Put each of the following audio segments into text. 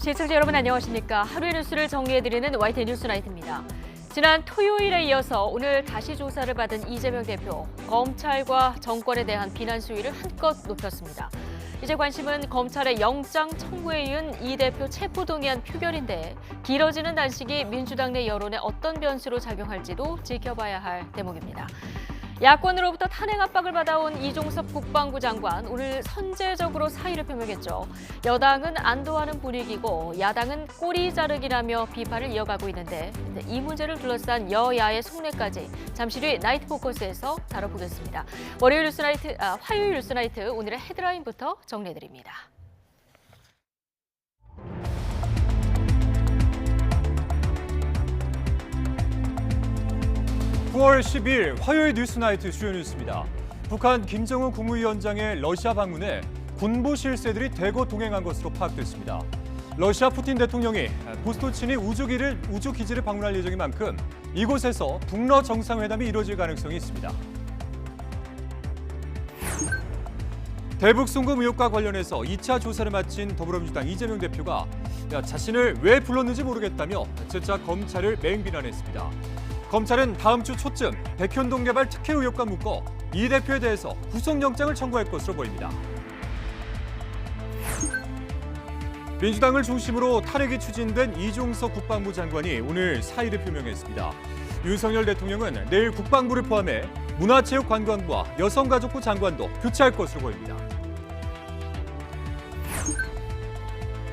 시청자 여러분 안녕하십니까? 하루의 뉴스를 정리해드리는 YTN 뉴스나이트입니다. 지난 토요일에 이어서 오늘 다시 조사를 받은 이재명 대표, 검찰과 정권에 대한 비난 수위를 한껏 높였습니다. 이제 관심은 검찰의 영장 청구에 이은 이 대표 체포동의안 표결인데 길어지는 단식이 민주당 내 여론에 어떤 변수로 작용할지도 지켜봐야 할 대목입니다. 야권으로부터 탄핵 압박을 받아온 이종섭 국방부 장관, 오늘 선제적으로 사의를 표명했죠. 여당은 안도하는 분위기고 야당은 꼬리 자르기라며 비판을 이어가고 있는데 이 문제를 둘러싼 여야의 속내까지 잠시 뒤 나이트 포커스에서 다뤄보겠습니다. 화요일 뉴스나이트 오늘의 헤드라인부터 정리해드립니다. 9월 10일 화요일 뉴스나이트 주요 뉴스입니다. 북한 김정은 국무위원장의 러시아 방문에 군부 실세들이 대거 동행한 것으로 파악됐습니다. 러시아 푸틴 대통령이 보스토치니 우주기지를 방문할 예정인 만큼 이곳에서 북러 정상회담이 이루어질 가능성이 있습니다. 대북 송금 의혹과 관련해서 2차 조사를 마친 더불어민주당 이재명 대표가 자신을 왜 불렀는지 모르겠다며 재차 검찰을 맹비난했습니다. 검찰은 다음 주 초쯤 백현동 개발 특혜 의혹과 묶어 이 대표에 대해서 구속영장을 청구할 것으로 보입니다. 민주당을 중심으로 탄핵이 추진된 이종석 국방부 장관이 오늘 사의를 표명했습니다. 윤석열 대통령은 내일 국방부를 포함해 문화체육관광부와 여성가족부 장관도 교체할 것으로 보입니다.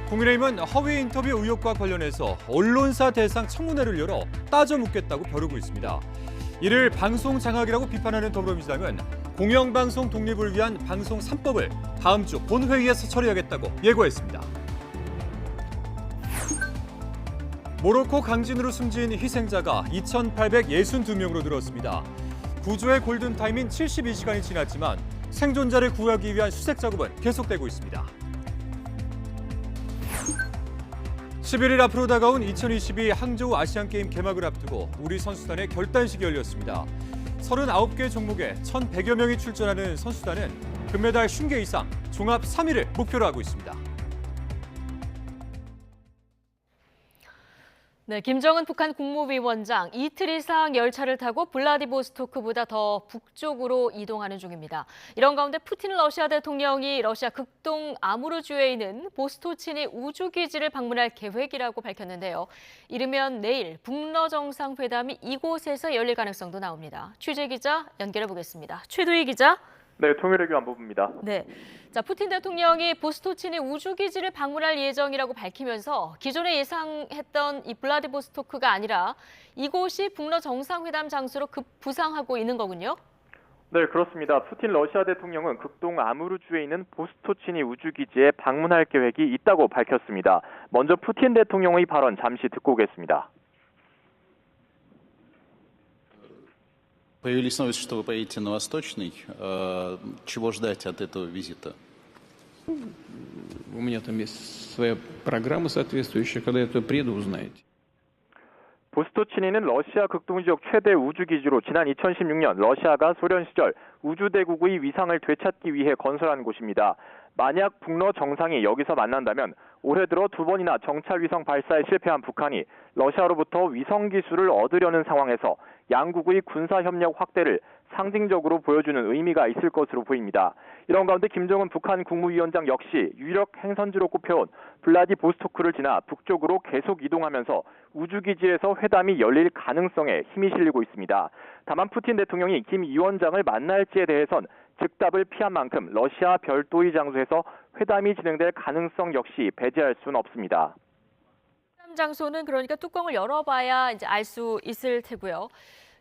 국민의힘은 허위 인터뷰 의혹과 관련해서 언론사 대상 청문회를 열어 따져 묻겠다고 벼르고 있습니다. 이를 방송 장악이라고 비판하는 더불어민주당은 공영방송 독립을 위한 방송 3법을 다음 주 본회의에서 처리하겠다고 예고했습니다. 모로코 강진으로 숨진 희생자가 2,862명으로 늘었습니다. 구조의 골든타임인 72시간이 지났지만 생존자를 구하기 위한 수색 작업은 계속되고 있습니다. 11일 앞으로 다가온 2022 항저우 아시안게임 개막을 앞두고 우리 선수단의 결단식이 열렸습니다. 39개 종목에 1,100여 명이 출전하는 선수단은 금메달 50개 이상, 종합 3위를 목표로 하고 있습니다. 네, 김정은 북한 국무위원장 이틀 이상 열차를 타고 블라디보스토크보다 더 북쪽으로 이동하는 중입니다. 이런 가운데 푸틴 러시아 대통령이 러시아 극동 아무르주에 있는 보스토치니 우주기지를 방문할 계획이라고 밝혔는데요. 이르면 내일 북러 정상회담이 이곳에서 열릴 가능성도 나옵니다. 취재 기자 연결해 보겠습니다. 최도희 기자. 네, 통일외교 안보부입니다. 네. 자, 푸틴 대통령이 보스토치니 우주기지를 방문할 예정이라고 밝히면서 기존에 예상했던 이 블라디보스토크가 아니라 이곳이 북러 정상회담 장소로 급부상하고 있는 거군요. 네, 그렇습니다. 푸틴 러시아 대통령은 극동 아무르주에 있는 보스토치니 우주기지에 방문할 계획이 있다고 밝혔습니다. 먼저 푸틴 대통령의 발언 잠시 듣고 오겠습니다. Появились новости, что вы поедете на Восточный. Чего ждать от этого визита? У меня там есть своя программа соответствующая. Когда я туда приеду, узнаете. 보스토치니는 러시아 극동 지역 최대 우주기지로 지난 2016년 러시아가 소련 시절 우주대국의 위상을 되찾기 위해 건설한 곳입니다. 만약 북러 정상이 여기서 만난다면 올해 들어 2번이나 정찰 위성 발사에 실패한 북한이 러시아로부터 위성 기술을 얻으려는 상황에서 양국의 군사협력 확대를 상징적으로 보여주는 의미가 있을 것으로 보입니다. 이런 가운데 김정은 북한 국무위원장 역시 유력 행선지로 꼽혀온 블라디보스토크를 지나 북쪽으로 계속 이동하면서 우주기지에서 회담이 열릴 가능성에 힘이 실리고 있습니다. 다만 푸틴 대통령이 김 위원장을 만날지에 대해선 즉답을 피한 만큼 러시아 별도의 장소에서 회담이 진행될 가능성 역시 배제할 수는 없습니다. 회담 장소는 그러니까 뚜껑을 열어봐야 이제 알 수 있을 테고요.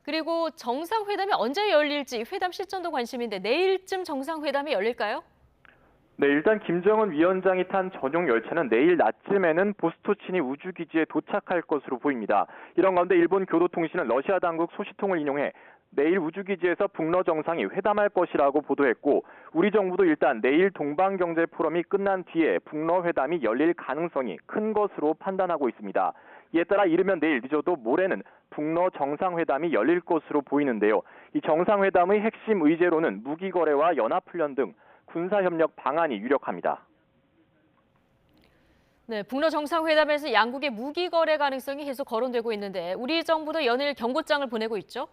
그리고 정상회담이 언제 열릴지 회담 시점도 관심인데 내일쯤 정상회담이 열릴까요? 네, 일단 김정은 위원장이 탄 전용 열차는 내일 낮쯤에는 보스토치니 우주기지에 도착할 것으로 보입니다. 이런 가운데 일본 교도통신은 러시아 당국 소식통을 인용해 내일 우주기지에서 북러 정상이 회담할 것이라고 보도했고 우리 정부도 일단 내일 동방경제 포럼이 끝난 뒤에 북러 회담이 열릴 가능성이 큰 것으로 판단하고 있습니다. 이에 따라 이르면 내일 늦어도 모레는 북러 정상회담이 열릴 것으로 보이는데요. 이 정상회담의 핵심 의제로는 무기거래와 연합훈련 등 군사협력 방안이 유력합니다. 네, 북러 정상회담에서 양국의 무기 거래 가능성이 계속 거론되고 있는데 우리 정부도 연일 경고장을 보내고 있죠?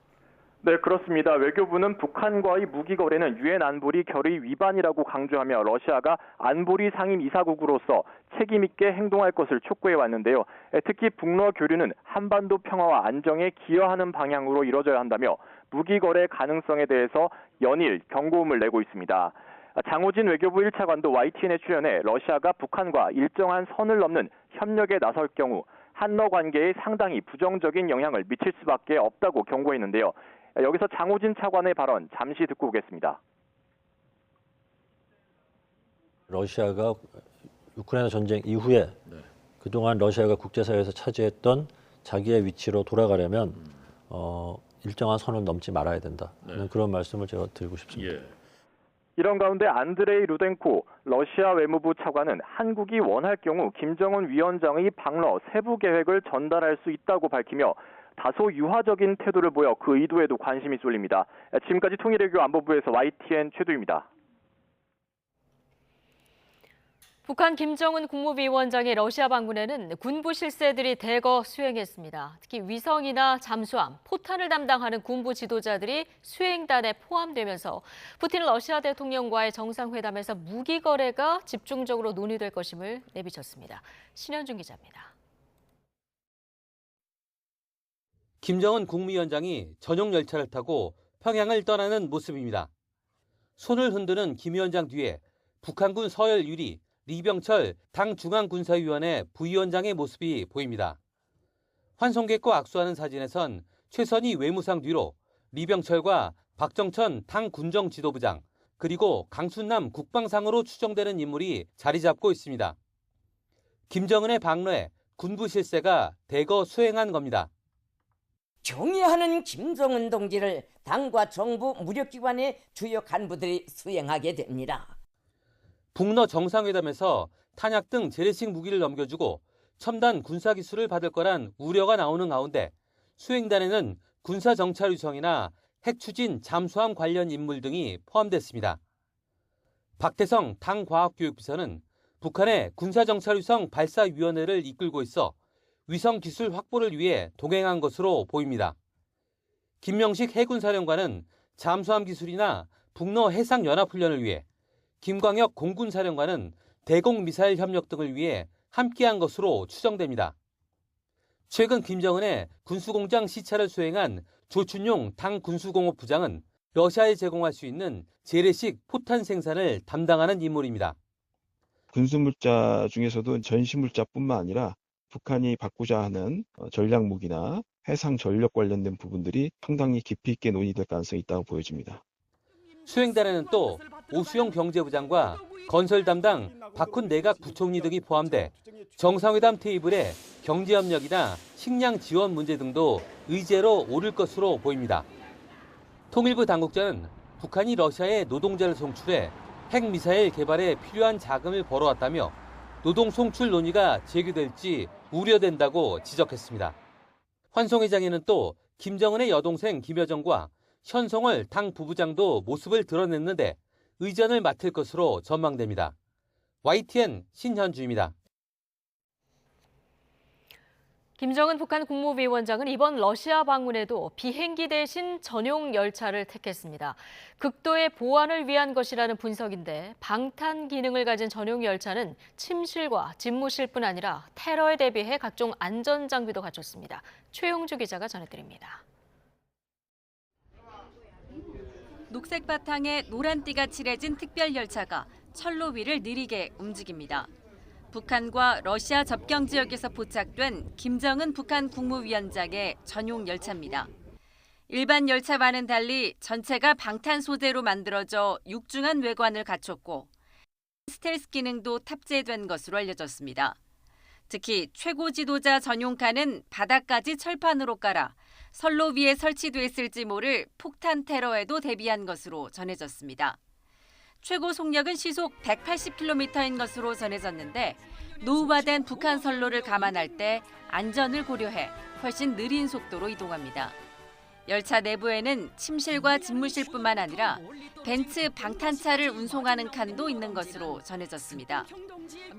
네, 그렇습니다. 외교부는 북한과의 무기 거래는 유엔 안보리 결의 위반이라고 강조하며 러시아가 안보리 상임 이사국으로서 책임 있게 행동할 것을 촉구해 왔는데요. 특히 북러 교류는 한반도 평화와 안정에 기여하는 방향으로 이뤄져야 한다며 무기 거래 가능성에 대해서 연일 경고음을 내고 있습니다. 장호진 외교부 1차관도 YTN에 출연해 러시아가 북한과 일정한 선을 넘는 협력에 나설 경우 한러 관계에 상당히 부정적인 영향을 미칠 수밖에 없다고 경고했는데요. 여기서 장호진 차관의 발언 잠시 듣고 오겠습니다. 러시아가 우크라이나 전쟁 이후에 그동안 러시아가 국제사회에서 차지했던 자기의 위치로 돌아가려면 일정한 선을 넘지 말아야 된다는 그런 말씀을 제가 드리고 싶습니다. 이런 가운데 안드레이 루덴코 러시아 외무부 차관은 한국이 원할 경우 김정은 위원장의 방러 세부 계획을 전달할 수 있다고 밝히며 다소 유화적인 태도를 보여 그 의도에도 관심이 쏠립니다. 지금까지 통일외교 안보부에서 YTN 최두입니다. 북한 김정은 국무위원장의 러시아 방문에는 군부 실세들이 대거 수행했습니다. 특히 위성이나 잠수함, 포탄을 담당하는 군부 지도자들이 수행단에 포함되면서 푸틴 러시아 대통령과의 정상회담에서 무기 거래가 집중적으로 논의될 것임을 내비쳤습니다. 신현준 기자입니다. 김정은 국무위원장이 전용 열차를 타고 평양을 떠나는 모습입니다. 손을 흔드는 김 위원장 뒤에 북한군 서열 유리 리병철 당 중앙군사위원회 부위원장의 모습이 보입니다. 환송객과 악수하는 사진에선 최선희 외무상 뒤로 리병철과 박정천 당 군정지도부장 그리고 강순남 국방상으로 추정되는 인물이 자리 잡고 있습니다. 김정은의 방로에 군부 실세가 대거 수행한 겁니다. 경의하는 김정은 동지를 당과 정부 무력기관의 주요 간부들이 수행하게 됩니다. 북러 정상회담에서 탄약 등 재래식 무기를 넘겨주고 첨단 군사기술을 받을 거란 우려가 나오는 가운데 수행단에는 군사정찰위성이나 핵추진 잠수함 관련 인물 등이 포함됐습니다. 박태성 당 과학교육비서는 북한의 군사정찰위성 발사위원회를 이끌고 있어 위성기술 확보를 위해 동행한 것으로 보입니다. 김명식 해군사령관은 잠수함 기술이나 북러 해상연합훈련을 위해 김광혁 공군사령관은 대공미사일 협력 등을 위해 함께한 것으로 추정됩니다. 최근 김정은의 군수공장 시찰을 수행한 조춘용 당 군수공업부장은 러시아에 제공할 수 있는 재래식 포탄 생산을 담당하는 인물입니다. 군수물자 중에서도 전시물자뿐만 아니라 북한이 받고자 하는 전략무기나 해상 전력 관련된 부분들이 상당히 깊이 있게 논의될 가능성이 있다고 보여집니다. 수행단에는 또 오수영 경제부장과 건설 담당 박훈 내각 부총리 등이 포함돼 정상회담 테이블에 경제협력이나 식량 지원 문제 등도 의제로 오를 것으로 보입니다. 통일부 당국자는 북한이 러시아에 노동자를 송출해 핵미사일 개발에 필요한 자금을 벌어왔다며 노동 송출 논의가 재개될지 우려된다고 지적했습니다. 환송회장에는 또 김정은의 여동생 김여정과 현성월 당 부부장도 모습을 드러냈는데 의전을 맡을 것으로 전망됩니다. YTN 신현주입니다. 김정은 북한 국무위원장은 이번 러시아 방문에도 비행기 대신 전용 열차를 택했습니다. 극도의 보안을 위한 것이라는 분석인데 방탄 기능을 가진 전용 열차는 침실과 집무실뿐 아니라 테러에 대비해 각종 안전 장비도 갖췄습니다. 최용주 기자가 전해드립니다. 녹색 바탕에 노란띠가 칠해진 특별 열차가 철로 위를 느리게 움직입니다. 북한과 러시아 접경 지역에서 포착된 김정은 북한 국무위원장의 전용 열차입니다. 일반 열차와는 달리 전체가 방탄 소재로 만들어져 육중한 외관을 갖췄고 스텔스 기능도 탑재된 것으로 알려졌습니다. 특히 최고 지도자 전용칸은 바닥까지 철판으로 깔아 선로 위에 설치됐을지 모를 폭탄 테러에도 대비한 것으로 전해졌습니다. 최고 속력은 시속 180km인 것으로 전해졌는데 노후화된 북한 선로를 감안할 때 안전을 고려해 훨씬 느린 속도로 이동합니다. 열차 내부에는 침실과 집무실뿐만 아니라 벤츠 방탄차를 운송하는 칸도 있는 것으로 전해졌습니다.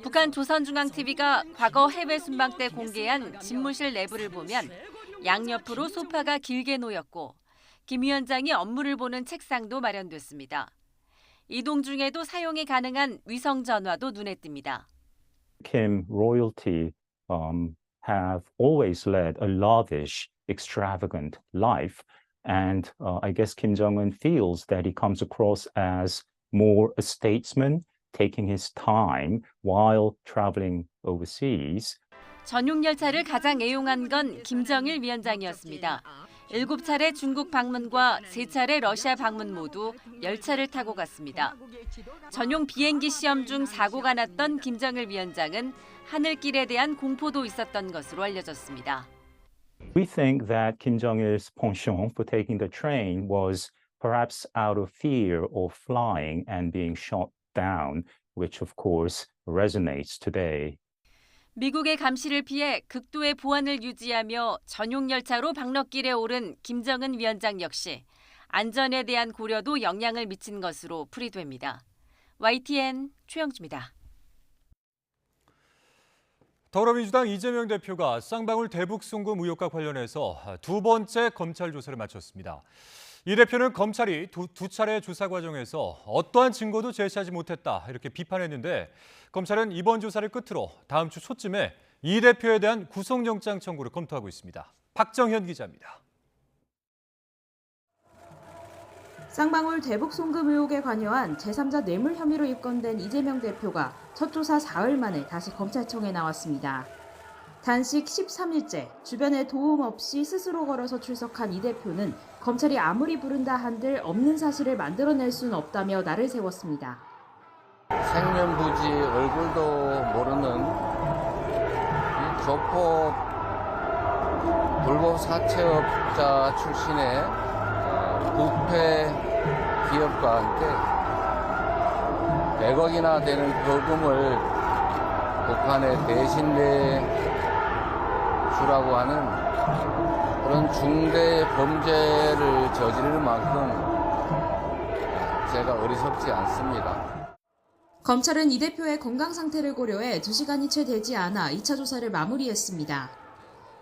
북한 조선중앙TV가 과거 해외 순방 때 공개한 집무실 내부를 보면 양옆으로 소파가 길게 놓였고 김 위원장이 업무를 보는 책상도 마련됐습니다. 이동 중에도 사용이 가능한 위성 전화도 눈에 띕니다. Kim royalty have always led a lavish, extravagant life, and I guess Kim Jong-un feels that he comes across as more a statesman, taking his time while traveling overseas. 전용 열차를 가장 애용한 건 김정일 위원장이었습니다. 7차례 중국 방문과 3차례 러시아 방문 모두 열차를 타고 갔습니다. 전용 비행기 시험 중 사고가 났던 김정일 위원장은 하늘길에 대한 공포도 있었던 것으로 알려졌습니다. We think that Kim Jong-il's penchant for taking the train was perhaps out of fear of flying and being shot down, which of course resonates today. 미국의 감시를 피해 극도의 보안을 유지하며 전용 열차로 박럭길에 오른 김정은 위원장 역시 안전에 대한 고려도 영향을 미친 것으로 풀이됩니다. YTN 최영주입니다. 더불어민주당 이재명 대표가 쌍방울 대북 송금 의혹과 관련해서 두 번째 검찰 조사를 마쳤습니다. 이 대표는 검찰이 두 차례 조사 과정에서 어떠한 증거도 제시하지 못했다 이렇게 비판했는데 검찰은 이번 조사를 끝으로 다음 주 초쯤에 이 대표에 대한 구속영장 청구를 검토하고 있습니다. 박정현 기자입니다. 쌍방울 대북 송금 의혹에 관여한 제3자 뇌물 혐의로 입건된 이재명 대표가 첫 조사 사흘 만에 다시 검찰청에 나왔습니다. 단식 13일째 주변에 도움 없이 스스로 걸어서 출석한 이 대표는 검찰이 아무리 부른다 한들 없는 사실을 만들어낼 수는 없다며 날을 세웠습니다. 생년부지 얼굴도 모르는 이 조폭 불법 사채업자 출신의 부패 기업가한테 100억이나 되는 거금을 북한에 대신 내주라고 하는 그런 중대 범죄를 저지를 만큼 제가 어리석지 않습니다. 검찰은 이 대표의 건강 상태를 고려해 2시간이 채 되지 않아 2차 조사를 마무리했습니다.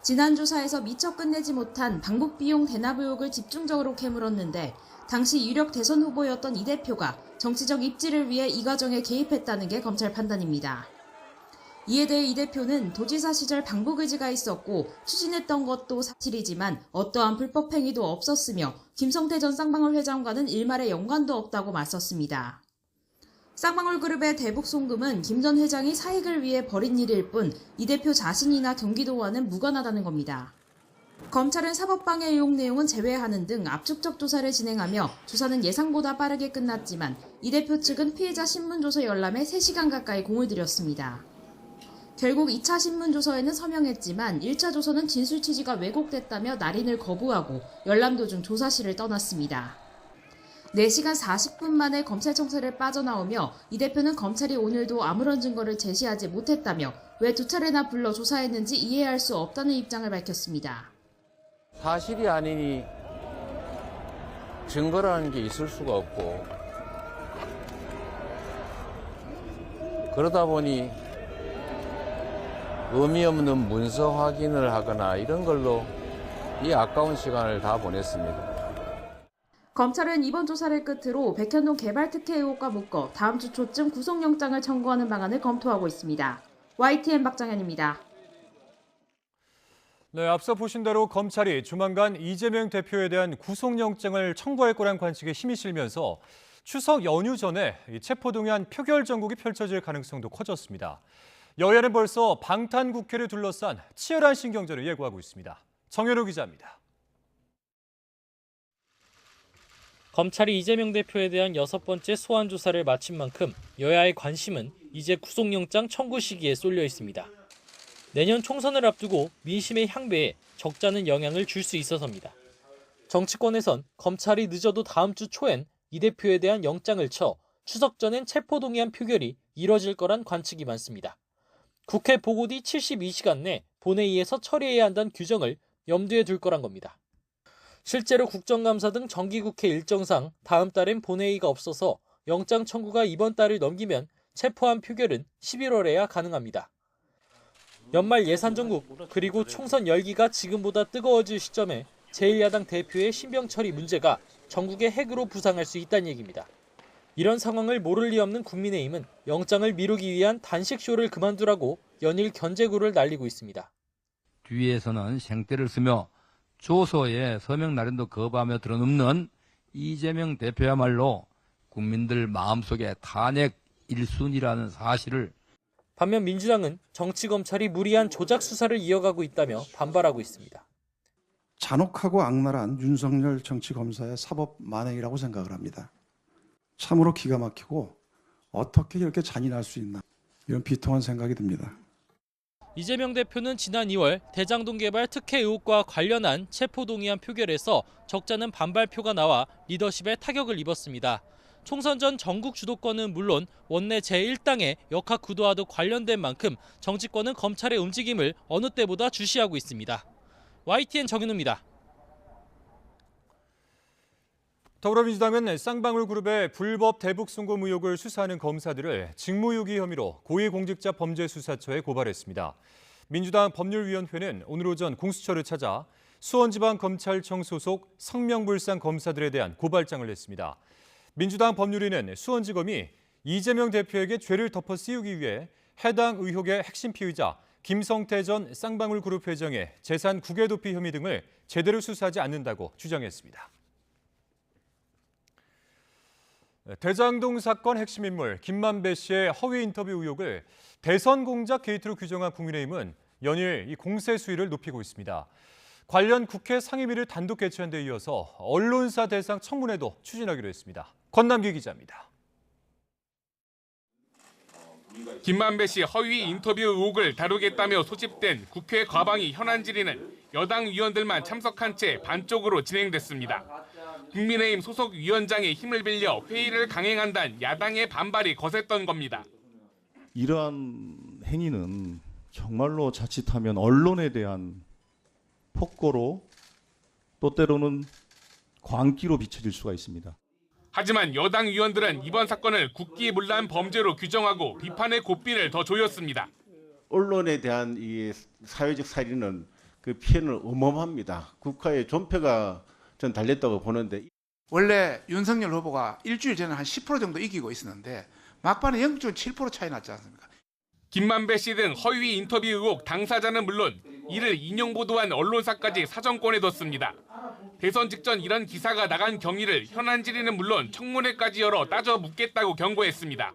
지난 조사에서 미처 끝내지 못한 방북 비용 대납 의혹을 집중적으로 캐물었는데 당시 유력 대선 후보였던 이 대표가 정치적 입지를 위해 이 과정에 개입했다는 게 검찰 판단입니다. 이에 대해 이 대표는 도지사 시절 방북 의지가 있었고 추진했던 것도 사실이지만 어떠한 불법 행위도 없었으며 김성태 전 쌍방울 회장과는 일말의 연관도 없다고 맞섰습니다. 쌍방울 그룹의 대북 송금은 김 전 회장이 사익을 위해 벌인 일일 뿐 이 대표 자신이나 경기도와는 무관하다는 겁니다. 검찰은 사법방해 의혹 내용은 제외하는 등 압축적 조사를 진행하며 조사는 예상보다 빠르게 끝났지만 이 대표 측은 피해자 신문조서 열람에 3시간 가까이 공을 들였습니다. 결국 2차 신문조서에는 서명했지만 1차 조서는 진술 취지가 왜곡됐다며 날인을 거부하고 열람 도중 조사실을 떠났습니다. 4시간 40분 만에 검찰 청사를 빠져나오며 이 대표는 검찰이 오늘도 아무런 증거를 제시하지 못했다며 왜 2차례나 불러 조사했는지 이해할 수 없다는 입장을 밝혔습니다. 사실이 아니니 증거라는 게 있을 수가 없고 그러다 보니 의미 없는 문서 확인을 하거나 이런 걸로 이 아까운 시간을 다 보냈습니다. 검찰은 이번 조사를 끝으로 백현동 개발특혜 의혹과 묶어 다음 주 초쯤 구속영장을 청구하는 방안을 검토하고 있습니다. YTN 박정현입니다. 네, 앞서 보신 대로 검찰이 조만간 이재명 대표에 대한 구속영장을 청구할 거란 관측에 힘이 실면서 추석 연휴 전에 체포동의안 표결 전국이 펼쳐질 가능성도 커졌습니다. 여야는 벌써 방탄국회를 둘러싼 치열한 신경전을 예고하고 있습니다. 정현우 기자입니다. 검찰이 이재명 대표에 대한 6번째 소환 조사를 마친 만큼 여야의 관심은 이제 구속영장 청구 시기에 쏠려 있습니다. 내년 총선을 앞두고 민심의 향배에 적잖은 영향을 줄 수 있어서입니다. 정치권에선 검찰이 늦어도 다음 주 초엔 이 대표에 대한 영장을 쳐 추석 전엔 체포동의안 표결이 이뤄질 거란 관측이 많습니다. 국회 보고 뒤 72시간 내 본회의에서 처리해야 한다는 규정을 염두에 둘 거란 겁니다. 실제로 국정감사 등 정기국회 일정상 다음 달엔 본회의가 없어서 영장 청구가 이번 달을 넘기면 체포한 표결은 11월에야 가능합니다. 연말 예산정국 그리고 총선 열기가 지금보다 뜨거워질 시점에 제1야당 대표의 신병 처리 문제가 전국의 핵으로 부상할 수 있다는 얘기입니다. 이런 상황을 모를 리 없는 국민의힘은 영장을 미루기 위한 단식쇼를 그만두라고 연일 견제구를 날리고 있습니다. 뒤에서는 생떼를 쓰며 조소에 서명 날인도 거부하며 들어눕는 이재명 대표야말로 국민들 마음속에 탄핵 1순위라는 사실을. 반면 민주당은 정치검찰이 무리한 조작 수사를 이어가고 있다며 반발하고 있습니다. 잔혹하고 악랄한 윤석열 정치검사의 사법 만행이라고 생각을 합니다. 참으로 기가 막히고 어떻게 이렇게 잔인할 수 있나, 이런 비통한 생각이 듭니다. 이재명 대표는 지난 2월 대장동 개발 특혜 의혹과 관련한 체포동의안 표결에서 적잖은 반발표가 나와 리더십에 타격을 입었습니다. 총선 전 전국 주도권은 물론 원내 제1당의 역학구도와도 관련된 만큼 정치권은 검찰의 움직임을 어느 때보다 주시하고 있습니다. YTN 정윤우입니다. 더불어민주당은 쌍방울그룹의 불법 대북 송금 의혹을 수사하는 검사들을 직무유기 혐의로 고위공직자범죄수사처에 고발했습니다. 민주당 법률위원회는 오늘 오전 공수처를 찾아 수원지방검찰청 소속 성명불상 검사들에 대한 고발장을 냈습니다. 민주당 법률위는 수원지검이 이재명 대표에게 죄를 덮어 씌우기 위해 해당 의혹의 핵심 피의자 김성태 전 쌍방울그룹 회장의 재산 국외도피 혐의 등을 제대로 수사하지 않는다고 주장했습니다. 대장동 사건 핵심 인물 김만배 씨의 허위 인터뷰 의혹을 대선 공작 게이트로 규정한 국민의힘은 연일 이 공세 수위를 높이고 있습니다. 관련 국회 상임위를 단독 개최한 데 이어서 언론사 대상 청문회도 추진하기로 했습니다. 권남기 기자입니다. 김만배 씨 허위 인터뷰 의혹을 다루겠다며 소집된 국회 과방위 현안 질의는 여당 위원들만 참석한 채 반쪽으로 진행됐습니다. 국민의힘 소속 위원장의 힘을 빌려 회의를 강행한다는 야당의 반발이 거셌던 겁니다. 이러한 행위는 정말로 자칫하면 언론에 대한 폭거로 또 때로는 광기로 비춰질 수가 있습니다. 하지만 여당 위원들은 이번 사건을 국기문란 범죄로 규정하고 비판의 고삐를 더 조였습니다. 언론에 대한 이 사회적 살인은 그 피해는 어마어마합니다. 국가의 존폐가 전 달렸다고 보는데, 원래 윤석열 후보가 일주일 전에 한 10% 정도 이기고 있었는데 막판에 0.7% 차이 났지 않습니까? 김만배 씨 등 허위 인터뷰 의혹 당사자는 물론 이를 인용 보도한 언론사까지 사정권에 뒀습니다. 대선 직전 이런 기사가 나간 경위를 현안 질의는 물론 청문회까지 열어 따져 묻겠다고 경고했습니다.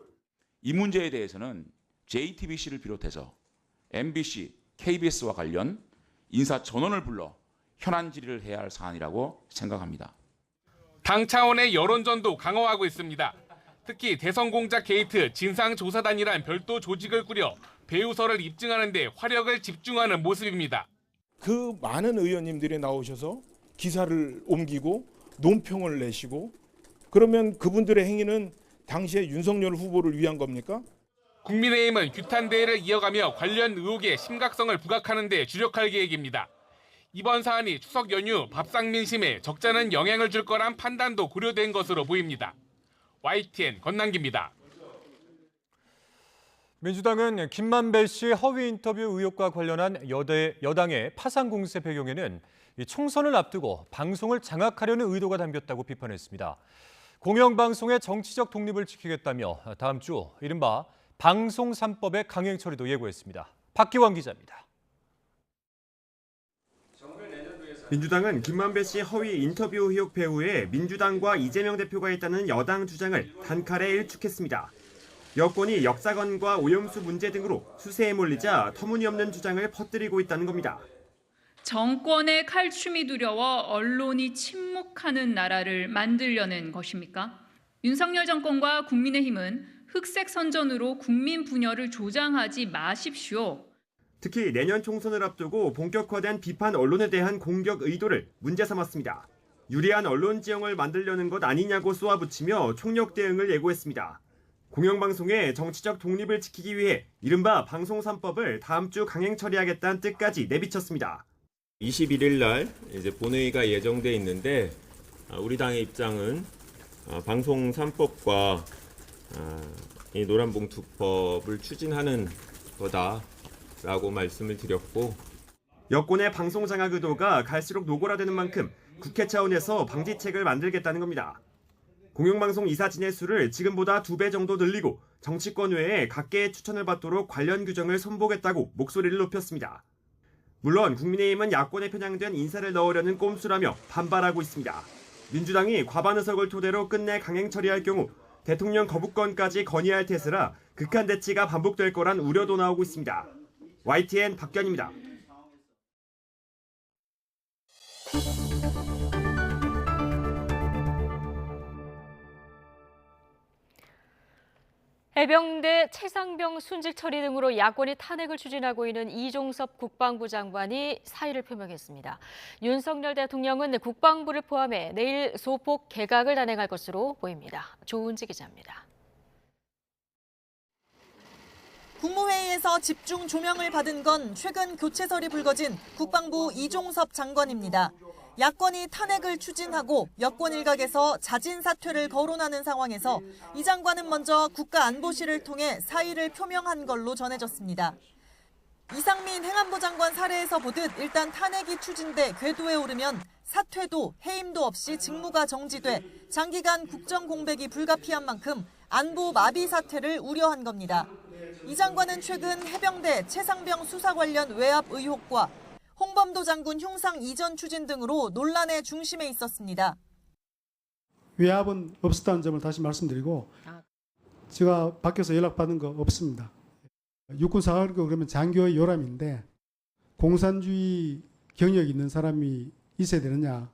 이 문제에 대해서는 JTBC를 비롯해서 MBC, KBS와 관련 인사 전원을 불러 현안 질의를 해야 할 사안이라고 생각합니다. 당 차원의 여론전도 강화하고 있습니다. 특히 대선 공작 게이트 진상조사단이란 별도 조직을 꾸려 배우설을 입증하는 데 화력을 집중하는 모습입니다. 그 많은 의원님들이 나오셔서 기사를 옮기고 논평을 내시고, 그러면 그분들의 행위는 당시에 윤석열 후보를 위한 겁니까? 국민의힘은 규탄 대회를 이어가며 관련 의혹의 심각성을 부각하는 데 주력할 계획입니다. 이번 사안이 추석 연휴 밥상 민심에 적잖은 영향을 줄 거란 판단도 고려된 것으로 보입니다. YTN 권남기입니다. 민주당은 김만배 씨 허위 인터뷰 의혹과 관련한 여당의 파상 공세 배경에는 총선을 앞두고 방송을 장악하려는 의도가 담겼다고 비판했습니다. 공영방송의 정치적 독립을 지키겠다며 다음 주 이른바 방송 3법의 강행 처리도 예고했습니다. 박기원 기자입니다. 민주당은 김만배 씨 허위 인터뷰 의혹 배후에 민주당과 이재명 대표가 있다는 여당 주장을 단칼에 일축했습니다. 여권이 역사관과 오염수 문제 등으로 수세에 몰리자 터무니없는 주장을 퍼뜨리고 있다는 겁니다. 정권의 칼춤이 두려워 언론이 침묵하는 나라를 만들려는 것입니까? 윤석열 정권과 국민의힘은 흑색 선전으로 국민 분열을 조장하지 마십시오. 특히 내년 총선을 앞두고 본격화된 비판 언론에 대한 공격 의도를 문제 삼았습니다. 유리한 언론 지형을 만들려는 것 아니냐고 쏘아붙이며 총력 대응을 예고했습니다. 공영방송의 정치적 독립을 지키기 위해 이른바 방송 3법을 다음 주 강행 처리하겠다는 뜻까지 내비쳤습니다. 21일 날 이제 본회의가 예정돼 있는데 우리 당의 입장은 방송 3법과 이 노란봉투법을 추진하는 거다라고 말씀을 드렸고, 여권의 방송 장악 의도가 갈수록 노골화되는 만큼 국회 차원에서 방지책을 만들겠다는 겁니다. 공영방송 이사 진의 수를 지금보다 2배 정도 늘리고 정치권 외에 각계의 추천을 받도록 관련 규정을 손보겠다고 목소리를 높였습니다. 물론 국민의힘은 야권에 편향된 인사를 넣으려는 꼼수라며 반발하고 있습니다. 민주당이 과반 의석을 토대로 끝내 강행 처리할 경우 대통령 거부권까지 건의할 테스라 극한 대치가 반복될 거란 우려도 나오고 있습니다. YTN 박견입니다. 해병대 최상병 순직 처리 등으로 야권이 탄핵을 추진하고 있는 이종섭 국방부 장관이 사의를 표명했습니다. 윤석열 대통령은 국방부를 포함해 내일 소폭 개각을 단행할 것으로 보입니다. 조은지 기자입니다. 국무회의에서 집중 조명을 받은 건 최근 교체설이 불거진 국방부 이종섭 장관입니다. 야권이 탄핵을 추진하고 여권 일각에서 자진 사퇴를 거론하는 상황에서 이 장관은 먼저 국가안보실을 통해 사의를 표명한 걸로 전해졌습니다. 이상민 행안부 장관 사례에서 보듯 일단 탄핵이 추진돼 궤도에 오르면 사퇴도 해임도 없이 직무가 정지돼 장기간 국정 공백이 불가피한 만큼 안보 마비 사태를 우려한 겁니다. 이 장관은 최근 해병대 최상병 수사 관련 외압 의혹과 홍범도 장군 흉상 이전 추진 등으로 논란의 중심에 있었습니다. 외압은 없었다는 점을 다시 말씀드리고 제가 밖에서 연락받은 거 없습니다. 육군 사관학교 그러면 장교의 요람인데 공산주의 경력이 있는 사람이 있어야 되느냐.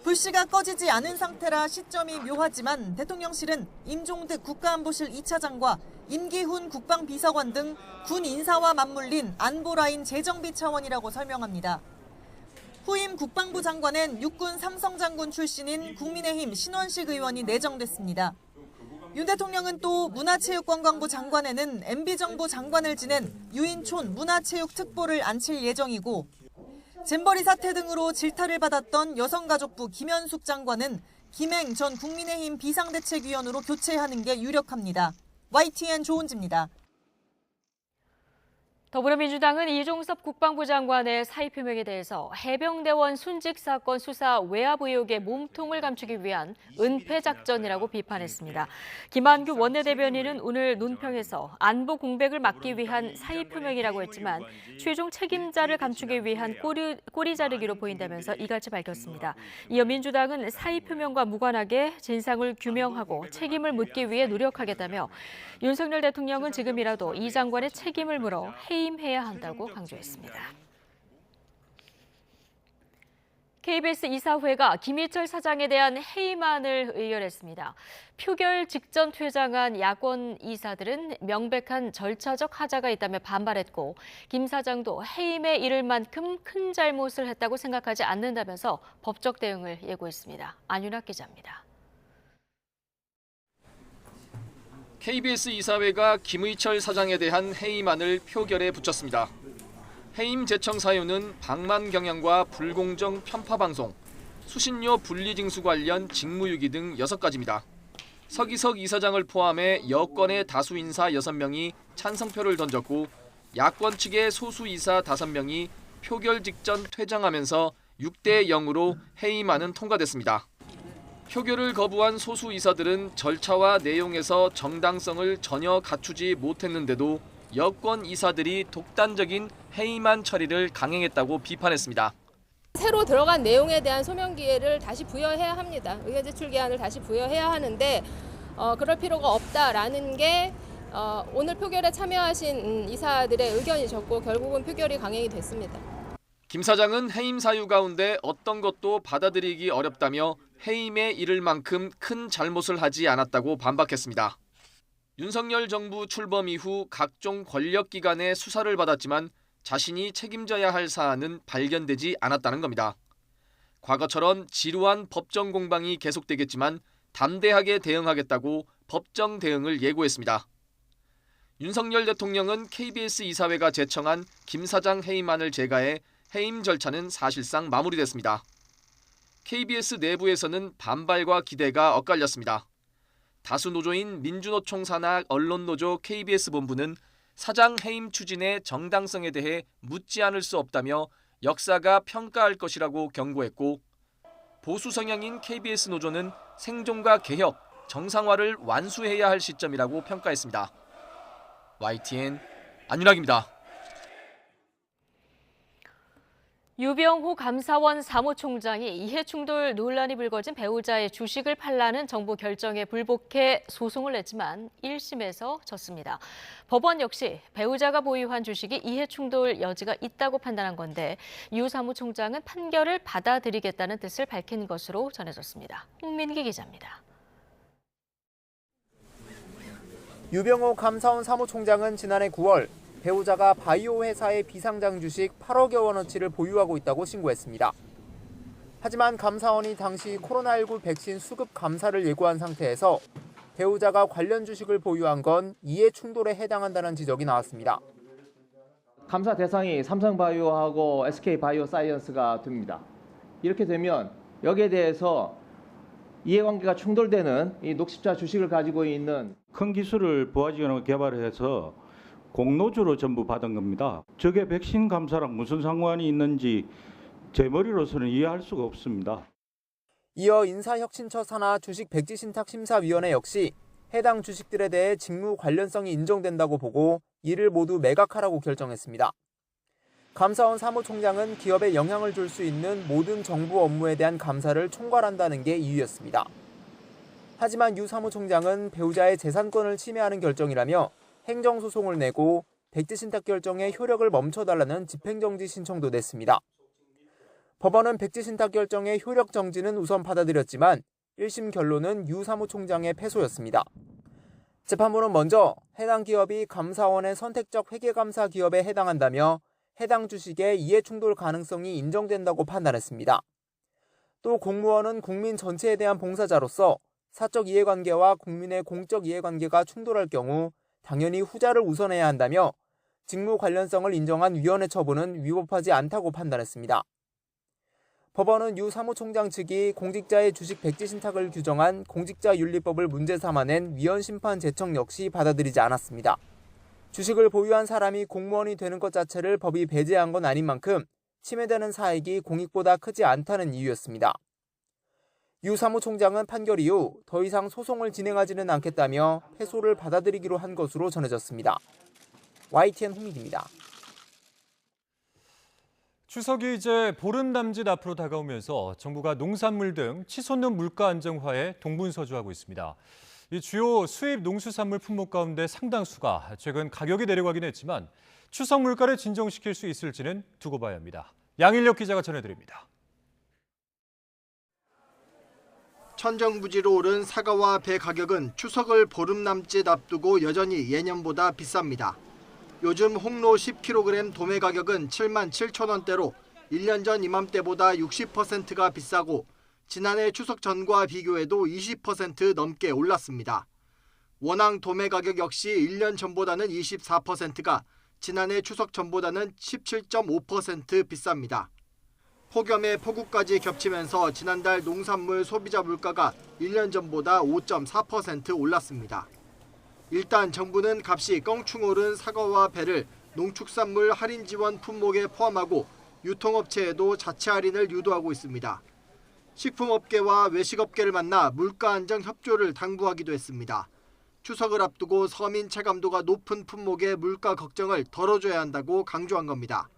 불씨가 꺼지지 않은 상태라 시점이 묘하지만 대통령실은 임종득 국가안보실 2차장과 임기훈 국방비서관 등 군 인사와 맞물린 안보라인 재정비 차원이라고 설명합니다. 후임 국방부 장관엔 육군 삼성장군 출신인 국민의힘 신원식 의원이 내정됐습니다. 윤 대통령은 또 문화체육관광부 장관에는 MB정부 장관을 지낸 유인촌 문화체육특보를 앉힐 예정이고 잼버리 사태 등으로 질타를 받았던 여성가족부 김현숙 장관은 김행 전 국민의힘 비상대책위원으로 교체하는 게 유력합니다. YTN 조은지입니다. 더불어민주당은 이종섭 국방부 장관의 사의 표명에 대해서 해병대원 순직 사건 수사 외압 의혹의 몸통을 감추기 위한 은폐 작전이라고 비판했습니다. 김한규 원내대변인은 오늘 논평에서 안보 공백을 막기 위한 사의 표명이라고 했지만 최종 책임자를 감추기 위한 꼬리 자르기로 보인다면서 이같이 밝혔습니다. 이어 민주당은 사의 표명과 무관하게 진상을 규명하고 책임을 묻기 위해 노력하겠다며 윤석열 대통령은 지금이라도 이 장관의 책임을 물어 해임해야 한다고 강조했습니다. KBS 이사회가 김희철 사장에 대한 해임안을 의결했습니다. 표결 직전 퇴장한 야권 이사들은 명백한 절차적 하자가 있다며 반발했고 김 사장도 해임에 이를 만큼 큰 잘못을 했다고 생각하지 않는다면서 법적 대응을 예고했습니다. 안윤학 기자입니다. KBS 이사회가 김의철 사장에 대한 해임안을 표결에 붙였습니다. 해임 제청 사유는 방만 경영과 불공정 편파 방송, 수신료 분리 징수 관련 직무유기 등 6가지입니다. 서기석 이사장을 포함해 여권의 다수 인사 6명이 찬성표를 던졌고 야권 측의 소수 이사 5명이 표결 직전 퇴장하면서 6대 0으로 해임안은 통과됐습니다. 표결을 거부한 소수 이사들은 절차와 내용에서 정당성을 전혀 갖추지 못했는데도 여권 이사들이 독단적인 해임안 처리를 강행했다고 비판했습니다. 새로 들어간 내용에 대한 소명 기회를 다시 부여해야 합니다. 의견 제출 기한을 다시 부여해야 하는데 그럴 필요가 없다라는 게 오늘 표결에 참여하신 이사들의 의견이셨고 결국은 표결이 강행이 됐습니다. 김 사장은 해임 사유 가운데 어떤 것도 받아들이기 어렵다며 해임에 이를 만큼 큰 잘못을 하지 않았다고 반박했습니다. 윤석열 정부 출범 이후 각종 권력기관의 수사를 받았지만 자신이 책임져야 할 사안은 발견되지 않았다는 겁니다. 과거처럼 지루한 법정 공방이 계속되겠지만 담대하게 대응하겠다고 법정 대응을 예고했습니다. 윤석열 대통령은 KBS 이사회가 제청한 김 사장 해임안을 제가해 해임 절차는 사실상 마무리됐습니다. KBS 내부에서는 반발과 기대가 엇갈렸습니다. 다수 노조인 민주노총 산하 언론노조 KBS 본부는 사장 해임 추진의 정당성에 대해 묻지 않을 수 없다며 역사가 평가할 것이라고 경고했고, 보수 성향인 KBS 노조는 생존과 개혁, 정상화를 완수해야 할 시점이라고 평가했습니다. YTN 안윤학입니다. 유병호 감사원 사무총장이 이해충돌 논란이 불거진 배우자의 주식을 팔라는 정부 결정에 불복해 소송을 냈지만 1심에서 졌습니다. 법원 역시 배우자가 보유한 주식이 이해충돌 여지가 있다고 판단한 건데 유 사무총장은 판결을 받아들이겠다는 뜻을 밝힌 것으로 전해졌습니다. 홍민기 기자입니다. 유병호 감사원 사무총장은 지난해 9월 배우자가 바이오 회사의 비상장 주식 8억여 원어치를 보유하고 있다고 신고했습니다. 하지만 감사원이 당시 코로나19 백신 수급 감사를 예고한 상태에서 배우자가 관련 주식을 보유한 건 이해 충돌에 해당한다는 지적이 나왔습니다. 감사 대상이 삼성바이오하고 SK바이오사이언스가 됩니다. 이렇게 되면 여기에 대해서 이해관계가 충돌되는 이 녹십자 주식을 가지고 있는 큰 기술을 부하지원을 개발해서 공로주로 전부 받은 겁니다. 저게 백신 감사랑 무슨 상관이 있는지 제 머리로서는 이해할 수가 없습니다. 이어 인사혁신처 산하 주식백지신탁심사위원회 역시 해당 주식들에 대해 직무 관련성이 인정된다고 보고 이를 모두 매각하라고 결정했습니다. 감사원 사무총장은 기업에 영향을 줄 수 있는 모든 정부 업무에 대한 감사를 총괄한다는 게 이유였습니다. 하지만 유 사무총장은 배우자의 재산권을 침해하는 결정이라며 행정소송을 내고 백지신탁 결정의 효력을 멈춰달라는 집행정지 신청도 냈습니다. 법원은 백지신탁 결정의 효력 정지는 우선 받아들였지만 1심 결론은 유 사무총장의 패소였습니다. 재판부는 먼저 해당 기업이 감사원의 선택적 회계감사 기업에 해당한다며 해당 주식의 이해충돌 가능성이 인정된다고 판단했습니다. 또 공무원은 국민 전체에 대한 봉사자로서 사적 이해관계와 국민의 공적 이해관계가 충돌할 경우 당연히 후자를 우선해야 한다며 직무 관련성을 인정한 위원회 처분은 위법하지 않다고 판단했습니다. 법원은 유 사무총장 측이 공직자의 주식 백지신탁을 규정한 공직자윤리법을 문제 삼아낸 위헌심판 제청 역시 받아들이지 않았습니다. 주식을 보유한 사람이 공무원이 되는 것 자체를 법이 배제한 건 아닌 만큼 침해되는 사익이 공익보다 크지 않다는 이유였습니다. 유 사무총장은 판결 이후 더 이상 소송을 진행하지는 않겠다며 패소를 받아들이기로 한 것으로 전해졌습니다. YTN 홍민기입니다. 추석이 이제 보름 남짓 앞으로 다가오면서 정부가 농산물 등 치솟는 물가 안정화에 동분서주하고 있습니다. 이 주요 수입 농수산물 품목 가운데 상당수가 최근 가격이 내려가긴 했지만 추석 물가를 진정시킬 수 있을지는 두고 봐야 합니다. 양일혁 기자가 전해드립니다. 천정부지로 오른 사과와 배 가격은 추석을 보름 남짓 앞두고 여전히 예년보다 비쌉니다. 요즘 홍로 10kg 도매 가격은 77,000원대로 1년 전 이맘때보다 60%가 비싸고 지난해 추석 전과 비교해도 20% 넘게 올랐습니다. 원앙 도매 가격 역시 1년 전보다는 24%가 지난해 추석 전보다는 17.5% 비쌉니다. 폭염에 폭우까지 겹치면서 지난달 농산물 소비자 물가가 1년 전보다 5.4% 올랐습니다. 일단 정부는 값이 껑충 오른 사과와 배를 농축산물 할인 지원 품목에 포함하고 유통업체에도 자체 할인을 유도하고 있습니다. 식품업계와 외식업계를 만나 물가 안정 협조를 당부하기도 했습니다. 추석을 앞두고 서민 체감도가 높은 품목의 물가 걱정을 덜어줘야 한다고 강조한 겁니다.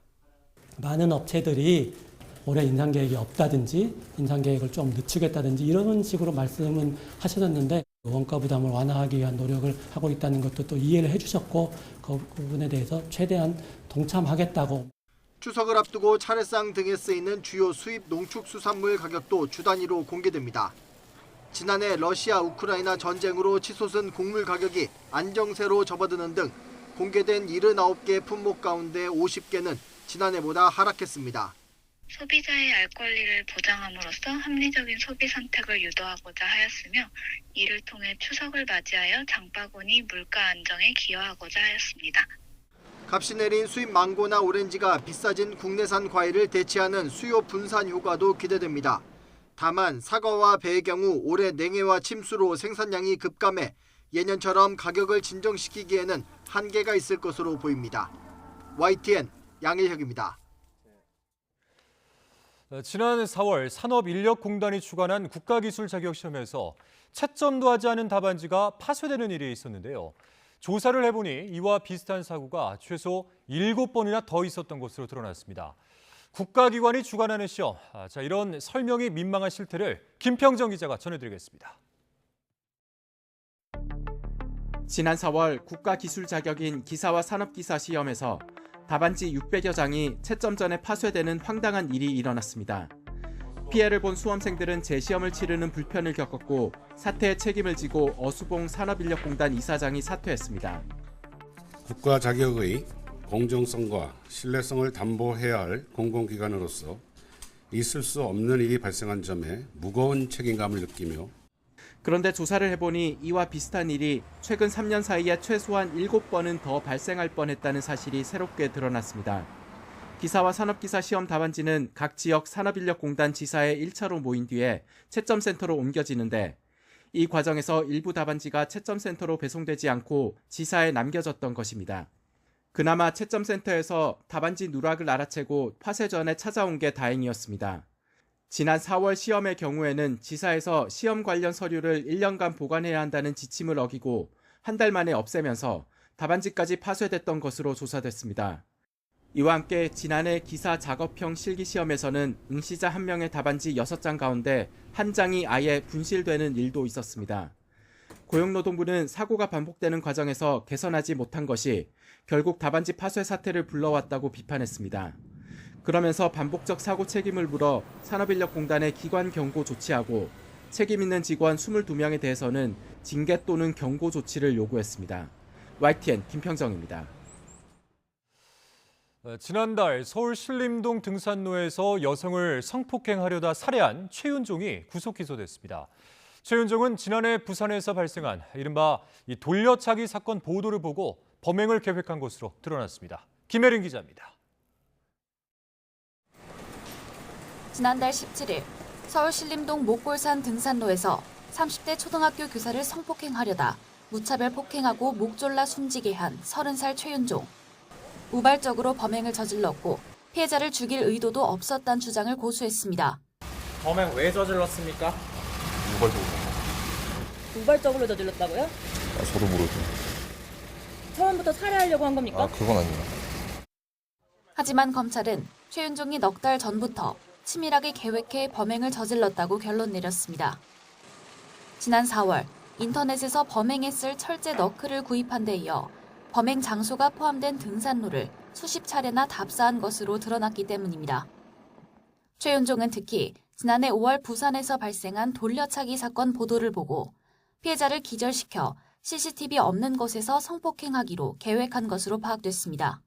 많은 업체들이 올해 인상 계획이 없다든지 인상 계획을 좀 늦추겠다든지 이런 식으로 말씀은 하셨는데 원가 부담을 완화하기 위한 노력을 하고 있다는 것도 또 이해를 해주셨고 그 부분에 대해서 최대한 동참하겠다고. 추석을 앞두고 차례상 등에 쓰이는 주요 수입 농축수산물 가격도 주 단위로 공개됩니다. 지난해 러시아 우크라이나 전쟁으로 치솟은 곡물 가격이 안정세로 접어드는 등 공개된 79개 품목 가운데 50개는 지난해보다 하락했습니다. 소비자의 알 권리를 보장함으로써 합리적인 소비 선택을 유도하고자 하였으며 이를 통해 추석을 맞이하여 장바구니 물가 안정에 기여하고자 하였습니다. 값이 내린 수입 망고나 오렌지가 비싸진 국내산 과일을 대체하는 수요 분산 효과도 기대됩니다. 다만 사과와 배의 경우 올해 냉해와 침수로 생산량이 급감해 예년처럼 가격을 진정시키기에는 한계가 있을 것으로 보입니다. YTN 양일혁입니다. 지난 4월 산업인력공단이 주관한 국가기술자격시험에서 채점도 하지 않은 답안지가 파쇄되는 일이 있었는데요. 조사를 해보니 이와 비슷한 사고가 최소 7번이나 더 있었던 것으로 드러났습니다. 국가기관이 주관하는 시험, 이런 설명이 민망한 실태를 김평정 기자가 전해드리겠습니다. 지난 4월 국가기술 자격인 기사와 산업기사 시험에서 답안지 600여 장이 채점 전에 파쇄되는 황당한 일이 일어났습니다. 피해를 본 수험생들은 재시험을 치르는 불편을 겪었고 사태의 책임을 지고 어수봉 산업인력공단 이사장이 사퇴했습니다. 국가 자격의 공정성과 신뢰성을 담보해야 할 공공기관으로서 있을 수 없는 일이 발생한 점에 무거운 책임감을 느끼며 그런데 조사를 해보니 이와 비슷한 일이 최근 3년 사이에 최소한 7번은 더 발생할 뻔했다는 사실이 새롭게 드러났습니다. 기사와 산업기사 시험 답안지는 각 지역 산업인력공단 지사에 1차로 모인 뒤에 채점센터로 옮겨지는데 이 과정에서 일부 답안지가 채점센터로 배송되지 않고 지사에 남겨졌던 것입니다. 그나마 채점센터에서 답안지 누락을 알아채고 파쇄 전에 찾아온 게 다행이었습니다. 지난 4월 시험의 경우에는 지사에서 시험 관련 서류를 1년간 보관해야 한다는 지침을 어기고 한 달 만에 없애면서 답안지까지 파쇄됐던 것으로 조사됐습니다. 이와 함께 지난해 기사 작업형 실기시험에서는 응시자 1명의 답안지 6장 가운데 1장이 아예 분실되는 일도 있었습니다. 고용노동부는 사고가 반복되는 과정에서 개선하지 못한 것이 결국 답안지 파쇄 사태를 불러왔다고 비판했습니다. 그러면서 반복적 사고 책임을 물어 산업인력공단에 기관 경고 조치하고 책임 있는 직원 22명에 대해서는 징계 또는 경고 조치를 요구했습니다. YTN 김평정입니다. 지난달 서울 신림동 등산로에서 여성을 성폭행하려다 살해한 최윤종이 구속 기소됐습니다. 최윤종은 지난해 부산에서 발생한 이른바 돌려차기 사건 보도를 보고 범행을 계획한 것으로 드러났습니다. 김혜린 기자입니다. 지난달 17일 서울 신림동 목골산 등산로에서 30대 초등학교 교사를 성폭행하려다 무차별 폭행하고 목 졸라 숨지게 한 30살 최윤종. 우발적으로 범행을 저질렀고 피해자를 죽일 의도도 없었다는 주장을 고수했습니다. 범행 왜 저질렀습니까? 우발적으로 저질렀다고요? 저도 모르죠. 처음부터 살해하려고 한 겁니까? 그건 아니에요. 하지만 검찰은 최윤종이 넉 달 전부터 치밀하게 계획해 범행을 저질렀다고 결론 내렸습니다. 지난 4월 인터넷에서 범행에 쓸 철제 너클을 구입한 데 이어 범행 장소가 포함된 등산로를 수십 차례나 답사한 것으로 드러났기 때문입니다. 최윤종은 특히 지난해 5월 부산에서 발생한 돌려차기 사건 보도를 보고 피해자를 기절시켜 CCTV 없는 곳에서 성폭행하기로 계획한 것으로 파악됐습니다.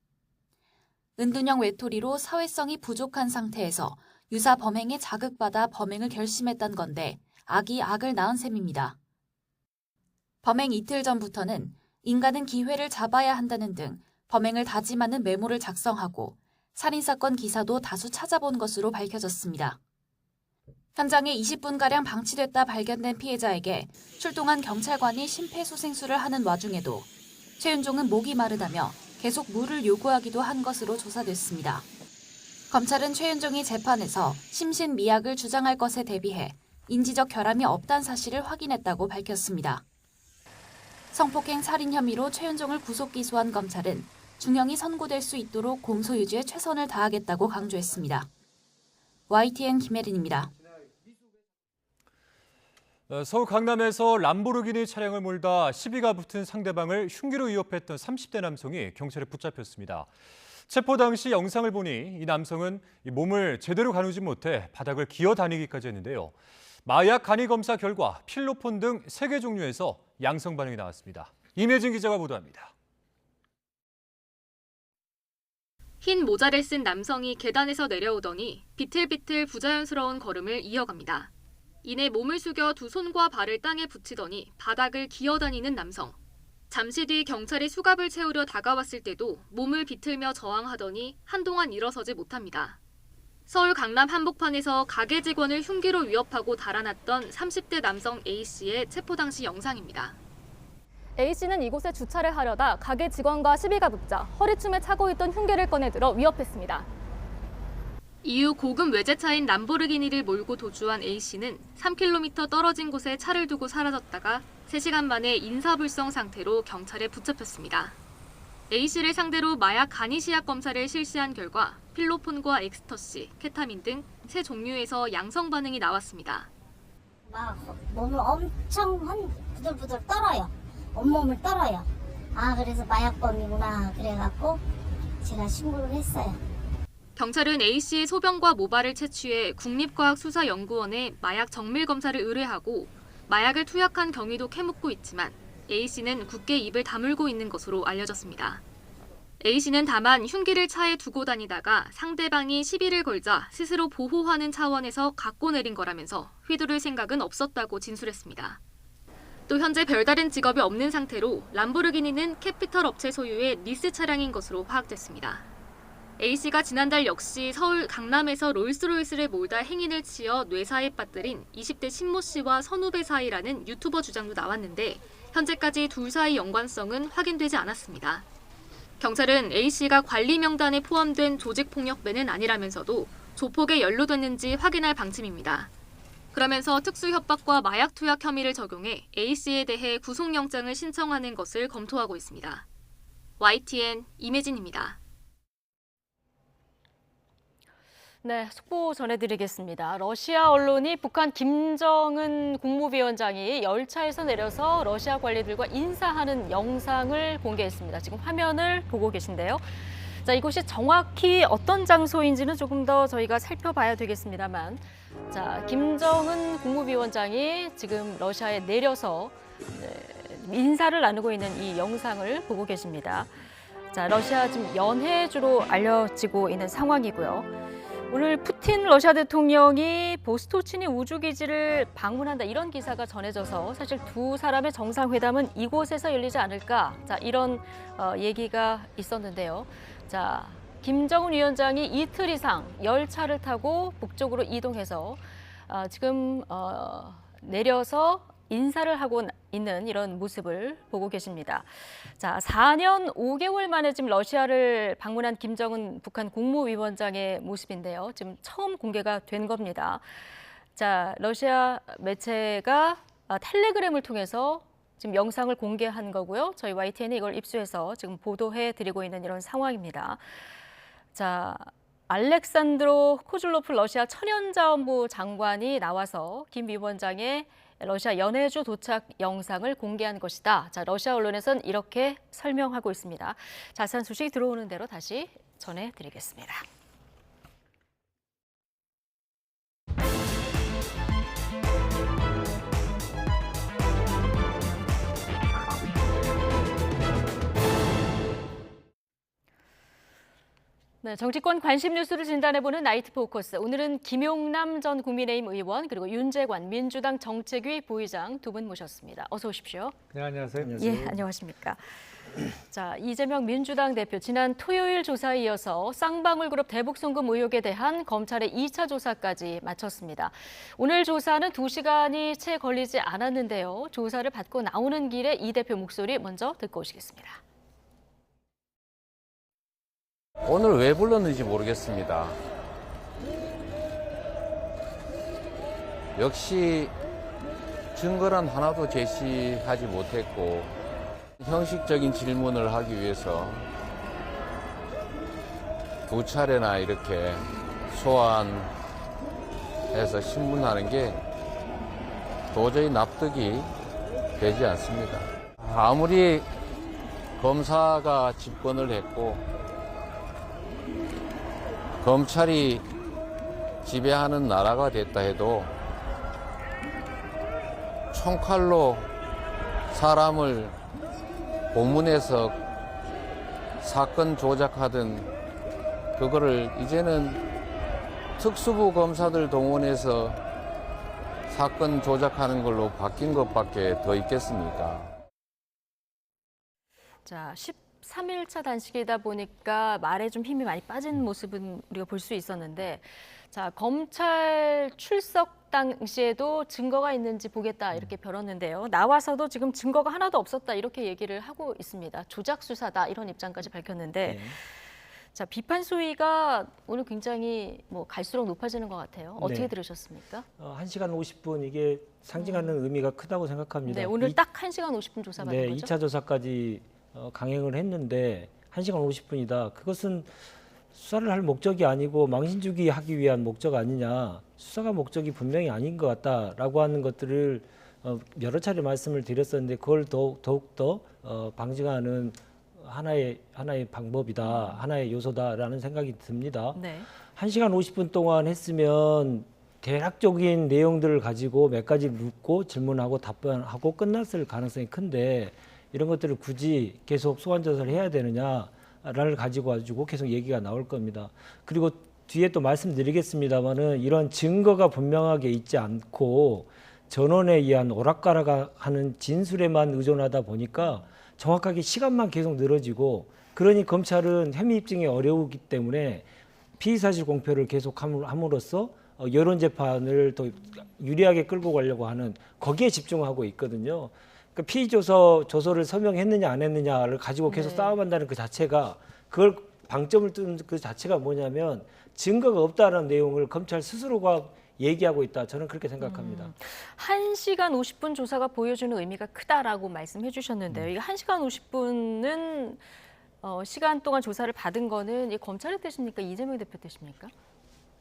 은둔형 외톨이로 사회성이 부족한 상태에서 유사 범행에 자극받아 범행을 결심했던 건데 악이 악을 낳은 셈입니다. 범행 이틀 전부터는 인간은 기회를 잡아야 한다는 등 범행을 다짐하는 메모를 작성하고 살인사건 기사도 다수 찾아본 것으로 밝혀졌습니다. 현장에 20분가량 방치됐다 발견된 피해자에게 출동한 경찰관이 심폐소생술을 하는 와중에도 최윤종은 목이 마르다며 계속 물을 요구하기도 한 것으로 조사됐습니다. 검찰은 최윤종이 재판에서 심신미약을 주장할 것에 대비해 인지적 결함이 없다는 사실을 확인했다고 밝혔습니다. 성폭행 살인 혐의로 최윤종을 구속 기소한 검찰은 중형이 선고될 수 있도록 공소 유지에 최선을 다하겠다고 강조했습니다. YTN 김혜린입니다. 서울 강남에서 람보르기니 차량을 몰다 시비가 붙은 상대방을 흉기로 위협했던 30대 남성이 경찰에 붙잡혔습니다. 체포 당시 영상을 보니 이 남성은 몸을 제대로 가누지 못해 바닥을 기어다니기까지 했는데요. 마약 간이 검사 결과 필로폰 등 3개 종류에서 양성 반응이 나왔습니다. 임혜진 기자가 보도합니다. 흰 모자를 쓴 남성이 계단에서 내려오더니 비틀비틀 부자연스러운 걸음을 이어갑니다. 이내 몸을 숙여 두 손과 발을 땅에 붙이더니 바닥을 기어다니는 남성. 잠시 뒤 경찰이 수갑을 채우려 다가왔을 때도 몸을 비틀며 저항하더니 한동안 일어서지 못합니다. 서울 강남 한복판에서 가게 직원을 흉기로 위협하고 달아났던 30대 남성 A씨의 체포 당시 영상입니다. A씨는 이곳에 주차를 하려다 가게 직원과 시비가 붙자 허리춤에 차고 있던 흉기를 꺼내들어 위협했습니다. 이후 고급 외제차인 람보르기니를 몰고 도주한 A씨는 3km 떨어진 곳에 차를 두고 사라졌다가 3시간 만에 인사불성 상태로 경찰에 붙잡혔습니다. A씨를 상대로 마약 간이시약 검사를 실시한 결과 필로폰과 엑스터시, 케타민 등 3종류에서 양성 반응이 나왔습니다. 막 몸을 엄청 부들부들 떨어요. 온몸을 떨어요. 그래서 마약범이구나 그래갖고 제가 신고를 했어요. 경찰은 A씨의 소변과 모발을 채취해 국립과학수사연구원에 마약 정밀 검사를 의뢰하고 마약을 투약한 경위도 캐묻고 있지만 A씨는 굳게 입을 다물고 있는 것으로 알려졌습니다. A씨는 다만 흉기를 차에 두고 다니다가 상대방이 시비를 걸자 스스로 보호하는 차원에서 갖고 내린 거라면서 휘두를 생각은 없었다고 진술했습니다. 또 현재 별다른 직업이 없는 상태로 람보르기니는 캐피털 업체 소유의 리스 차량인 것으로 파악됐습니다. A씨가 지난달 역시 서울 강남에서 롤스로이스를 몰다 행인을 치어 뇌사에 빠뜨린 20대 신모 씨와 선후배 사이라는 유튜버 주장도 나왔는데 현재까지 둘 사이 연관성은 확인되지 않았습니다. 경찰은 A씨가 관리 명단에 포함된 조직폭력배는 아니라면서도 조폭에 연루됐는지 확인할 방침입니다. 그러면서 특수협박과 마약 투약 혐의를 적용해 A씨에 대해 구속영장을 신청하는 것을 검토하고 있습니다. YTN 임혜진입니다. 네, 속보 전해드리겠습니다. 러시아 언론이 북한 김정은 국무위원장이 열차에서 내려서 러시아 관리들과 인사하는 영상을 공개했습니다. 지금 화면을 보고 계신데요. 자, 이곳이 정확히 어떤 장소인지는 조금 더 저희가 살펴봐야 되겠습니다만, 자, 김정은 국무위원장이 지금 러시아에 내려서 인사를 나누고 있는 이 영상을 보고 계십니다. 자, 러시아 지금 연해주로 알려지고 있는 상황이고요. 오늘 푸틴 러시아 대통령이 보스토치니 우주기지를 방문한다 이런 기사가 전해져서 사실 두 사람의 정상회담은 이곳에서 열리지 않을까, 자, 이런 얘기가 있었는데요. 자, 김정은 위원장이 이틀 이상 열차를 타고 북쪽으로 이동해서 지금 내려서 인사를 하고 있는 이런 모습을 보고 계십니다. 자, 4년 5개월 만에 지금 러시아를 방문한 김정은 북한 국무위원장의 모습인데요. 지금 처음 공개가 된 겁니다. 자, 러시아 매체가 텔레그램을 통해서 지금 영상을 공개한 거고요. 저희 YTN이 이걸 입수해서 지금 보도해 드리고 있는 이런 상황입니다. 자, 알렉산드로 코줄로프 러시아 천연자원부 장관이 나와서 김 위원장의 러시아 연해주 도착 영상을 공개한 것이다. 자, 러시아 언론에선 이렇게 설명하고 있습니다. 자세한 소식 들어오는 대로 다시 전해드리겠습니다. 네, 정치권 관심 뉴스를 진단해보는 나이트 포커스. 오늘은 김용남 전 국민의힘 의원 그리고 윤재관 민주당 정책위 부의장 두 분 모셨습니다. 어서 오십시오. 네, 안녕하세요. 예, 안녕하십니까. 자, 이재명 민주당 대표 지난 토요일 조사에 이어서 쌍방울그룹 대북송금 의혹에 대한 검찰의 2차 조사까지 마쳤습니다. 오늘 조사는 2시간이 채 걸리지 않았는데요. 조사를 받고 나오는 길에 이 대표 목소리 먼저 듣고 오시겠습니다. 오늘 왜 불렀는지 모르겠습니다. 역시 증거란 하나도 제시하지 못했고 형식적인 질문을 하기 위해서 2차례나 이렇게 소환해서 신문하는 게 도저히 납득이 되지 않습니다. 아무리 검사가 집권을 했고 검찰이 지배하는 나라가 됐다 해도 총칼로 사람을 고문해서 사건 조작하던 그거를 이제는 특수부 검사들 동원해서 사건 조작하는 걸로 바뀐 것밖에 더 있겠습니까? 자, 13일차 단식이다 보니까 말에 좀 힘이 많이 빠진 모습은 우리가 볼 수 있었는데, 자, 검찰 출석 당시에도 증거가 있는지 보겠다 이렇게 벼렀는데요. 나와서도 지금 증거가 하나도 없었다 이렇게 얘기를 하고 있습니다. 조작 수사다 이런 입장까지 밝혔는데, 자, 비판 수위가 오늘 굉장히 뭐 갈수록 높아지는 것 같아요. 어떻게 들으셨습니까? 1시간 50분 이게 상징하는 의미가 크다고 생각합니다. 네, 오늘 딱 1시간 50분 조사받은 네, 거죠? 2차 조사까지 강행을 했는데 1시간 50분이다. 그것은 수사를 할 목적이 아니고 망신주기 하기 위한 목적 아니냐. 수사가 목적이 분명히 아닌 것 같다라고 하는 것들을 여러 차례 말씀을 드렸었는데 그걸 더욱더 방증하는 하나의 방법이다, 하나의 요소다라는 생각이 듭니다. 네. 1시간 50분 동안 했으면 대략적인 내용들을 가지고 몇 가지 묻고 질문하고 답변하고 끝났을 가능성이 큰데 이런 것들을 굳이 계속 소환 조사를 해야 되느냐를 가지고 계속 얘기가 나올 겁니다. 그리고 뒤에 또 말씀드리겠습니다만은 이런 증거가 분명하게 있지 않고 전원에 의한 오락가락하는 진술에만 의존하다 보니까 정확하게 시간만 계속 늘어지고, 그러니 검찰은 혐의 입증이 어려우기 때문에 피의사실 공표를 계속 함으로써 여론 재판을 더 유리하게 끌고 가려고 하는 거기에 집중하고 있거든요. 그러니까 피의 조서를 서명했느냐 안 했느냐를 가지고 계속 싸움한다는 그 자체가, 그걸 방점을 둔 그 자체가 뭐냐면 증거가 없다는 내용을 검찰 스스로가 얘기하고 있다. 저는 그렇게 생각합니다. 1시간 50분 조사가 보여주는 의미가 크다라고 말씀해 주셨는데요. 이 1시간 50분은 시간 동안 조사를 받은 거는 이 검찰의 뜻입니까? 이재명 대표 뜻입니까?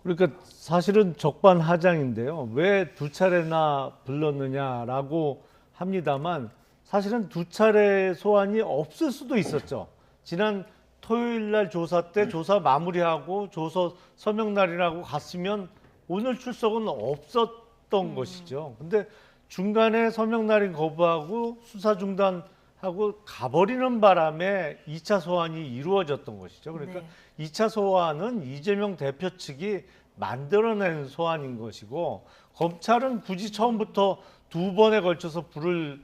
그러니까 사실은 적반하장인데요. 왜 두 차례나 불렀느냐라고 합니다만 사실은 두 차례 소환이 없을 수도 있었죠. 지난 토요일 날 조사 때 조사 마무리하고 조서 서명 날이라고 갔으면 오늘 출석은 없었던 것이죠. 근데 중간에 서명 날인 거부하고 수사 중단하고 가버리는 바람에 2차 소환이 이루어졌던 것이죠. 그러니까 2차 소환은 이재명 대표 측이 만들어낸 소환인 것이고, 검찰은 굳이 처음부터 두 번에 걸쳐서 부를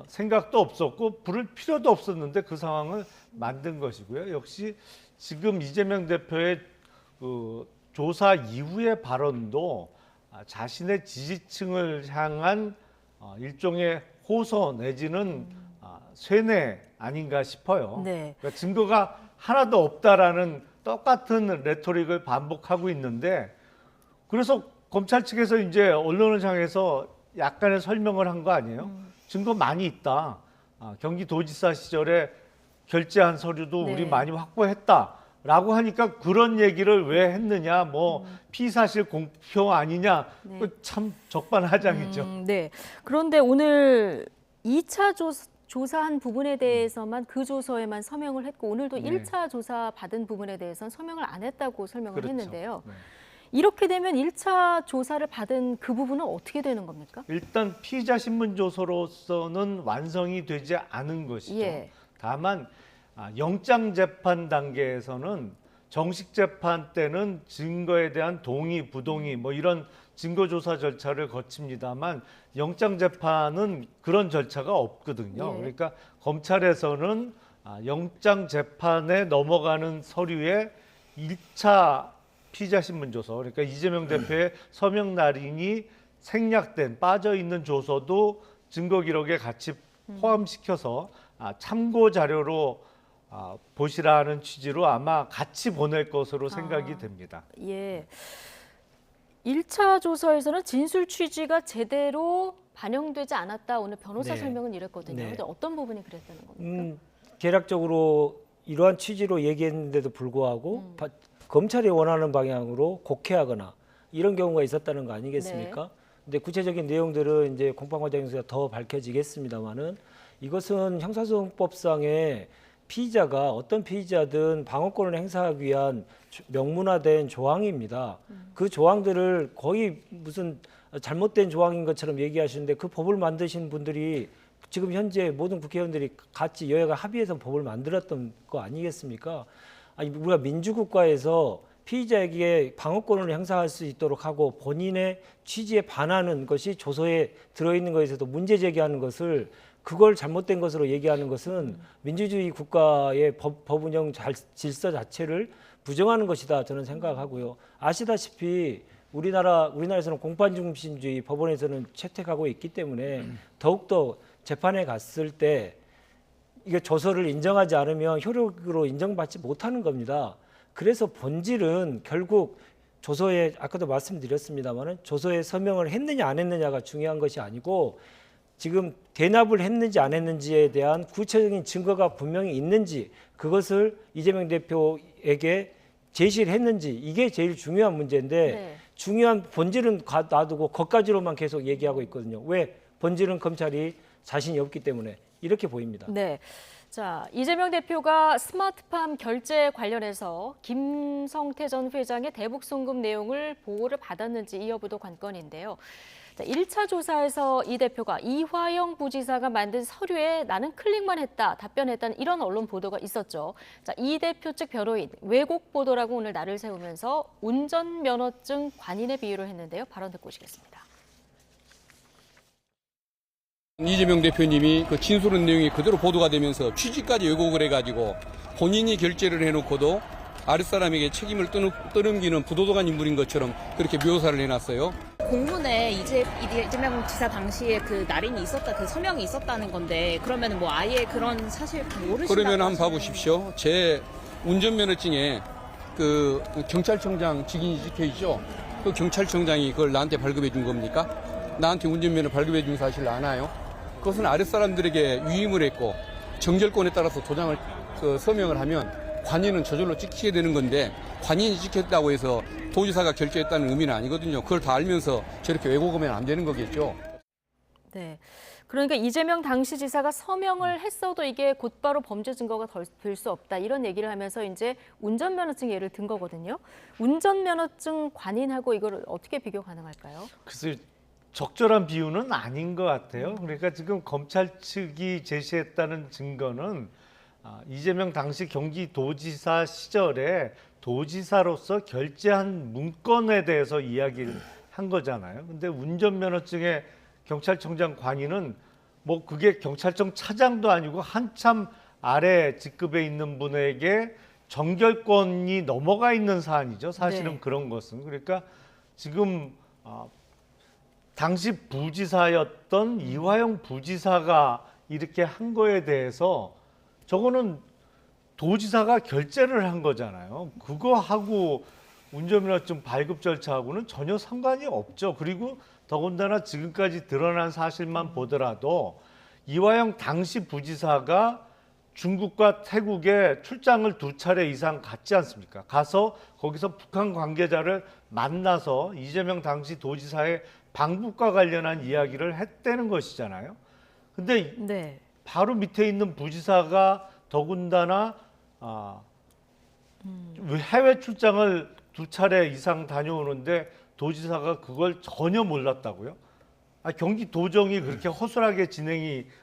생각도 없었고 부를 필요도 없었는데 그 상황을 만든 것이고요. 역시 지금 이재명 대표의 조사 이후의 발언도 자신의 지지층을 향한 일종의 호소 내지는 쇠뇌 아닌가 싶어요. 네. 그러니까 증거가 하나도 없다라는 똑같은 레토릭을 반복하고 있는데, 그래서 검찰 측에서 이제 언론을 향해서 약간의 설명을 한 거 아니에요? 증거 많이 있다. 경기도지사 시절에 결제한 서류도 우리 많이 확보했다. 라고 하니까 그런 얘기를 왜 했느냐, 뭐 피의사실 공표 아니냐, 참 적반하장이죠. 네. 그런데 오늘 2차 조사한 부분에 대해서만 그 조서에만 서명을 했고, 오늘도 1차 조사 받은 부분에 대해서는 서명을 안 했다고 설명을 했는데요. 이렇게 되면 1차 조사를 받은 그 부분은 어떻게 되는 겁니까? 일단 피의자 신문 조서로서는 완성이 되지 않은 것이죠. 다만 영장 재판 단계에서는 정식 재판 때는 증거에 대한 동의, 부동의 뭐 이런 증거 조사 절차를 거칩니다만 영장 재판은 그런 절차가 없거든요. 그러니까 검찰에서는 영장 재판에 넘어가는 서류에 1차 피의자 신문 조서, 그러니까 이재명 대표의 서명 날인이 생략된 빠져 있는 조서도 증거 기록에 같이 포함시켜서 참고 자료로 보시라는 취지로 아마 같이 보낼 것으로 생각이 됩니다. 예. 1차 조서에서는 진술 취지가 제대로 반영되지 않았다. 오늘 변호사 설명은 이랬거든요. 근데 어떤 부분이 그랬다는 겁니까? 계략적으로 이러한 취지로 얘기했는데도 불구하고 검찰이 원하는 방향으로 곡해하거나 이런 경우가 있었다는 거 아니겠습니까? 근데 구체적인 내용들은 이제 공판 과정에서 더 밝혀지겠습니다만은, 이것은 형사소송법상의 피의자가 어떤 피의자든 방어권을 행사하기 위한 명문화된 조항입니다. 그 조항들을 거의 무슨 잘못된 조항인 것처럼 얘기하시는데, 그 법을 만드신 분들이 지금 현재 모든 국회의원들이 같이 여야가 합의해서 법을 만들었던 거 아니겠습니까? 아니, 우리가 민주국가에서 피의자에게 방어권을 행사할 수 있도록 하고 본인의 취지에 반하는 것이 조서에 들어있는 것에서도 문제 제기하는 것을 그걸 잘못된 것으로 얘기하는 것은 민주주의 국가의 법 운영 질서 자체를 부정하는 것이다 저는 생각하고요. 아시다시피 우리나라에서는 공판중심주의, 법원에서는 채택하고 있기 때문에 더욱더 재판에 갔을 때 이게 조서를 인정하지 않으면 효력으로 인정받지 못하는 겁니다. 그래서 본질은 결국 조서에 아까도 말씀드렸습니다만 조서에 서명을 했느냐 안 했느냐가 중요한 것이 아니고 지금 대납을 했는지 안 했는지에 대한 구체적인 증거가 분명히 있는지 그것을 이재명 대표에게 제시를 했는지 이게 제일 중요한 문제인데 네. 중요한 본질은 놔두고 거기까지로만 계속 얘기하고 있거든요. 왜? 본질은 검찰이 자신이 없기 때문에 이렇게 보입니다. 네. 자, 이재명 대표가 스마트팜 결제 관련해서 김성태 전 회장의 대북 송금 내용을 보고를 받았는지 이 여부도 관건인데요. 자, 1차 조사에서 이 대표가 이화영 부지사가 만든 서류에 나는 클릭만 했다, 답변했다는 이런 언론 보도가 있었죠. 자, 이 대표 측 변호인, 왜곡 보도라고 오늘 날을 세우면서 운전면허증 관인에 비유를 했는데요. 발언 듣고 오시겠습니다. 이재명 대표님이 그 진술한 내용이 그대로 보도가 되면서 취지까지 왜곡을 해가지고 본인이 결제를 해놓고도 아랫사람에게 책임을 떠넘기는 부도덕한 인물인 것처럼 그렇게 묘사를 해놨어요. 공문에 이재명 지사 당시에 그 날인이 있었다, 그 서명이 있었다는 건데 그러면 뭐 아예 그런 사실 모르시다고 그러면 한번 봐보십시오. 제 운전면허증에 그 경찰청장 직인이 찍혀 있죠. 그 경찰청장이 그걸 나한테 발급해 준 겁니까? 나한테 운전면허 발급해 준 사실 아나요? 그것은 아랫사람들에게 위임을 했고 정결권에 따라서 도장을 서명을 하면 관인은 저절로 찍히게 되는 건데 관인이 찍혔다고 해서 도지사가 결제했다는 의미는 아니거든요. 그걸 다 알면서 저렇게 왜곡하면 안 되는 거겠죠. 네. 그러니까 이재명 당시 지사가 서명을 했어도 이게 곧바로 범죄 증거가 될 수 없다. 이런 얘기를 하면서 이제 운전면허증 예를 든 거거든요. 운전면허증 관인하고 이걸 어떻게 비교 가능할까요? 글쎄요. 적절한 비유는 아닌 것 같아요. 그러니까 지금 검찰 측이 제시했다는 증거는 이재명 당시 경기도지사 시절에 도지사로서 결제한 문건에 대해서 이야기를 한 거잖아요. 근데 운전면허증의 경찰청장 관인은 뭐 그게 경찰청 차장도 아니고 한참 아래 직급에 있는 분에게 정결권이 넘어가 있는 사안이죠. 사실은 네. 그런 것은. 그러니까 지금 당시 부지사였던 이화영 부지사가 이렇게 한 거에 대해서 저거는 도지사가 결제를 한 거잖아요. 그거하고 운전면허증 발급 절차하고는 전혀 상관이 없죠. 그리고 더군다나 지금까지 드러난 사실만 보더라도 이화영 당시 부지사가 중국과 태국에 출장을 2차례 이상 갔지 않습니까? 가서 거기서 북한 관계자를 만나서 이재명 당시 도지사의 방북과 관련한 이야기를 했다는 것이잖아요. 근데 네. 바로 밑에 있는 부지사가 더군다나 해외 출장을 2차례 이상 다녀오는데 도지사가 그걸 전혀 몰랐다고요? 경기도정이 그렇게 허술하게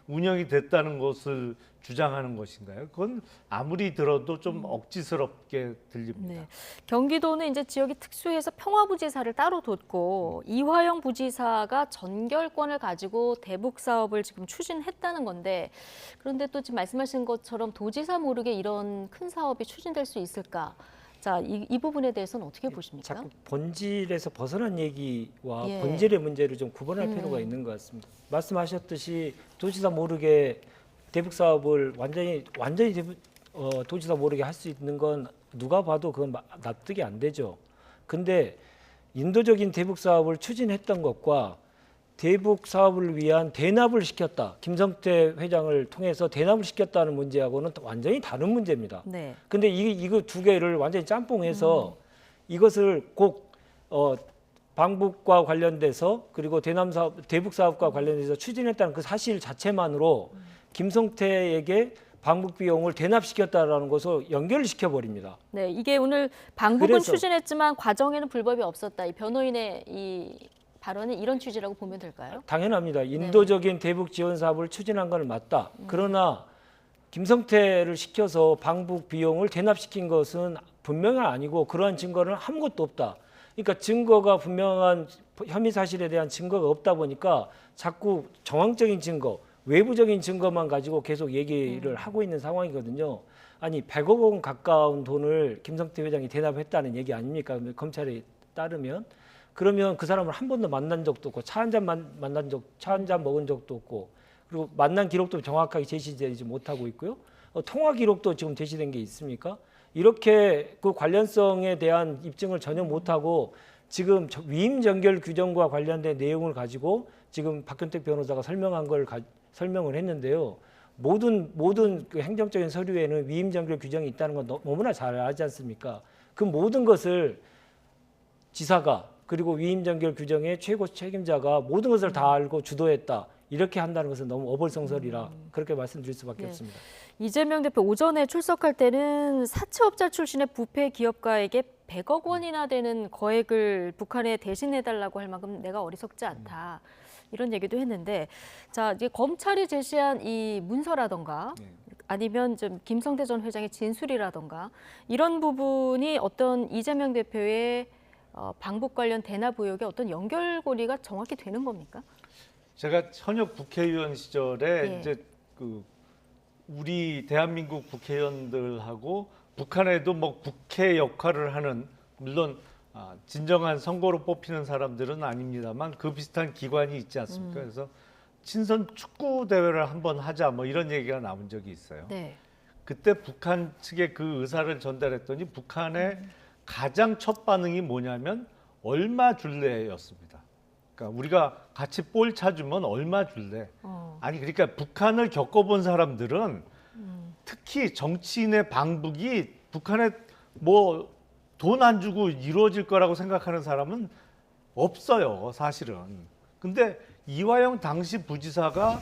운영이 됐다는 것을 주장하는 것인가요? 그건 아무리 들어도 좀 억지스럽게 들립니다. 네. 경기도는 이제 지역이 특수해서 평화부지사를 따로 뒀고 이화영 부지사가 전결권을 가지고 대북 사업을 지금 추진했다는 건데 그런데 또 지금 말씀하신 것처럼 도지사 모르게 이런 큰 사업이 추진될 수 있을까? 자, 이 부분에 대해서는 어떻게 보십니까? 자꾸 본질에서 벗어난 얘기와 예. 본질의 문제를 좀 구분할 필요가 있는 것 같습니다. 말씀하셨듯이 도지사 모르게 대북 사업을 완전히 도지사 모르게 할 수 있는 건 누가 봐도 그건 납득이 안 되죠. 근데 인도적인 대북 사업을 추진했던 것과 대북 사업을 위한 대납을 시켰다. 김성태 회장을 통해서 대납을 시켰다는 문제하고는 완전히 다른 문제입니다. 네. 근데 이거 두 개를 완전히 짬뽕해서 이것을 꼭 방북과 관련돼서 그리고 대북 사업과 관련돼서 추진했다는 그 사실 자체만으로 김성태에게 방북 비용을 대납시켰다라는 것을 연결시켜 버립니다. 네, 이게 오늘 방북은 그래서 추진했지만 과정에는 불법이 없었다. 이 변호인의 이 발언은 이런 취지라고 보면 될까요? 당연합니다. 인도적인 대북 지원 사업을 추진한 건 맞다. 그러나 김성태를 시켜서 방북 비용을 대납시킨 것은 분명히 아니고 그러한 증거는 아무것도 없다. 그러니까 증거가 분명한 혐의 사실에 대한 증거가 없다 보니까 자꾸 정황적인 증거, 외부적인 증거만 가지고 계속 얘기를 하고 있는 상황이거든요. 아니 100억 원 가까운 돈을 김성태 회장이 대납했다는 얘기 아닙니까? 검찰에 따르면. 그러면 그 사람을 한 번도 만난 적도 없고 차 한 잔 먹은 적도 없고 그리고 만난 기록도 정확하게 제시되지 못하고 있고요. 통화 기록도 지금 제시된 게 있습니까? 이렇게 그 관련성에 대한 입증을 전혀 못하고 지금 위임 전결 규정과 관련된 내용을 가지고 지금 박현택 변호사가 설명을 했는데요. 모든 그 행정적인 서류에는 위임 전결 규정이 있다는 건 너무나 잘 알지 않습니까? 그 모든 것을 지사가 그리고 위임 전결 규정의 최고 책임자가 모든 것을 다 알고 주도했다. 이렇게 한다는 것은 너무 어불성설이라 그렇게 말씀드릴 수밖에 없습니다. 이재명 대표 오전에 출석할 때는 사채업자 출신의 부패 기업가에게 100억 원이나 되는 거액을 북한에 대신해달라고 할 만큼 내가 어리석지 않다. 이런 얘기도 했는데, 자 이제 검찰이 제시한 이 문서라던가 아니면 좀 김성태 전 회장의 진술이라던가 이런 부분이 어떤 이재명 대표의 방북 관련 대납 의혹에 어떤 연결고리가 정확히 되는 겁니까? 제가 현역 국회의원 시절에 이제 그 우리 대한민국 국회의원들하고 북한에도 뭐 국회 역할을 하는 물론 진정한 선거로 뽑히는 사람들은 아닙니다만 그 비슷한 기관이 있지 않습니까? 그래서 친선 축구 대회를 한번 하자 뭐 이런 얘기가 나온 적이 있어요. 네. 그때 북한 측에 그 의사를 전달했더니 북한의 가장 첫 반응이 뭐냐면 얼마 줄래였습니다. 그러니까 우리가 같이 볼 차주면 얼마 줄래? 아니 그러니까 북한을 겪어본 사람들은 특히 정치인의 방북이 북한에 뭐 돈 안 주고 이루어질 거라고 생각하는 사람은 없어요, 사실은. 근데 이화영 당시 부지사가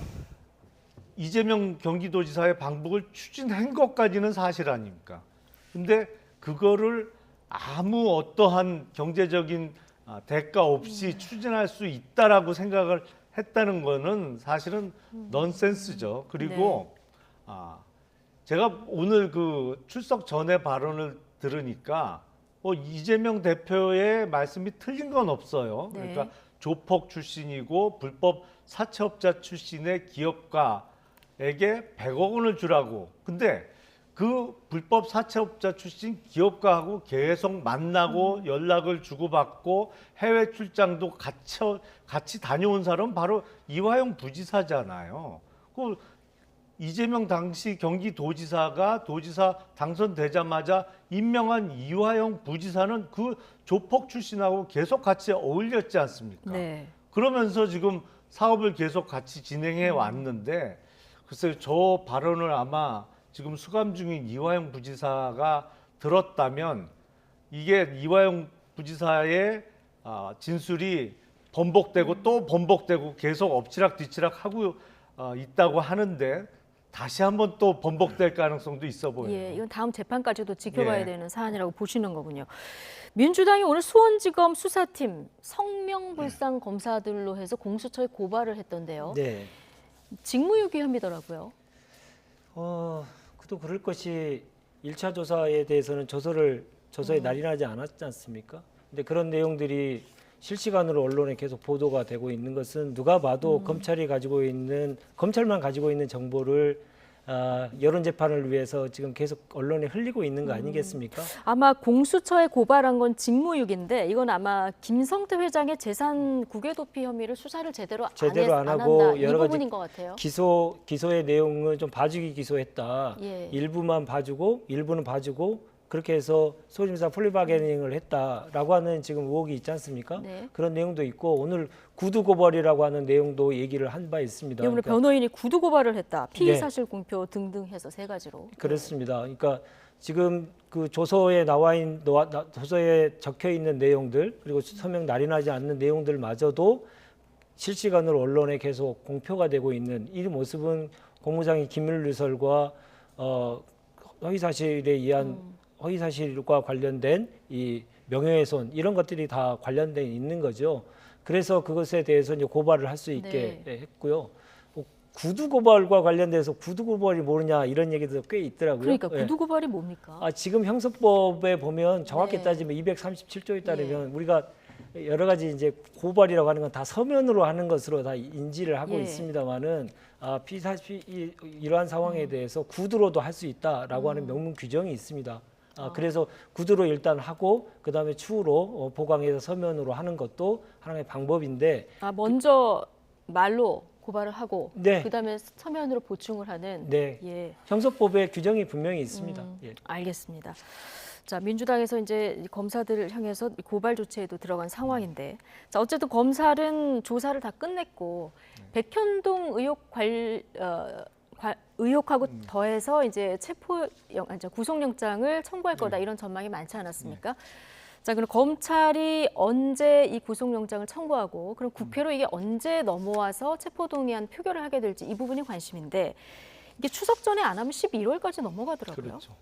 이재명 경기도지사의 방북을 추진한 것까지는 사실 아닙니까? 근데 그거를 아무 어떠한 경제적인 대가 없이 추진할 수 있다라고 생각을 했다는 거는 사실은 넌센스죠. 그리고 제가 오늘 그 출석 전에 발언을 들으니까 이재명 대표의 말씀이 틀린 건 없어요. 네. 그러니까 조폭 출신이고 불법 사채업자 출신의 기업가에게 100억 원을 주라고. 근데 그 불법 사채업자 출신 기업가하고 계속 만나고 연락을 주고받고 해외 출장도 같이 다녀온 사람은 바로 이화영 부지사잖아요. 그 이재명 당시 경기도지사가 도지사 당선되자마자 임명한 이화영 부지사는 그 조폭 출신하고 계속 같이 어울렸지 않습니까? 네. 그러면서 지금 사업을 계속 같이 진행해 왔는데 글쎄요, 저 발언을 아마 지금 수감 중인 이화영 부지사가 들었다면 이게 이화영 부지사의 진술이 번복되고 또 번복되고 계속 엎치락뒤치락 하고 있다고 하는데 다시 한번 또 번복될 가능성도 있어 보여요. 예, 이건 다음 재판까지도 지켜봐야 되는 사안이라고 보시는 거군요. 민주당이 오늘 수원지검 수사팀 성명불상 검사들로 해서 공수처에 고발을 했던데요. 네. 직무유기혐의더라고요. 그도 그럴 것이 1차 조사에 대해서는 조서에 날인하지 않았지 않습니까? 근데 그런 내용들이 실시간으로 언론에 계속 보도가 되고 있는 것은 누가 봐도 검찰만 가지고 있는 정보를 여론 재판을 위해서 지금 계속 언론에 흘리고 있는 거 아니겠습니까? 아마 공수처에 고발한 건 직무유기인데 이건 아마 김성태 회장의 재산 국외도피 혐의를 수사를 제대로 안 하고 한다. 여러 이 가지 부분인 것 같아요. 기소의 내용은 좀 봐주기 기소했다. 예. 일부만 봐주고 일부는 봐주고 그렇게 해서 소심상 플리바게닝을 했다라고 하는 지금 의혹이 있지 않습니까? 네. 그런 내용도 있고 오늘 구두 고발이라고 하는 내용도 얘기를 한 바 있습니다. 오늘 그러니까 변호인이 구두 고발을 했다. 피의 사실 공표 등등 해서 3가지로. 그렇습니다. 그러니까 지금 그 조서에 조서에 적혀 있는 내용들 그리고 서명 날인하지 않는 내용들마저도 실시간으로 언론에 계속 공표가 되고 있는 이 모습은 공무장의 기밀누설과 허위사실에 의한 허위사실과 관련된 이 명예훼손 이런 것들이 다 관련돼 있는 거죠. 그래서 그것에 대해서 이제 고발을 할 수 있게 했고요. 구두 고발과 관련돼서 구두 고발이 모르냐 이런 얘기도 꽤 있더라고요. 그러니까 구두 고발이 뭡니까? 지금 형사법에 보면 정확히 따지면 237조에 따르면 우리가 여러 가지 이제 고발이라고 하는 건 다 서면으로 하는 것으로 다 인지를 하고 예. 있습니다만은 이러한 상황에 대해서 구두로도 할 수 있다라고 하는 명문 규정이 있습니다. 그래서 구두로 일단 하고 그다음에 추후로 보강해서 서면으로 하는 것도 하나의 방법인데 먼저 말로 고발을 하고 네. 그다음에 서면으로 보충을 하는 네. 예. 형사법에 규정이 분명히 있습니다. 예. 알겠습니다. 자, 민주당에서 이제 검사들을 향해서 고발 조치에도 들어간 상황인데, 자, 어쨌든 검찰은 조사를 다 끝냈고 백현동 의혹하고 더해서 이제 구속영장을 청구할 거다 이런 전망이 많지 않았습니까? 자, 그럼 검찰이 언제 이 구속영장을 청구하고 그럼 국회로 이게 언제 넘어와서 체포동의안 표결을 하게 될지 이 부분이 관심인데 이게 추석 전에 안 하면 11월까지 넘어가더라고요. 그렇죠.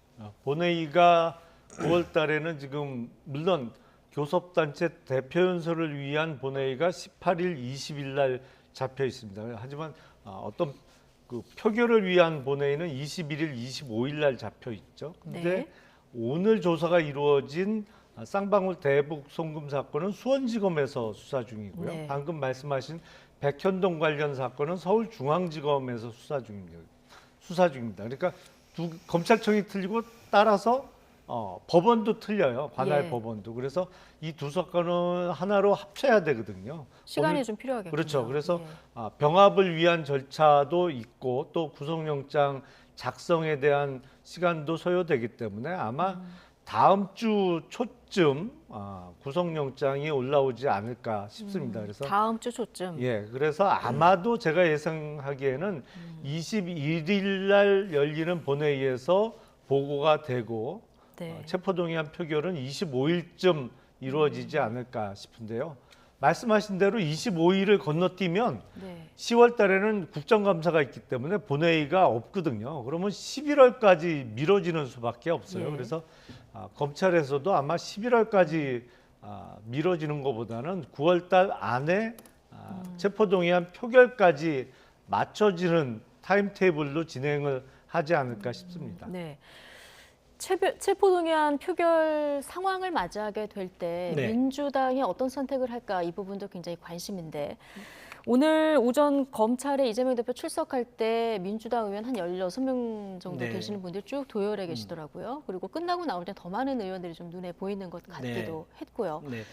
본회의가 9월 달에는 지금 물론 교섭단체 대표연설을 위한 본회의가 18일, 20일 날 잡혀 있습니다. 하지만 어떤 그 표결을 위한 본회의는 21일, 25일 날 잡혀 있죠. 근데 네. 오늘 조사가 이루어진 쌍방울 대북 송금 사건은 수원지검에서 수사 중이고요. 네. 방금 말씀하신 백현동 관련 사건은 서울중앙지검에서 수사 중입니다. 그러니까 검찰청이 틀리고 따라서 법원도 틀려요. 관할 예. 법원도. 그래서 이 두 사건은 하나로 합쳐야 되거든요. 시간이 좀 필요하겠군요. 그렇죠. 그래서 예. 병합을 위한 절차도 있고 또 구속영장 작성에 대한 시간도 소요되기 때문에 아마 다음 주 초쯤 구속영장이 올라오지 않을까 싶습니다. 그래서 다음 주 초쯤. 예, 그래서 아마도 제가 예상하기에는 21일 날 열리는 본회의에서 보고가 되고 네. 체포동의안 표결은 25일쯤 이루어지지 않을까 싶은데요. 말씀하신 대로 25일을 건너뛰면 네. 10월 달에는 국정감사가 있기 때문에 본회의가 없거든요. 그러면 11월까지 미뤄지는 수밖에 없어요. 예. 그래서 검찰에서도 아마 11월까지 미뤄지는 것보다는 9월 달 안에 체포동의안 표결까지 맞춰지는 타임테이블로 진행을 하지 않을까 싶습니다. 네. 체포동의안 표결 상황을 맞이하게 될 때 네. 민주당이 어떤 선택을 할까 이 부분도 굉장히 관심인데 오늘 오전 검찰에 이재명 대표 출석할 때 민주당 의원 한 16명 정도 네. 되시는 분들이 쭉 도열해 계시더라고요. 그리고 끝나고 나올 때 더 많은 의원들이 좀 눈에 보이는 것 같기도 했고요. 네.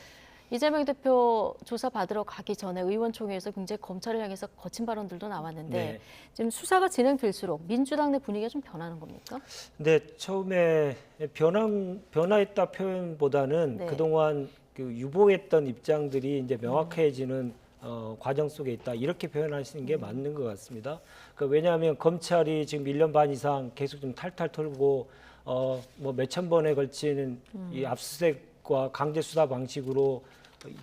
이재명 대표 조사 받으러 가기 전에 의원총회에서 굉장히 검찰을 향해서 거친 발언들도 나왔는데 네. 지금 수사가 진행될수록 민주당 내 분위기가 좀 변하는 겁니까? 근데 처음에 변화했다 표현보다는 네. 그동안 그 유보했던 입장들이 이제 명확해지는 과정 속에 있다 이렇게 표현하시는 게 맞는 것 같습니다. 왜냐하면 검찰이 지금 1년 반 이상 계속 좀 탈탈 털고 뭐 몇천 번에 걸치는 이 압수수색과 강제 수사 방식으로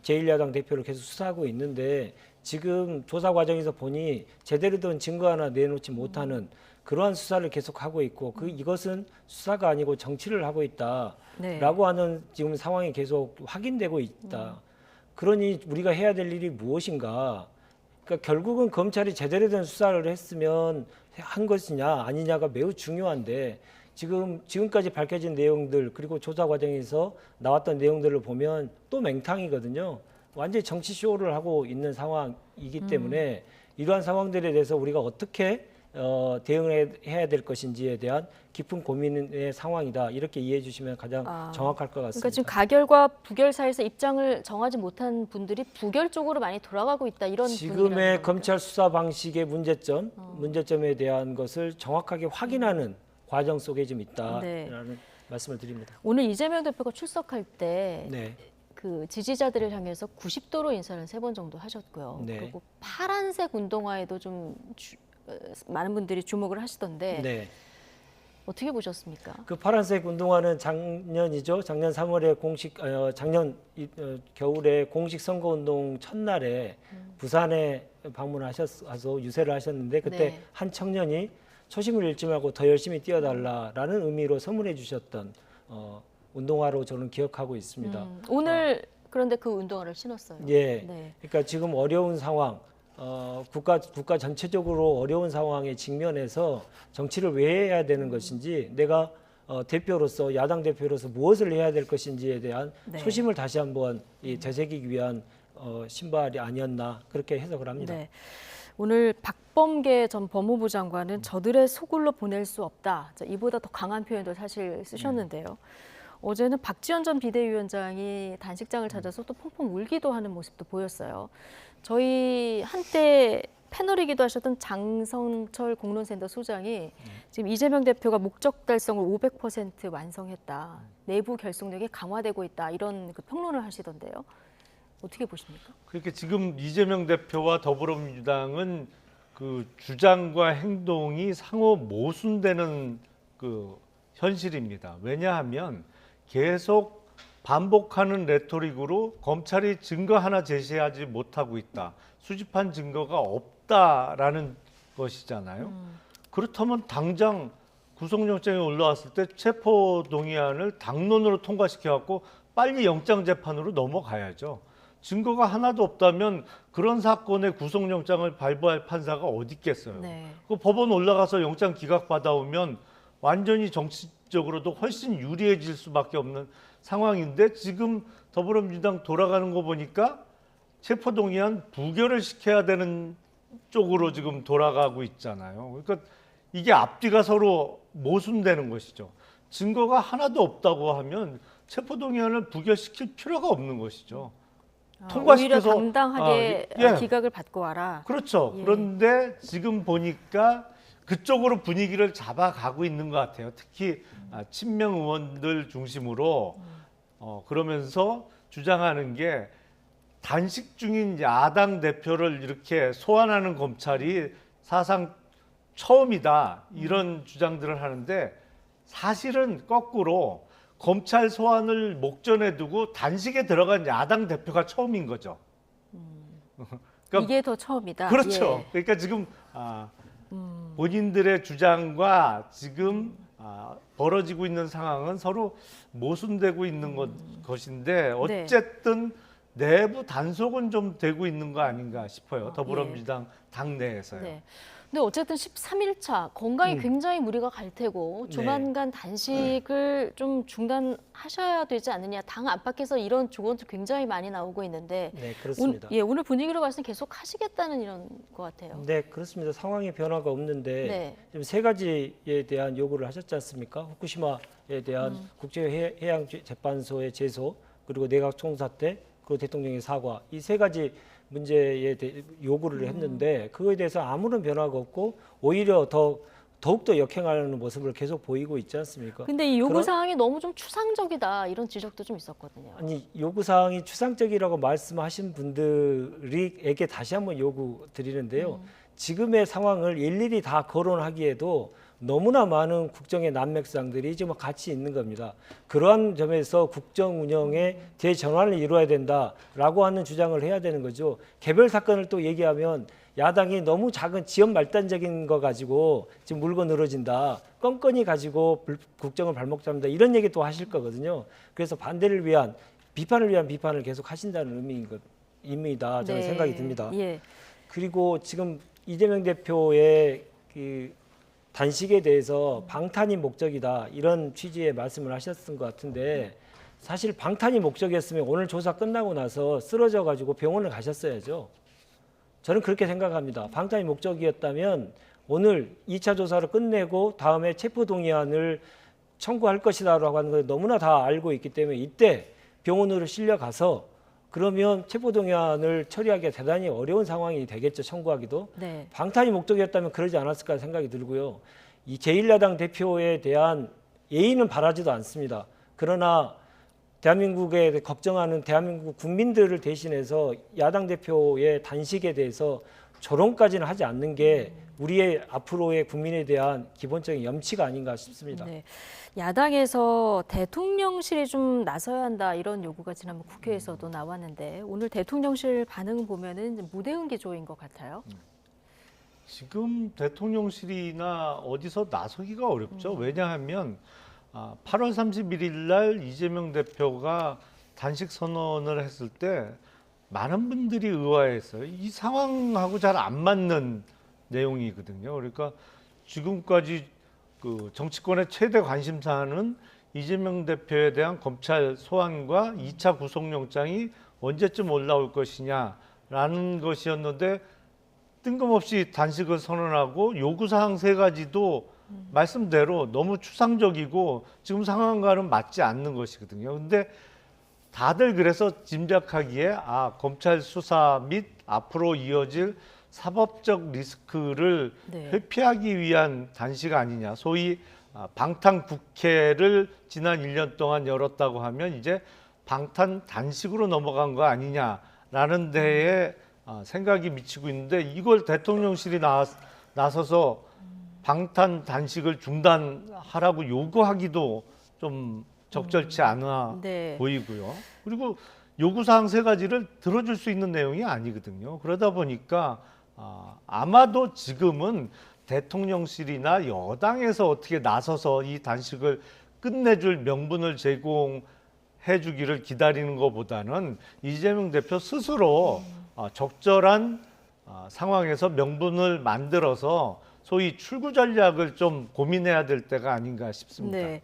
제1야당 대표를 계속 수사하고 있는데 지금 조사 과정에서 보니 제대로 된 증거 하나 내놓지 못하는 그러한 수사를 계속하고 있고 이것은 수사가 아니고 정치를 하고 있다라고 네. 하는 지금 상황이 계속 확인되고 있다. 그러니 우리가 해야 될 일이 무엇인가? 그러니까 결국은 검찰이 제대로 된 수사를 했으면 한 것이냐 아니냐가 매우 중요한데 지금까지 밝혀진 내용들 그리고 조사 과정에서 나왔던 내용들을 보면 또 맹탕이거든요. 완전히 정치 쇼를 하고 있는 상황이기 때문에 이러한 상황들에 대해서 우리가 어떻게 대응을 해야 될 것인지에 대한 깊은 고민의 상황이다. 이렇게 이해해 주시면 가장 정확할 것 같습니다. 그러니까 지금 가결과 부결 사이에서 입장을 정하지 못한 분들이 부결 쪽으로 많이 돌아가고 있다. 이런 지금의 검찰 수사 방식의 문제점에 대한 것을 정확하게 확인하는 과정 속에 좀 있다라는 네. 말씀을 드립니다. 오늘 이재명 대표가 출석할 때 네. 그 지지자들을 향해서 90도로 인사를 3번 정도 하셨고요. 네. 그리고 파란색 운동화에도 좀 많은 분들이 주목을 하시던데 네. 어떻게 보셨습니까? 그 파란색 운동화는 작년이죠. 작년 3월에 작년 겨울에 공식 선거운동 첫날에 부산에 방문하셔서 유세를 하셨는데 그때 네. 한 청년이 초심을 잃지 말고 더 열심히 뛰어달라라는 의미로 선물해 주셨던 운동화로 저는 기억하고 있습니다. 오늘 그런데 그 운동화를 신었어요. 예. 네. 그러니까 지금 어려운 상황, 국가 전체적으로 어려운 상황에 직면해서 정치를 왜 해야 되는 것인지 내가 대표로서 야당 대표로서 무엇을 해야 될 것인지에 대한 네. 소심을 다시 한번 되새기기 위한 신발이 아니었나 그렇게 해석을 합니다. 네. 오늘 박범계 전 법무부 장관은 저들의 속을로 보낼 수 없다. 이보다 더 강한 표현도 사실 쓰셨는데요. 어제는 박지원 전 비대위원장이 단식장을 찾아서 또 펑펑 울기도 하는 모습도 보였어요. 저희 한때 패널이기도 하셨던 장성철 공론센터 소장이 지금 이재명 대표가 목적 달성을 500% 완성했다. 내부 결속력이 강화되고 있다. 이런 그 평론을 하시던데요. 어떻게 보십니까? 그렇게 지금 이재명 대표와 더불어민주당은 그 주장과 행동이 상호 모순되는 그 현실입니다. 왜냐하면 계속 반복하는 레토릭으로 검찰이 증거 하나 제시하지 못하고 있다. 수집한 증거가 없다라는 것이잖아요. 그렇다면 당장 구속영장이 올라왔을 때 체포동의안을 당론으로 통과시켜갖고 빨리 영장재판으로 넘어가야죠. 증거가 하나도 없다면 그런 사건의 구속영장을 발부할 판사가 어디 있겠어요. 네. 그 법원 올라가서 영장 기각받아오면 완전히 정치적으로도 훨씬 유리해질 수밖에 없는 상황인데 지금 더불어민주당 돌아가는 거 보니까 체포동의안 부결을 시켜야 되는 쪽으로 지금 돌아가고 있잖아요. 그러니까 이게 앞뒤가 서로 모순되는 것이죠. 증거가 하나도 없다고 하면 체포동의안을 부결시킬 필요가 없는 것이죠. 통과시켜서 오히려 당당하게 예. 기각을 받고 와라. 그렇죠. 예. 그런데 지금 보니까 그쪽으로 분위기를 잡아가고 있는 것 같아요. 특히 친명 의원들 중심으로 그러면서 주장하는 게 단식 중인 야당 대표를 이렇게 소환하는 검찰이 사상 처음이다 이런 주장들을 하는데 사실은 거꾸로 검찰 소환을 목전에 두고 단식에 들어간 야당 대표가 처음인 거죠. 그러니까 이게 더 처음이다. 그렇죠. 예. 그러니까 지금 본인들의 주장과 지금 벌어지고 있는 상황은 서로 모순되고 있는 것인데 어쨌든 내부 단속은 좀 되고 있는 거 아닌가 싶어요. 더불어민주당 당내에서요. 네. 근데 어쨌든 13일차 건강에 굉장히 무리가 갈 테고 조만간 단식을 좀 중단하셔야 되지 않느냐. 당 안팎에서 이런 조언도 굉장히 많이 나오고 있는데 네, 그렇습니다. 오늘 분위기로 봤을 때 계속 하시겠다는 이런 것 같아요. 네, 그렇습니다. 상황의 변화가 없는데 지금 세 가지에 대한 요구를 하셨지 않습니까? 후쿠시마에 대한 국제해양재판소의 제소, 그리고 내각 총사퇴, 그리고 대통령의 사과, 이 세 가지 문제에 대해 요구를 했는데 그거에 대해서 아무런 변화가 없고 오히려 더욱더 역행하는 모습을 계속 보이고 있지 않습니까? 근데 이 요구 사항이 너무 좀 추상적이다 이런 지적도 좀 있었거든요. 아니 요구 사항이 추상적이라고 말씀하신 분들에게 다시 한번 요구 드리는데요. 지금의 상황을 일일이 다 거론하기에도 너무나 많은 국정의 난맥상들이 지금 같이 있는 겁니다. 그러한 점에서 국정 운영의 대전환을 이루어야 된다라고 하는 주장을 해야 되는 거죠. 개별 사건을 또 얘기하면 야당이 너무 작은 지연 말단적인 거 가지고 지금 물고 늘어진다. 껌껌이 가지고 국정을 발목 잡는다. 이런 얘기 또 하실 거거든요. 그래서 반대를 위한 비판을 위한 비판을 계속 하신다는 의미입니다. 저는 생각이 듭니다. 예. 그리고 지금 이재명 대표의 그 단식에 대해서 방탄이 목적이다 이런 취지의 말씀을 하셨던 것 같은데 사실 방탄이 목적이었으면 오늘 조사 끝나고 나서 쓰러져 가지고 병원을 가셨어야죠. 저는 그렇게 생각합니다. 방탄이 목적이었다면 오늘 2차 조사를 끝내고 다음에 체포동의안을 청구할 것이다라고 하는 걸 너무나 다 알고 있기 때문에 이때 병원으로 실려가서 그러면 체포동의안을 처리하기가 대단히 어려운 상황이 되겠죠. 청구하기도. 네. 방탄이 목적이었다면 그러지 않았을까 생각이 들고요. 이 제1야당 대표에 대한 예의는 바라지도 않습니다. 그러나 대한민국에 걱정하는 대한민국 국민들을 대신해서 야당 대표의 단식에 대해서 조롱까지는 하지 않는 게 우리의 앞으로의 국민에 대한 기본적인 염치가 아닌가 싶습니다. 네. 야당에서 대통령실이 좀 나서야 한다 이런 요구가 지난번 국회에서도 나왔는데 오늘 대통령실 반응 보면은 무대응 기조인 것 같아요. 지금 대통령실이나 어디서 나서기가 어렵죠. 왜냐하면 8월 31일 날 이재명 대표가 단식 선언을 했을 때 많은 분들이 의아했어요. 이 상황하고 잘 안 맞는 내용이거든요. 그러니까 지금까지 그 정치권의 최대 관심사는 이재명 대표에 대한 검찰 소환과 2차 구속영장이 언제쯤 올라올 것이냐라는 것이었는데 뜬금없이 단식을 선언하고 요구사항 3가지도 말씀대로 너무 추상적이고 지금 상황과는 맞지 않는 것이거든요. 근데 다들 그래서 짐작하기에 검찰 수사 및 앞으로 이어질 사법적 리스크를 회피하기 위한 단식 아니냐. 소위 방탄 국회를 지난 1년 동안 열었다고 하면 이제 방탄 단식으로 넘어간 거 아니냐라는 데에 생각이 미치고 있는데 이걸 대통령실이 나서서 방탄 단식을 중단하라고 요구하기도 좀 적절치 않아 보이고요. 그리고 요구사항 3가지를 들어줄 수 있는 내용이 아니거든요. 그러다 보니까 아마도 지금은 대통령실이나 여당에서 어떻게 나서서 이 단식을 끝내줄 명분을 제공해 주기를 기다리는 것보다는 이재명 대표 스스로 적절한 상황에서 명분을 만들어서 소위 출구 전략을 좀 고민해야 될 때가 아닌가 싶습니다. 네,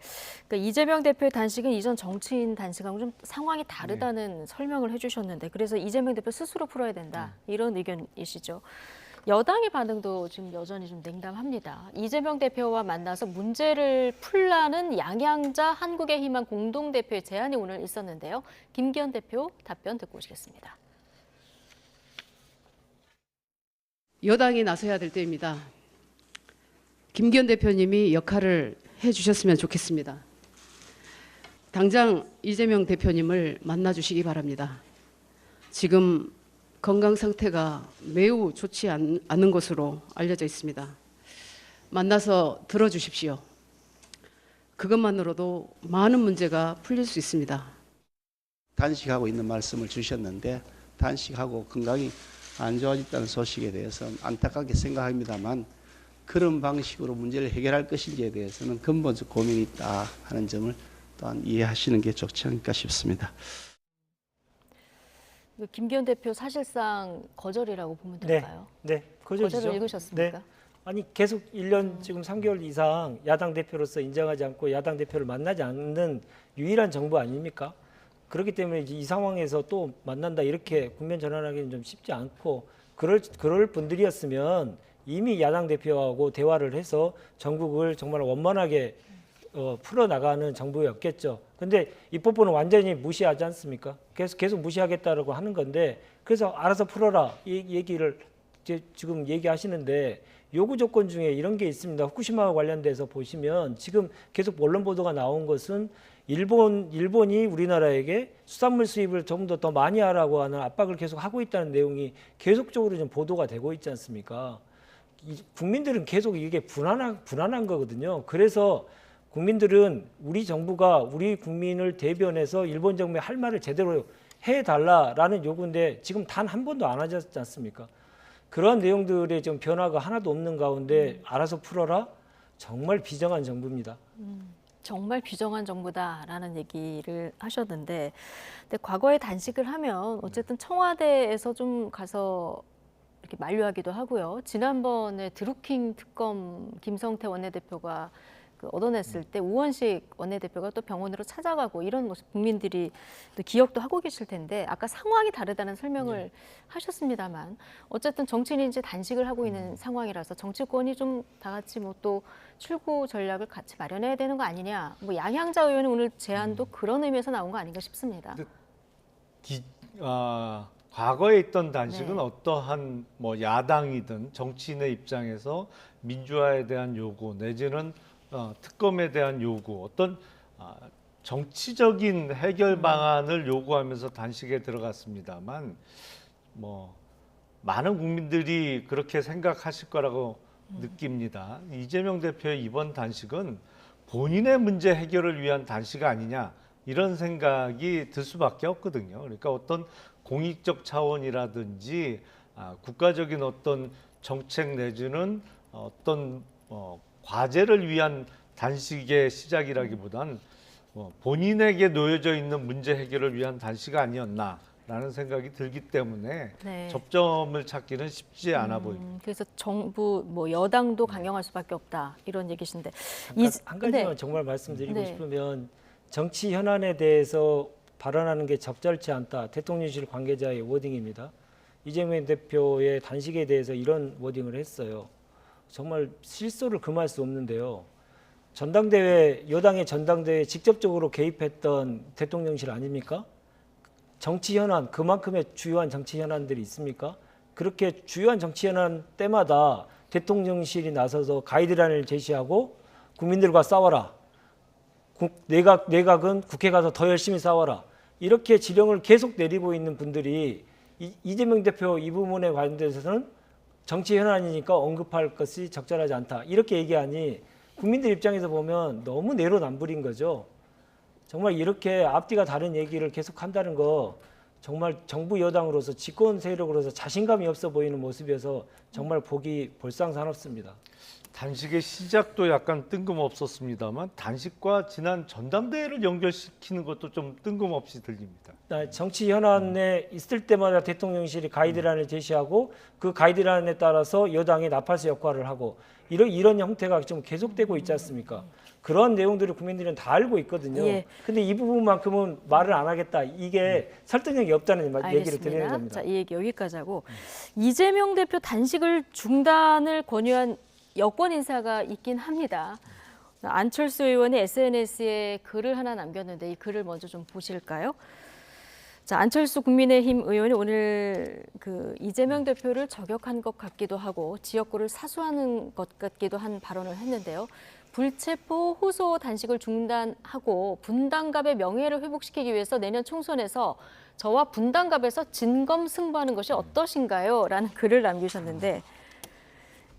그러니까 이재명 대표의 단식은 이전 정치인 단식하고 좀 상황이 다르다는 설명을 해주셨는데 그래서 이재명 대표 스스로 풀어야 된다 이런 의견이시죠. 여당의 반응도 지금 여전히 좀 냉담합니다. 이재명 대표와 만나서 문제를 풀라는 양양자 한국의 희망 공동대표의 제안이 오늘 있었는데요. 김기현 대표 답변 듣고 오시겠습니다. 여당이 나서야 될 때입니다. 김기현 대표님이 역할을 해주셨으면 좋겠습니다. 당장 이재명 대표님을 만나주시기 바랍니다. 지금 건강 상태가 매우 좋지 않은 것으로 알려져 있습니다. 만나서 들어주십시오. 그것만으로도 많은 문제가 풀릴 수 있습니다. 단식하고 있는 말씀을 주셨는데 단식하고 건강이 안 좋아졌다는 소식에 대해서는 안타깝게 생각합니다만 그런 방식으로 문제를 해결할 것인지에 대해서는 근본적 고민이 있다 하는 점을 또한 이해하시는 게 좋지 않을까 싶습니다. 김기현 대표 사실상 거절이라고 보면 될까요? 네, 거절이죠. 거절을 읽으셨습니까? 네. 아니 계속 1년 지금 3개월 이상 야당 대표로서 인정하지 않고 야당 대표를 만나지 않는 유일한 정부 아닙니까? 그렇기 때문에 이제 이 상황에서 또 만난다 이렇게 국면 전환하기는 좀 쉽지 않고 그럴 분들이었으면 이미 야당 대표하고 대화를 해서 전국을 정말 원만하게 풀어나가는 정부였겠죠. 근데 입법부는 완전히 무시하지 않습니까? 계속 무시하겠다라고 하는 건데 그래서 알아서 풀어라 이 얘기를 지금 얘기하시는데 요구 조건 중에 이런 게 있습니다. 후쿠시마와 관련돼서 보시면 지금 계속 언론 보도가 나온 것은 일본이 우리나라에게 수산물 수입을 조금 더 많이 하라고 하는 압박을 계속 하고 있다는 내용이 계속적으로 좀 보도가 되고 있지 않습니까? 국민들은 계속 이게 불안한 거거든요. 그래서 국민들은 우리 정부가 우리 국민을 대변해서 일본 정부에 할 말을 제대로 해달라라는 요구인데 지금 단 한 번도 안 하지 않습니까? 그런 내용들의 좀 변화가 하나도 없는 가운데 알아서 풀어라? 정말 비정한 정부입니다. 정말 비정한 정부다라는 얘기를 하셨는데 근데 과거에 단식을 하면 어쨌든 청와대에서 좀 가서 이렇게 만류하기도 하고요. 지난번에 드루킹 특검 김성태 원내대표가 얻어냈을 때 우원식 원내대표가 또 병원으로 찾아가고 이런 모습 국민들이 또 기억도 하고 계실 텐데 아까 상황이 다르다는 설명을 하셨습니다만 어쨌든 정치인이 이제 단식을 하고 있는 상황이라서 정치권이 좀 다 같이 뭐 또 출구 전략을 같이 마련해야 되는 거 아니냐. 뭐 양향자 의원은 오늘 제안도 그런 의미에서 나온 거 아닌가 싶습니다. 과거에 있던 단식은 어떠한 뭐 야당이든 정치인의 입장에서 민주화에 대한 요구 내지는 특검에 대한 요구 어떤 정치적인 해결 방안을 요구하면서 단식에 들어갔습니다만 뭐 많은 국민들이 그렇게 생각하실 거라고 느낍니다. 이재명 대표의 이번 단식은 본인의 문제 해결을 위한 단식 아니냐 이런 생각이 들 수밖에 없거든요. 그러니까 어떤 공익적 차원이라든지 국가적인 어떤 정책 내지는 어떤 과제를 위한 단식의 시작이라기보단 본인에게 놓여져 있는 문제 해결을 위한 단식 아니었나 라는 생각이 들기 때문에 네. 접점을 찾기는 쉽지 않아 보입니다. 그래서 정부 뭐 여당도 강경할 수밖에 없다 이런 얘기신데 한 가지만 네. 정말 말씀드리고 네. 싶으면 정치 현안에 대해서 발언하는 게 적절치 않다. 대통령실 관계자의 워딩입니다. 이재명 대표의 단식에 대해서 이런 워딩을 했어요. 정말 실소를 금할 수 없는데요. 전당대회, 여당의 전당대회에 직접적으로 개입했던 대통령실 아닙니까? 정치 현안, 그만큼의 주요한 정치 현안들이 있습니까? 그렇게 주요한 정치 현안 때마다 대통령실이 나서서 가이드라인을 제시하고 국민들과 싸워라. 내각은 국회 가서 더 열심히 싸워라. 이렇게 지령을 계속 내리고 있는 분들이 이재명 대표 이 부분에 관련돼서는 정치 현안이니까 언급할 것이 적절하지 않다. 이렇게 얘기하니 국민들 입장에서 보면 너무 내로남불인 거죠. 정말 이렇게 앞뒤가 다른 얘기를 계속 한다는 거 정말 정부 여당으로서 집권 세력으로서 자신감이 없어 보이는 모습이어서 정말 보기 볼상사납습니다. 단식의 시작도 약간 뜬금없었습니다만 단식과 지난 전당대회를 연결시키는 것도 좀 뜬금없이 들립니다. 정치 현안에 있을 때마다 대통령실이 가이드라인을 제시하고 그 가이드라인에 따라서 여당이 나팔수 역할을 하고 이런 형태가 좀 계속되고 있지 않습니까? 그런 내용들을 국민들은 다 알고 있거든요. 근데 이 부분만큼은 말을 안 하겠다. 이게 설득력이 없다는 얘기를 드리는 겁니다. 자, 이 얘기 여기까지 하고 이재명 대표 단식을 중단을 권유한 여권 인사가 있긴 합니다. 안철수 의원이 SNS에 글을 하나 남겼는데 이 글을 먼저 좀 보실까요? 자, 안철수 국민의힘 의원이 오늘 그 이재명 대표를 저격한 것 같기도 하고 지역구를 사수하는 것 같기도 한 발언을 했는데요. 불체포 호소 단식을 중단하고 분당갑의 명예를 회복시키기 위해서 내년 총선에서 저와 분당갑에서 진검승부하는 것이 어떠신가요? 라는 글을 남기셨는데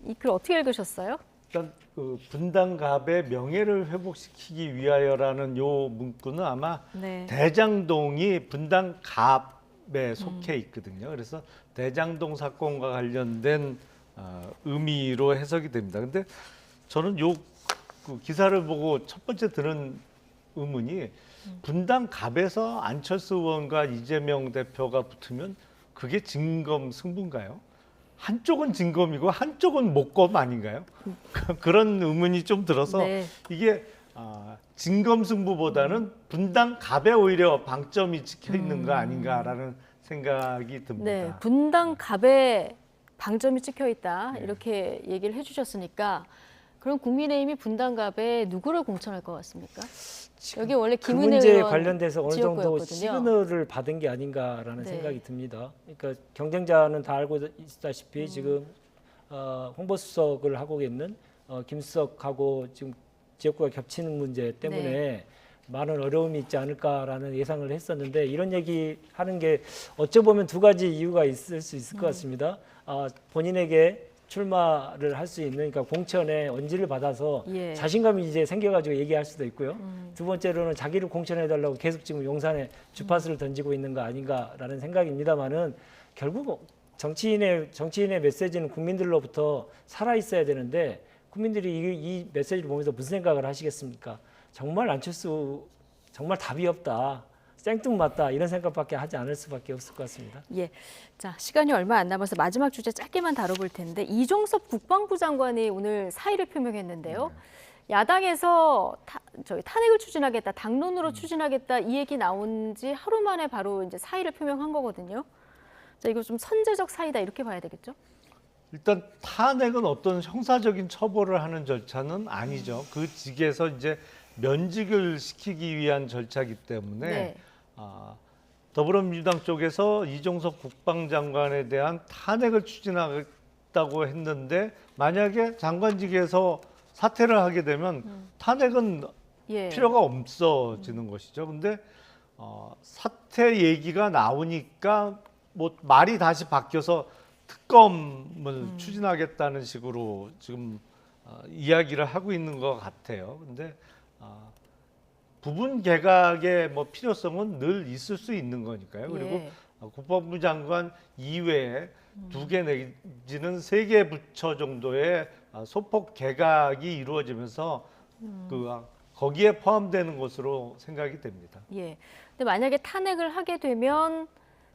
이 글 어떻게 읽으셨어요? 일단 그 분당갑의 명예를 회복시키기 위하여라는 요 문구는 아마 대장동이 분당갑에 속해 있거든요. 그래서 대장동 사건과 관련된 의미로 해석이 됩니다. 근데 저는 요 그 기사를 보고 첫 번째 드는 의문이 분당갑에서 안철수 의원과 이재명 대표가 붙으면 그게 진검승부인가요? 한쪽은 진검이고 한쪽은 목검 아닌가요? 그런 의문이 좀 들어서 이게 진검승부보다는 분당갑에 오히려 방점이 찍혀 있는 거 아닌가라는 생각이 듭니다. 네, 분당갑에 방점이 찍혀 있다 이렇게 얘기를 해주셨으니까 그럼 국민의힘이 분당갑에 누구를 공천할 것 같습니까? 여기 원래 김은혜 그 문제에 의원 관련돼서 어느 정도 지역구였거든요. 시그널을 받은 게 아닌가라는 생각이 듭니다. 그러니까 경쟁자는 다 알고 있다시피 지금 홍보수석을 하고 있는 김수석하고 지금 지역구가 겹치는 문제 때문에 많은 어려움이 있지 않을까라는 예상을 했었는데 이런 얘기하는 게 어찌 보면 두 가지 이유가 있을 수 있을 것 같습니다. 본인에게 출마를 할 수 있는 그러니까 공천에 언지를 받아서 자신감이 이제 생겨가지고 얘기할 수도 있고요. 두 번째로는 자기를 공천해달라고 계속 지금 용산에 주파수를 던지고 있는 거 아닌가라는 생각입니다만은 결국 정치인의 메시지는 국민들로부터 살아 있어야 되는데 국민들이 이 메시지를 보면서 무슨 생각을 하시겠습니까? 정말 안철수 정말 답이 없다. 생뚱맞다 이런 생각밖에 하지 않을 수밖에 없을 것 같습니다. 예, 자 시간이 얼마 안 남아서 마지막 주제 짧게만 다뤄볼 텐데 이종섭 국방부 장관이 오늘 사의를 표명했는데요. 야당에서 탄핵을 추진하겠다, 당론으로 추진하겠다 이 얘기 나온 지 하루 만에 바로 이제 사의를 표명한 거거든요. 자 이거 좀 선제적 사의다 이렇게 봐야 되겠죠? 일단 탄핵은 어떤 형사적인 처벌을 하는 절차는 아니죠. 그 직에서 이제 면직을 시키기 위한 절차이기 때문에 더불어민주당 쪽에서 이종섭 국방장관에 대한 탄핵을 추진하겠다고 했는데 만약에 장관직에서 사퇴를 하게 되면 탄핵은 필요가 없어지는 것이죠. 근데 사퇴 얘기가 나오니까 뭐 말이 다시 바뀌어서 특검을 추진하겠다는 식으로 지금 이야기를 하고 있는 것 같아요. 근데 부분 개각의 뭐 필요성은 늘 있을 수 있는 거니까요. 그리고 국방부 장관 이외에 2개 내지는 3개 부처 정도의 소폭 개각이 이루어지면서 거기에 포함되는 것으로 생각이 됩니다. 예. 근데 만약에 탄핵을 하게 되면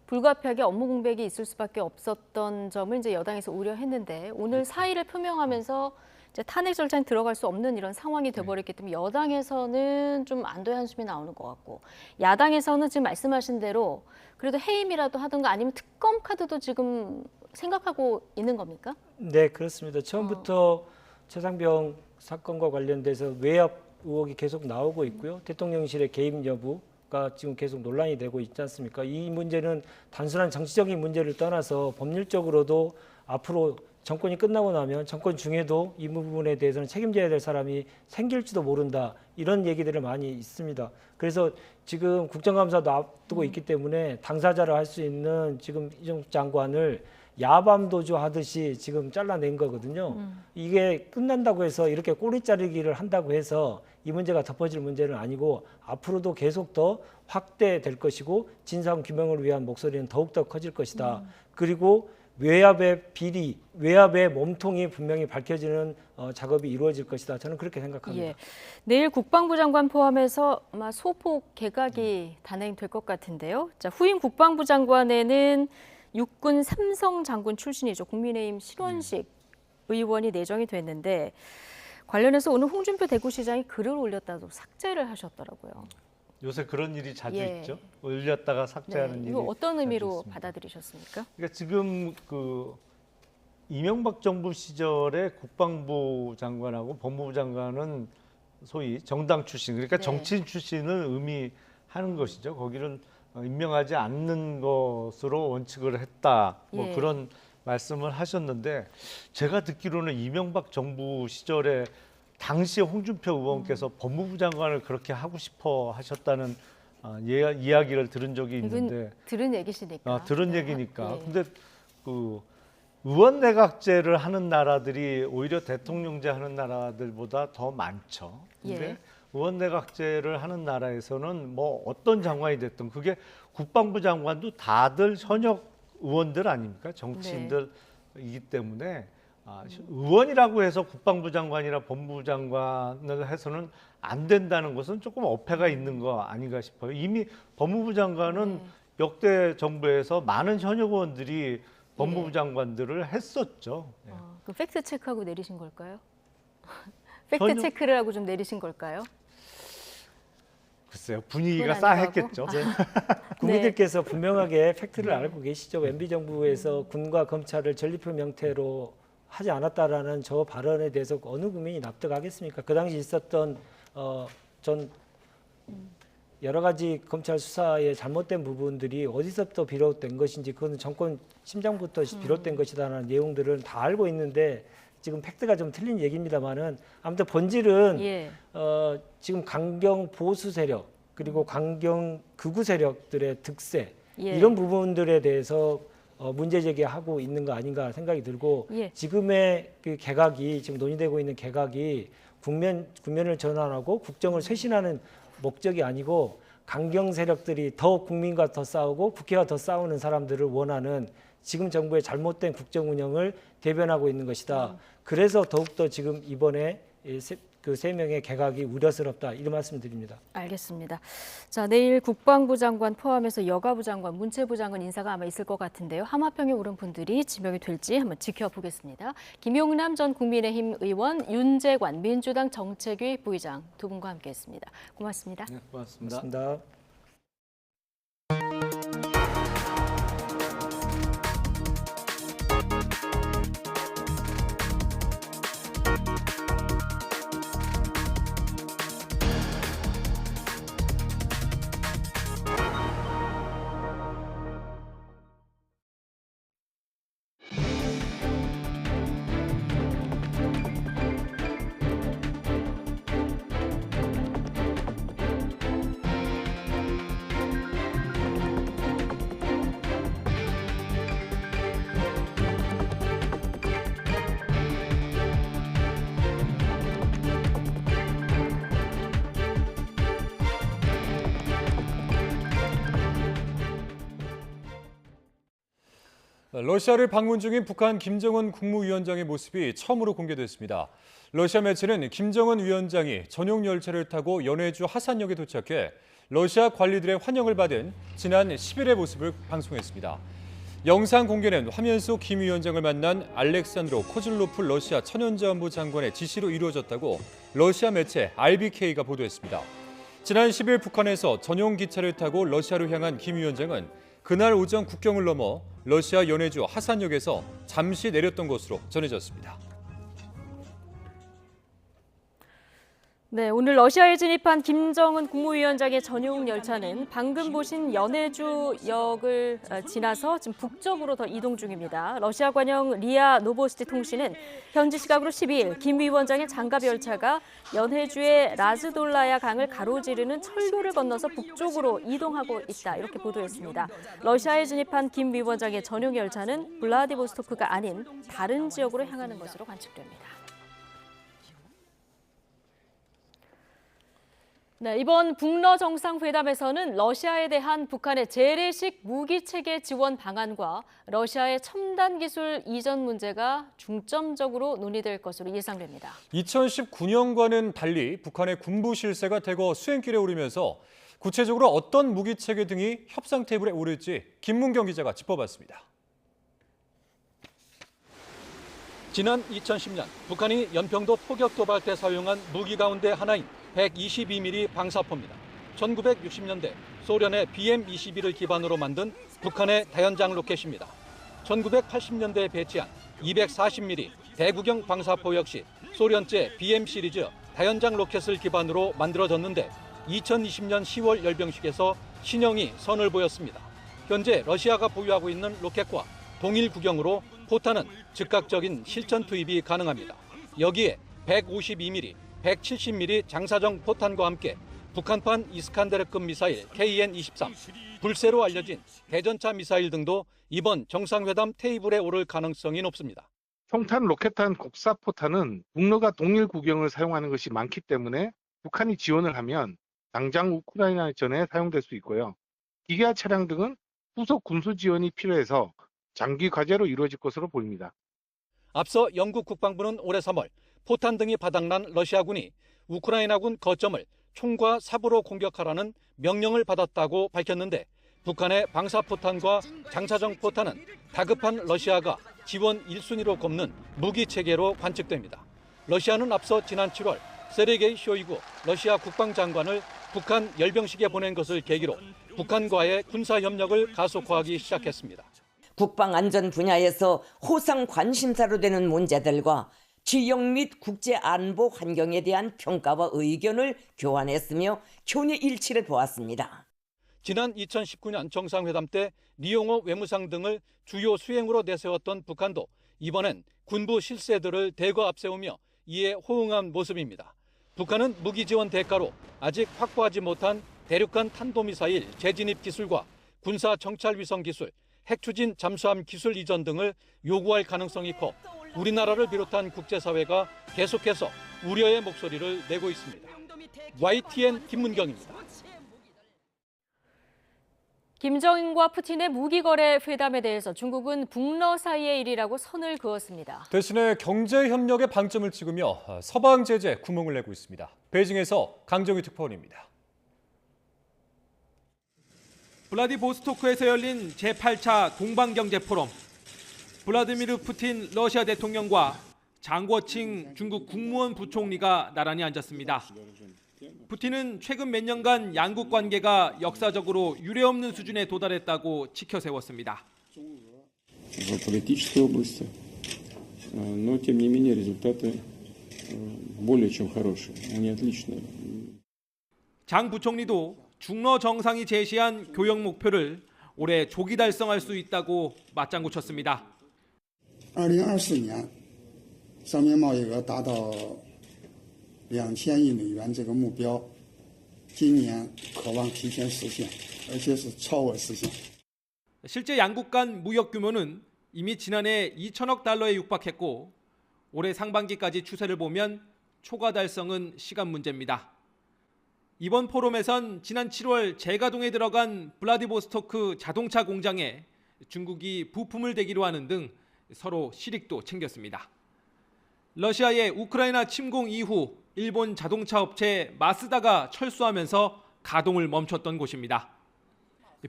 불가피하게 업무 공백이 있을 수밖에 없었던 점을 이제 여당에서 우려했는데 오늘 사의를 표명하면서 이제 탄핵 절차에 들어갈 수 없는 이런 상황이 돼버렸기 때문에 여당에서는 좀 안도의 한숨이 나오는 것 같고 야당에서는 지금 말씀하신 대로 그래도 해임이라도 하든가 아니면 특검 카드도 지금 생각하고 있는 겁니까? 네, 그렇습니다. 처음부터 최상병 사건과 관련돼서 외압 의혹이 계속 나오고 있고요. 대통령실의 개입 여부가 지금 계속 논란이 되고 있지 않습니까? 이 문제는 단순한 정치적인 문제를 떠나서 법률적으로도 앞으로 정권이 끝나고 나면 정권 중에도 이 부분에 대해서는 책임져야 될 사람이 생길지도 모른다. 이런 얘기들을 많이 있습니다. 그래서 지금 국정감사도 앞두고 있기 때문에 당사자를 할 수 있는 지금 이정숙 장관을 야밤도주 하듯이 지금 잘라낸 거거든요. 이게 끝난다고 해서 이렇게 꼬리 자르기를 한다고 해서 이 문제가 덮어질 문제는 아니고 앞으로도 계속 더 확대될 것이고 진상 규명을 위한 목소리는 더욱더 커질 것이다. 그리고 외압의 비리, 외압의 몸통이 분명히 밝혀지는 작업이 이루어질 것이다. 저는 그렇게 생각합니다. 예. 내일 국방부 장관 포함해서 아마 소폭 개각이 단행될 것 같은데요. 자, 후임 국방부 장관에는 육군 삼성 장군 출신이죠. 국민의힘 신원식 의원이 내정이 됐는데 관련해서 오늘 홍준표 대구시장이 글을 올렸다고 삭제를 하셨더라고요. 요새 그런 일이 자주 예. 있죠. 올렸다가 삭제하는 일이. 이거 어떤 의미로 자주 있습니다. 받아들이셨습니까? 그러니까 지금 그 이명박 정부 시절에 국방부 장관하고 법무부 장관은 소위 정당 출신, 그러니까 네. 정치인 출신을 의미하는 것이죠. 거기를 임명하지 않는 것으로 원칙을 했다. 뭐 예. 그런 말씀을 하셨는데 제가 듣기로는 이명박 정부 시절에 당시 홍준표 의원께서 법무부 장관을 그렇게 하고 싶어 하셨다는 이야기를 들은 적이 있는데 들은 얘기시니까. 들은 얘기니까. 예. 근데 그 의원 내각제를 하는 나라들이 오히려 대통령제 하는 나라들보다 더 많죠. 근데 예. 의원 내각제를 하는 나라에서는 뭐 어떤 장관이 됐든 그게 국방부 장관도 다들 현역 의원들 아닙니까? 정치인들이기 때문에 의원이라고 해서 국방부 장관이나 법무부 장관을 해서는 안 된다는 것은 조금 어폐가 있는 거 아닌가 싶어요. 이미 법무부 장관은 역대 정부에서 많은 현역 의원들이 법무부 장관들을 했었죠. 그 팩트 체크하고 내리신 걸까요? 팩트 체크를 하고 좀 내리신 걸까요? 글쎄요, 분위기가 그건 아니고 싸했겠죠. 국민들께서 분명하게 팩트를 알고 계시죠. MB 정부에서 군과 검찰을 전리품 형태로 하지 않았다라는 저 발언에 대해서 어느 국민이 납득하겠습니까? 그 당시 있었던 전 여러 가지 검찰 수사의 잘못된 부분들이 어디서부터 비롯된 것인지 그건 정권 심장부터 비롯된 것이다라는 내용들은 다 알고 있는데 지금 팩트가 좀 틀린 얘기입니다만은 아무튼 본질은 예. 지금 강경 보수 세력 그리고 강경 극우 세력들의 득세 예. 이런 부분들에 대해서 문제 제기하고 있는 거 아닌가 생각이 들고 예. 지금의 그 개각이 지금 논의되고 있는 개각이 국면을 전환하고 국정을 쇄신하는 목적이 아니고 강경 세력들이 더 국민과 더 싸우고 국회와 더 싸우는 사람들을 원하는 지금 정부의 잘못된 국정 운영을 대변하고 있는 것이다. 그래서 더욱더 지금 이번에 그 3명의 개각이 우려스럽다. 이런 말씀 드립니다. 알겠습니다. 자, 내일 국방부 장관 포함해서 여가부 장관, 문체부 장관 인사가 아마 있을 것 같은데요. 하마평에 오른 분들이 지명이 될지 한번 지켜보겠습니다. 김용남 전 국민의힘 의원, 윤재관 민주당 정책위 부의장 두 분과 함께했습니다. 고맙습니다. 네, 고맙습니다. 고맙습니다. 러시아를 방문 중인 북한 김정은 국무위원장의 모습이 처음으로 공개됐습니다. 러시아 매체는 김정은 위원장이 전용 열차를 타고 연해주 하산역에 도착해 러시아 관리들의 환영을 받은 지난 10일의 모습을 방송했습니다. 영상 공개는 화면 속 김 위원장을 만난 알렉산드로 코즐로프 러시아 천연자원부 장관의 지시로 이루어졌다고 러시아 매체 RBK가 보도했습니다. 지난 10일 북한에서 전용 기차를 타고 러시아로 향한 김 위원장은 그날 오전 국경을 넘어 러시아 연해주 하산역에서 잠시 내렸던 것으로 전해졌습니다. 네, 오늘 러시아에 진입한 김정은 국무위원장의 전용 열차는 방금 보신 연해주역을 지나서 지금 북쪽으로 더 이동 중입니다. 러시아 관영 리아 노보스티 통신은 현지 시각으로 12일 김 위원장의 장갑 열차가 연해주의 라즈돌라야 강을 가로지르는 철도를 건너서 북쪽으로 이동하고 있다, 이렇게 보도했습니다. 러시아에 진입한 김 위원장의 전용 열차는 블라디보스토크가 아닌 다른 지역으로 향하는 것으로 관측됩니다. 네, 이번 북러 정상회담에서는 러시아에 대한 북한의 재래식 무기체계 지원 방안과 러시아의 첨단 기술 이전 문제가 중점적으로 논의될 것으로 예상됩니다. 2019년과는 달리 북한의 군부 실세가 대거 수행길에 오르면서 구체적으로 어떤 무기체계 등이 협상 테이블에 오를지 김문경 기자가 짚어봤습니다. 지난 2010년 북한이 연평도 포격 도발 때 사용한 무기 가운데 하나인 122mm 방사포입니다. 1960년대 소련의 BM-22를 기반으로 만든 북한의 다연장 로켓입니다. 1980년대에 배치한 240mm 대구경 방사포 역시 소련제 BM 시리즈 다연장 로켓을 기반으로 만들어졌는데 2020년 10월 열병식에서 신형이 선을 보였습니다. 현재 러시아가 보유하고 있는 로켓과 동일 구경으로 포탄은 즉각적인 실전 투입이 가능합니다. 여기에 152mm, 170mm 장사정 포탄과 함께 북한판 이스칸데르급 미사일 KN-23, 불세로 알려진 대전차 미사일 등도 이번 정상회담 테이블에 오를 가능성이 높습니다. 평탄 로켓탄 곡사포탄은 북러가 동일 구경을 사용하는 것이 많기 때문에 북한이 지원을 하면 당장 우크라이나전에 사용될 수 있고요. 기계화 차량 등은 후속 군수 지원이 필요해서 장기 과제로 이루어질 것으로 보입니다. 앞서 영국 국방부는 올해 3월 포탄 등이 바닥난 러시아군이 우크라이나군 거점을 총과 삽으로 공격하라는 명령을 받았다고 밝혔는데 북한의 방사포탄과 장사정 포탄은 다급한 러시아가 지원 1순위로 꼽는 무기체계로 관측됩니다. 러시아는 앞서 지난 7월 세르게이 쇼이구 러시아 국방장관을 북한 열병식에 보낸 것을 계기로 북한과의 군사협력을 가속화하기 시작했습니다. 국방안전 분야에서 호상 관심사로 되는 문제들과 지역 및 국제안보 환경에 대한 평가와 의견을 교환했으며 교류 일치를 보았습니다. 지난 2019년 정상회담 때 리용호 외무상 등을 주요 수행으로 내세웠던 북한도 이번엔 군부 실세들을 대거 앞세우며 이에 호응한 모습입니다. 북한은 무기 지원 대가로 아직 확보하지 못한 대륙간 탄도미사일 재진입 기술과 군사 정찰 위성 기술, 핵추진 잠수함 기술 이전 등을 요구할 가능성이 커 우리나라를 비롯한 국제사회가 계속해서 우려의 목소리를 내고 있습니다. YTN 김문경입니다. 김정은과 푸틴의 무기거래 회담에 대해서 중국은 북러 사이의 일이라고 선을 그었습니다. 대신에 경제협력에 방점을 찍으며 서방 제재 구멍을 내고 있습니다. 베이징에서 강정희 특파원입니다. 블라디보스토크에서 열린 제8차 동방경제포럼. 블라디미르 푸틴 러시아 대통령과 장궈칭 중국 국무원 부총리가 나란히 앉았습니다. 푸틴은 최근 몇 년간 양국 관계가 역사적으로 유례없는 수준에 도달했다고 치켜 세웠습니다. 장 부총리도 중러 정상이 제시한 교역 목표를 올해 조기 달성할 수 있다고 맞장구 쳤습니다. 2024年双边贸易额达到2000亿美元这个目标，今年渴望提前实现，而且是超额实现。 실제 양국 간 무역 규모는 이미 지난해 2천억 달러에 육박했고 올해 상반기까지 추세를 보면 초과 달성은 시간 문제입니다. 이번 포럼에선 지난 7월 재가동에 들어간 블라디보스토크 자동차 공장에 중국이 부품을 대기로 하는 등 서로 실익도 챙겼습니다. 러시아의 우크라이나 침공 이후 일본 자동차 업체 마쓰다가 철수하면서 가동을 멈췄던 곳입니다.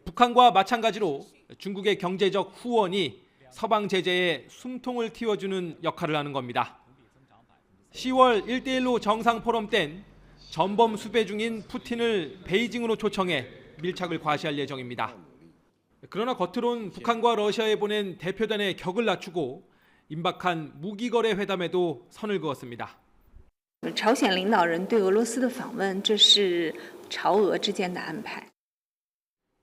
북한과 마찬가지로 중국의 경제적 후원이 서방 제재에 숨통을 틔워주는 역할을 하는 겁니다. 10월 1대1로 정상포럼 땐 전범 수배 중인 푸틴을 베이징으로 초청해 밀착을 과시할 예정입니다. 그러나 겉으론 북한과 러시아에 보낸 대표단의 격을 낮추고 임박한 무기거래 회담에도 선을 그었습니다. 朝鲜领导人对俄罗斯的访问，这是朝俄之间的安排。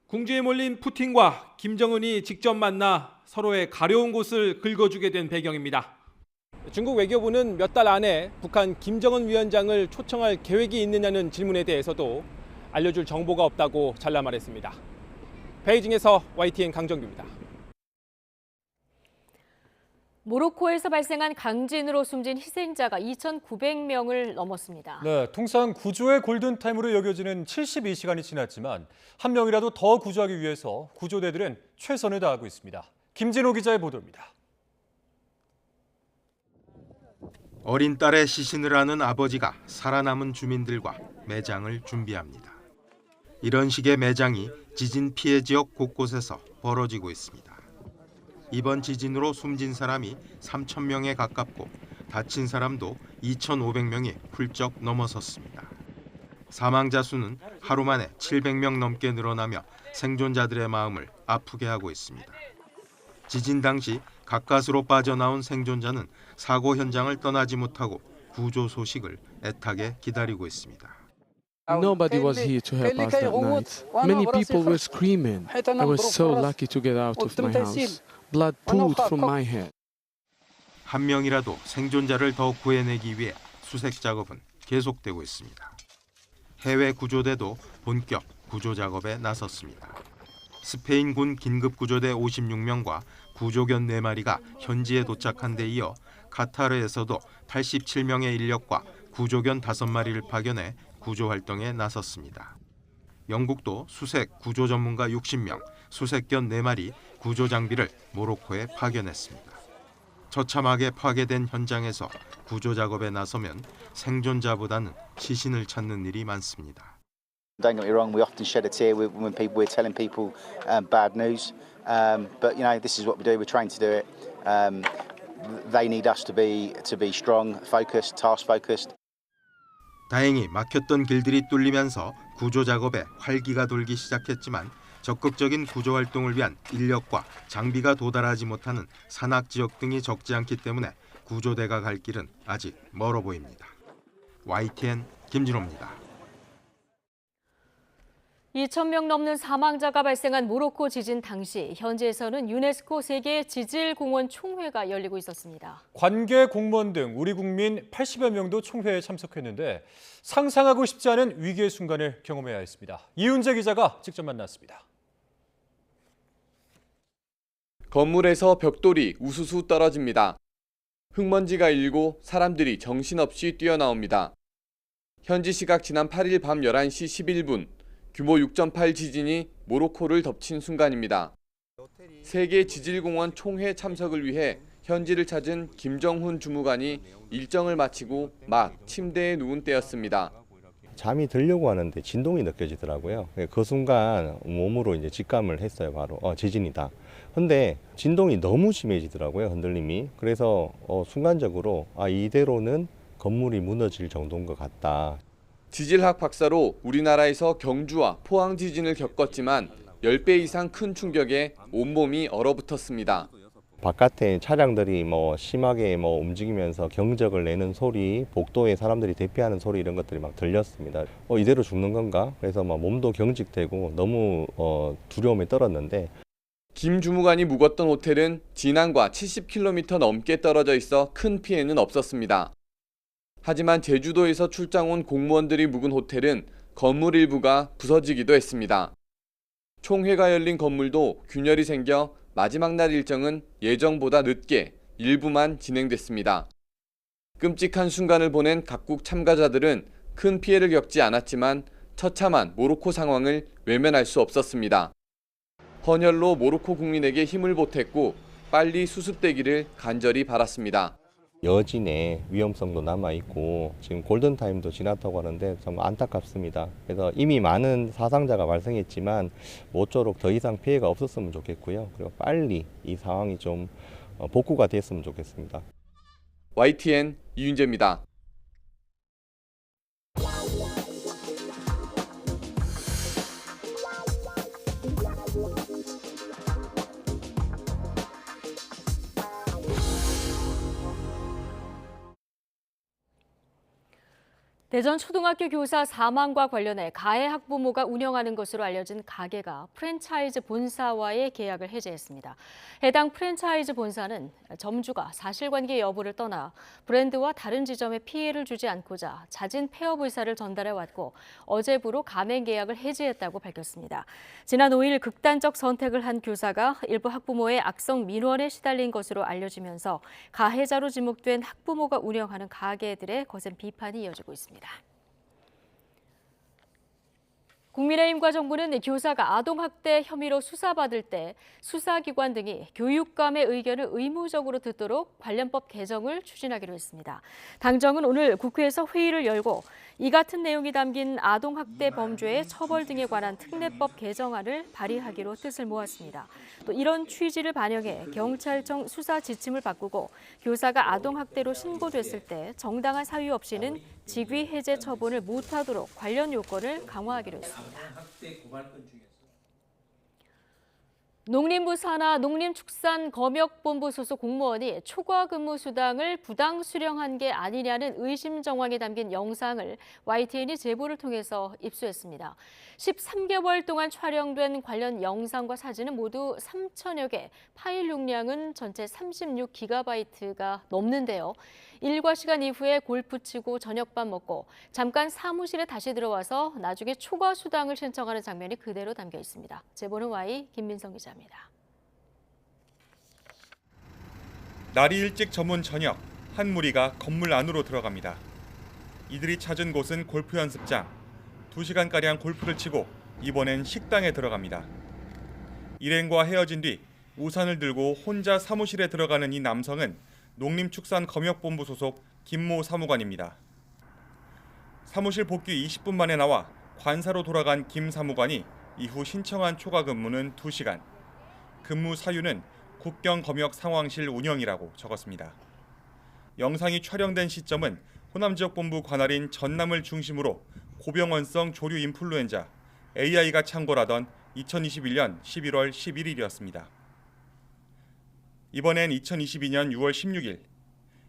궁지에 몰린 푸틴과 김정은이 직접 만나 서로의 가려운 곳을 긁어주게 된 배경입니다. 중국 외교부는 몇 달 안에 북한 김정은 위원장을 초청할 계획이 있느냐는 질문에 대해서도 알려줄 정보가 없다고 잘라 말했습니다. 베이징에서 YTN 강정규입니다. 모로코에서 발생한 강진으로 숨진 희생자가 2,900명을 넘었습니다. 네, 통상 구조의 골든타임으로 여겨지는 72시간이 지났지만 한 명이라도 더 구조하기 위해서 구조대들은 최선을 다하고 있습니다. 김진호 기자의 보도입니다. 어린 딸의 시신을 아는 아버지가 살아남은 주민들과 매장을 준비합니다. 이런 식의 매장이 지진 피해 지역 곳곳에서 벌어지고 있습니다. 이번 지진으로 숨진 사람이 3,000명에 가깝고 다친 사람도 2,500명이 훌쩍 넘어섰습니다. 사망자 수는 하루 만에 700명 넘게 늘어나며 생존자들의 마음을 아프게 하고 있습니다. 지진 당시 가까스로 빠져나온 생존자는 사고 현장을 떠나지 못하고 구조 소식을 애타게 기다리고 있습니다. Nobody was here to help us that night. Many people were screaming. I was so lucky to get out of my house. Blood poured from my head. 한 명이라도 생존자를 더 구해내기 위해 수색 작업은 계속되고 있습니다. 해외 구조대도 본격 구조 작업에 나섰습니다. 스페인군 긴급구조대 56명과 구조견 4마리가 현지에 도착한 데 이어 카타르에서도 87명의 인력과 구조견 5마리를 파견해 구조 활동에 나섰습니다. 영국도 수색 구조 전문가 60명, 수색견 4마리, 구조 장비를 모로코에 파견했습니다. 처참하게 파괴된 현장에서 구조 작업에 나서면 생존자보다는 시신을 찾는 일이 많습니다. Don't get me wrong, we often shed a tear when we're telling people bad news, but you know this is what we do. We're trained to do it. They need us to be strong, focused, task focused. 다행히 막혔던 길들이 뚫리면서 구조 작업에 활기가 돌기 시작했지만 적극적인 구조 활동을 위한 인력과 장비가 도달하지 못하는 산악 지역 등이 적지 않기 때문에 구조대가 갈 길은 아직 멀어 보입니다. YTN 김진호입니다. 2,000명 넘는 사망자가 발생한 모로코 지진 당시 현지에서는 유네스코 세계 지질공원 총회가 열리고 있었습니다. 관계 공무원 등 우리 국민 80여 명도 총회에 참석했는데 상상하고 싶지 않은 위기의 순간을 경험해야 했습니다. 이윤재 기자가 직접 만났습니다. 건물에서 벽돌이 우수수 떨어집니다. 흙먼지가 일고 사람들이 정신없이 뛰어나옵니다. 현지 시각 지난 8일 밤 11시 11분 규모 6.8 지진이 모로코를 덮친 순간입니다. 세계 지질공원 총회 참석을 위해 현지를 찾은 김정훈 주무관이 일정을 마치고 막 침대에 누운 때였습니다. 잠이 들려고 하는데 진동이 느껴지더라고요. 그 순간 몸으로 이제 직감을 했어요. 바로 지진이다. 근데 진동이 너무 심해지더라고요. 흔들림이. 그래서 순간적으로 이대로는 건물이 무너질 정도인 것 같다. 지질학 박사로 우리나라에서 경주와 포항 지진을 겪었지만 10배 이상 큰 충격에 온몸이 얼어붙었습니다. 바깥에 차량들이 심하게 움직이면서 경적을 내는 소리, 복도에 사람들이 대피하는 소리 이런 것들이 막 들렸습니다. 이대로 죽는 건가? 그래서 몸도 경직되고 너무 두려움에 떨었는데 김 주무관이 묵었던 호텔은 진앙과 70km 넘게 떨어져 있어 큰 피해는 없었습니다. 하지만 제주도에서 출장 온 공무원들이 묵은 호텔은 건물 일부가 부서지기도 했습니다. 총회가 열린 건물도 균열이 생겨 마지막 날 일정은 예정보다 늦게 일부만 진행됐습니다. 끔찍한 순간을 보낸 각국 참가자들은 큰 피해를 겪지 않았지만 처참한 모로코 상황을 외면할 수 없었습니다. 헌혈로 모로코 국민에게 힘을 보탰고 빨리 수습되기를 간절히 바랐습니다. 여진의 위험성도 남아있고 지금 골든타임도 지났다고 하는데 참 안타깝습니다. 그래서 이미 많은 사상자가 발생했지만 모쪼록 더 이상 피해가 없었으면 좋겠고요. 그리고 빨리 이 상황이 좀 복구가 됐으면 좋겠습니다. YTN 이윤재입니다. 대전 초등학교 교사 사망과 관련해 가해 학부모가 운영하는 것으로 알려진 가게가 프랜차이즈 본사와의 계약을 해지했습니다. 해당 프랜차이즈 본사는 점주가 사실관계 여부를 떠나 브랜드와 다른 지점에 피해를 주지 않고자 자진 폐업 의사를 전달해왔고 어제부로 가맹 계약을 해지했다고 밝혔습니다. 지난 5일 극단적 선택을 한 교사가 일부 학부모의 악성 민원에 시달린 것으로 알려지면서 가해자로 지목된 학부모가 운영하는 가게들의 거센 비판이 이어지고 있습니다. 국민의힘과 정부는 교사가 아동학대 혐의로 수사받을 때 수사기관 등이 교육감의 의견을 의무적으로 듣도록 관련법 개정을 추진하기로 했습니다. 당정은 오늘 국회에서 회의를 열고 이 같은 내용이 담긴 아동학대 범죄의 처벌 등에 관한 특례법 개정안을 발의하기로 뜻을 모았습니다. 또 이런 취지를 반영해 경찰청 수사 지침을 바꾸고 교사가 아동학대로 신고됐을 때 정당한 사유 없이는 직위 해제 처분을 못하도록 관련 요건을 강화하기로 했습니다. 농림부 산하 농림축산검역본부 소속 공무원이 초과 근무 수당을 부당 수령한 게 아니냐는 의심 정황이 담긴 영상을 YTN이 제보를 통해서 입수했습니다. 13개월 동안 촬영된 관련 영상과 사진은 모두 3천여 개, 파일 용량은 전체 36GB가 넘는데요. 일과 시간 이후에 골프 치고 저녁밥 먹고 잠깐 사무실에 다시 들어와서 나중에 초과 수당을 신청하는 장면이 그대로 담겨 있습니다. 제보는 Y 김민성 기자입니다. 날이 일찍 저문 저녁, 한 무리가 건물 안으로 들어갑니다. 이들이 찾은 곳은 골프 연습장. 2시간가량 골프를 치고 이번엔 식당에 들어갑니다. 일행과 헤어진 뒤 우산을 들고 혼자 사무실에 들어가는 이 남성은 농림축산검역본부 소속 김모 사무관입니다. 사무실 복귀 20분 만에 나와 관사로 돌아간 김 사무관이 이후 신청한 초과 근무는 2시간. 근무 사유는 국경검역 상황실 운영이라고 적었습니다. 영상이 촬영된 시점은 호남지역본부 관할인 전남을 중심으로 고병원성 조류 인플루엔자 AI가 창궐하던 2021년 11월 11일이었습니다. 이번엔 2022년 6월 16일,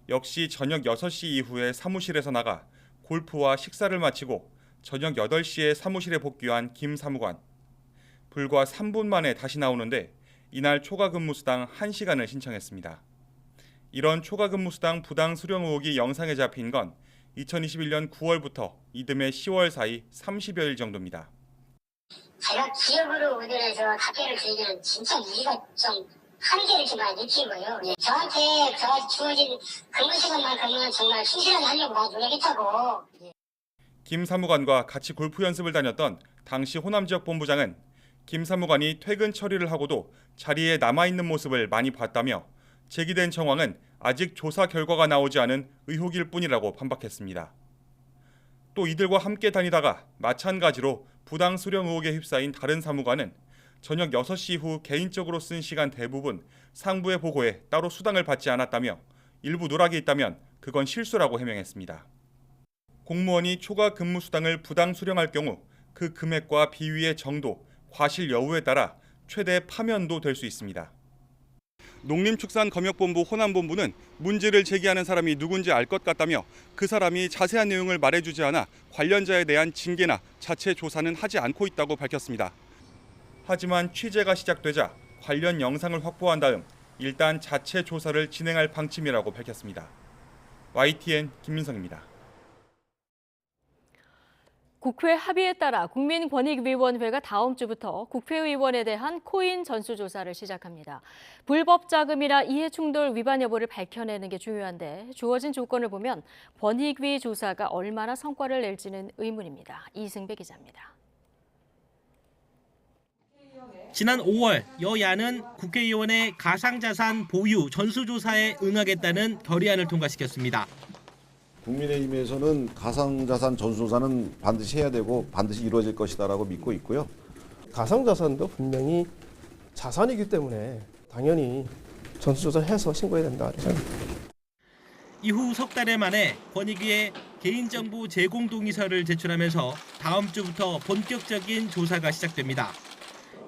역시 저녁 6시 이후에 사무실에서 나가 골프와 식사를 마치고 저녁 8시에 사무실에 복귀한 김 사무관. 불과 3분 만에 다시 나오는데 이날 초과 근무수당 1시간을 신청했습니다. 이런 초과 근무수당 부당 수령 의혹이 영상에 잡힌 건 2021년 9월부터 이듬해 10월 사이 30여일 정도입니다. 제가 기업으로 운영해서 학교를 드리기는 진짜 이해가 좀 한계를 이렇게 많이 느끼고요. 저한테 주어진 근무 시간만큼은 정말 충실하게 하려고 많이 노력했다고. 김 사무관과 같이 골프 연습을 다녔던 당시 호남지역 본부장은 김 사무관이 퇴근 처리를 하고도 자리에 남아있는 모습을 많이 봤다며 제기된 정황은 아직 조사 결과가 나오지 않은 의혹일 뿐이라고 반박했습니다. 또 이들과 함께 다니다가 마찬가지로 부당 수령 의혹에 휩싸인 다른 사무관은 저녁 6시 후 개인적으로 쓴 시간 대부분 상부의 보고에 따로 수당을 받지 않았다며 일부 누락이 있다면 그건 실수라고 해명했습니다. 공무원이 초과 근무 수당을 부당 수령할 경우 그 금액과 비위의 정도, 과실 여부에 따라 최대 파면도 될 수 있습니다. 농림축산검역본부 호남본부는 문제를 제기하는 사람이 누군지 알 것 같다며 그 사람이 자세한 내용을 말해주지 않아 관련자에 대한 징계나 자체 조사는 하지 않고 있다고 밝혔습니다. 하지만 취재가 시작되자 관련 영상을 확보한 다음 일단 자체 조사를 진행할 방침이라고 밝혔습니다. YTN 김민성입니다. 국회 합의에 따라 국민권익위원회가 다음 주부터 국회의원에 대한 코인 전수조사를 시작합니다. 불법 자금이나 이해충돌 위반 여부를 밝혀내는 게 중요한데 주어진 조건을 보면 권익위 조사가 얼마나 성과를 낼지는 의문입니다. 이승배 기자입니다. 지난 5월 여야는 국회의원의 가상자산 보유 전수조사에 응하겠다는 결의안을 통과시켰습니다. 국민의힘에서는 가상자산 전수조사는 반드시 해야 되고 반드시 이루어질 것이다라고 믿고 있고요. 가상자산도 분명히 자산이기 때문에 당연히 전수조사해서 신고해야 된다. 이후 석 달여 만에 권익위에 개인정보 제공 동의서를 제출하면서 다음 주부터 본격적인 조사가 시작됩니다.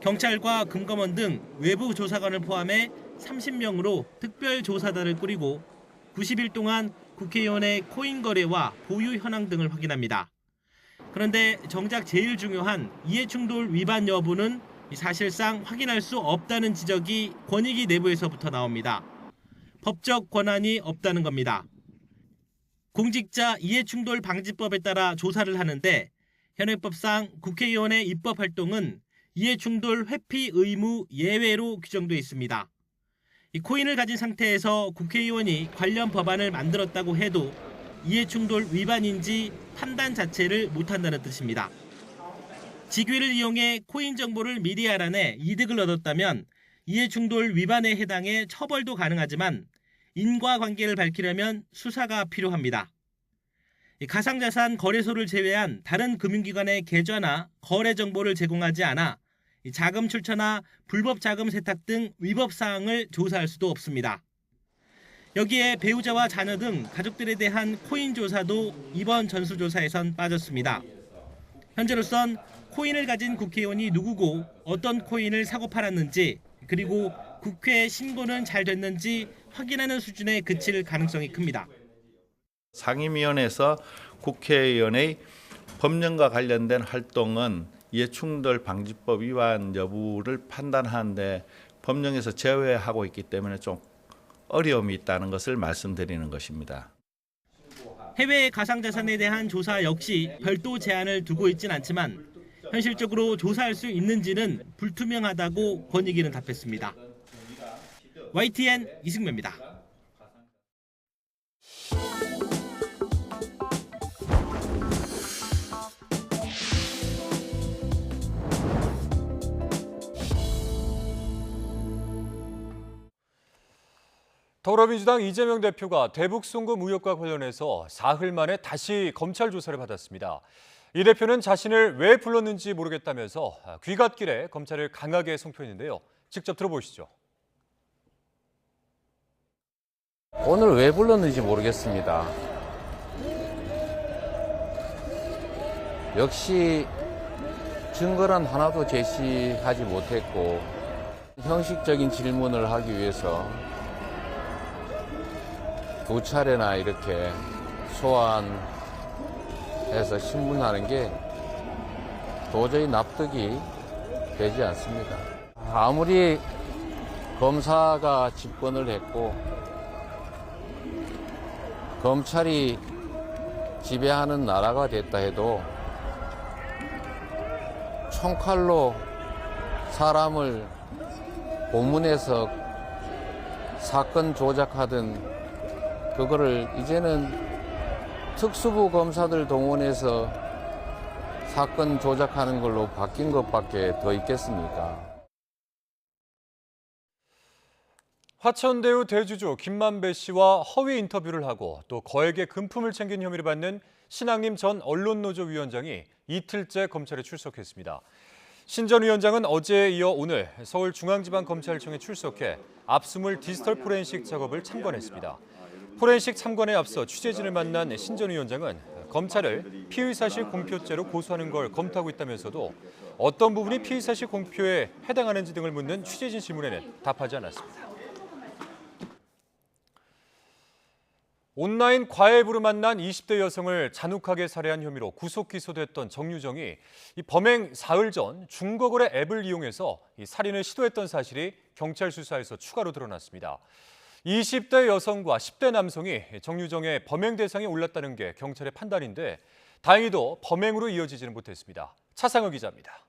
경찰과 금감원 등 외부 조사관을 포함해 30명으로 특별조사단을 꾸리고 90일 동안 국회의원의 코인 거래와 보유 현황 등을 확인합니다. 그런데 정작 제일 중요한 이해충돌 위반 여부는 사실상 확인할 수 없다는 지적이 권익위 내부에서부터 나옵니다. 법적 권한이 없다는 겁니다. 공직자 이해충돌 방지법에 따라 조사를 하는데 현행법상 국회의원의 입법 활동은 이해충돌 회피 의무 예외로 규정돼 있습니다. 이 코인을 가진 상태에서 국회의원이 관련 법안을 만들었다고 해도 이해충돌 위반인지 판단 자체를 못한다는 뜻입니다. 직위를 이용해 코인 정보를 미리 알아내 이득을 얻었다면 이해충돌 위반에 해당해 처벌도 가능하지만 인과관계를 밝히려면 수사가 필요합니다. 가상자산 거래소를 제외한 다른 금융기관의 계좌나 거래 정보를 제공하지 않아 자금 출처나 불법 자금 세탁 등 위법 사항을 조사할 수도 없습니다. 여기에 배우자와 자녀 등 가족들에 대한 코인 조사도 이번 전수조사에선 빠졌습니다. 현재로선 코인을 가진 국회의원이 누구고 어떤 코인을 사고 팔았는지 그리고 국회 신고는 잘 됐는지 확인하는 수준에 그칠 가능성이 큽니다. 상임위원회에서 국회의원의 법령과 관련된 활동은 이해충돌 방지법 위반 여부를 판단하는데 법령에서 제외하고 있기 때문에 좀 어려움이 있다는 것을 말씀드리는 것입니다. 해외 가상자산에 대한 조사 역시 별도 제한을 두고 있진 않지만 현실적으로 조사할 수 있는지는 불투명하다고 권익위는 답했습니다. YTN 이승표입니다. 더불어민주당 이재명 대표가 대북 송금 의혹과 관련해서 사흘 만에 다시 검찰 조사를 받았습니다. 이 대표는 자신을 왜 불렀는지 모르겠다면서 귀갓길에 검찰을 강하게 성토했는데요. 직접 들어보시죠. 오늘 왜 불렀는지 모르겠습니다. 역시 증거란 하나도 제시하지 못했고 형식적인 질문을 하기 위해서 두 차례나 이렇게 소환해서 신문하는 게 도저히 납득이 되지 않습니다. 아무리 검사가 집권을 했고 검찰이 지배하는 나라가 됐다 해도 총칼로 사람을 고문해서 사건 조작하던 그거를 이제는 특수부 검사들 동원해서 사건 조작하는 걸로 바뀐 것밖에 더 있겠습니까? 화천대유 대주주 김만배 씨와 허위 인터뷰를 하고 또 거액의 금품을 챙긴 혐의를 받는 신앙림 전 언론노조 위원장이 이틀째 검찰에 출석했습니다. 신 전 위원장은 어제에 이어 오늘 서울중앙지방검찰청에 출석해 압수물 디지털 포렌식 작업을 참관했습니다. 포렌식 참관에 앞서 취재진을 만난 신 전 위원장은 검찰을 피의사실 공표죄로 고소하는 걸 검토하고 있다면서도 어떤 부분이 피의사실 공표에 해당하는지 등을 묻는 취재진 질문에는 답하지 않았습니다. 온라인 과외부로 만난 20대 여성을 잔혹하게 살해한 혐의로 구속 기소됐던 정유정이 범행 사흘 전 중거거래 앱을 이용해서 살인을 시도했던 사실이 경찰 수사에서 추가로 드러났습니다. 20대 여성과 10대 남성이 정유정의 범행 대상에 올랐다는 게 경찰의 판단인데 다행히도 범행으로 이어지지는 못했습니다. 차상혁 기자입니다.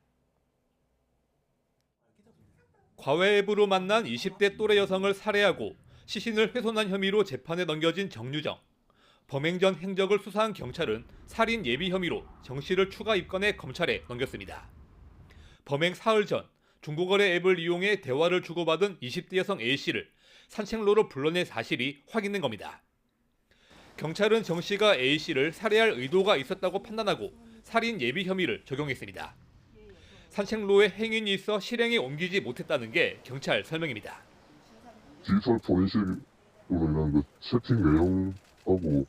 과외 앱으로 만난 20대 또래 여성을 살해하고 시신을 훼손한 혐의로 재판에 넘겨진 정유정. 범행 전 행적을 수사한 경찰은 살인 예비 혐의로 정 씨를 추가 입건해 검찰에 넘겼습니다. 범행 사흘 전 중고거래 앱을 이용해 대화를 주고받은 20대 여성 A씨를 산책로로 불러낸 사실이 확인된 겁니다. 경찰은 정 씨가 A씨를 살해할 의도가 있었다고 판단하고 살인 예비 혐의를 적용했습니다. 산책로에 행인이 있어 실행에 옮기지 못했다는 게 경찰 설명입니다. 디지털 포렌식으로 인한 그 채팅 내용하고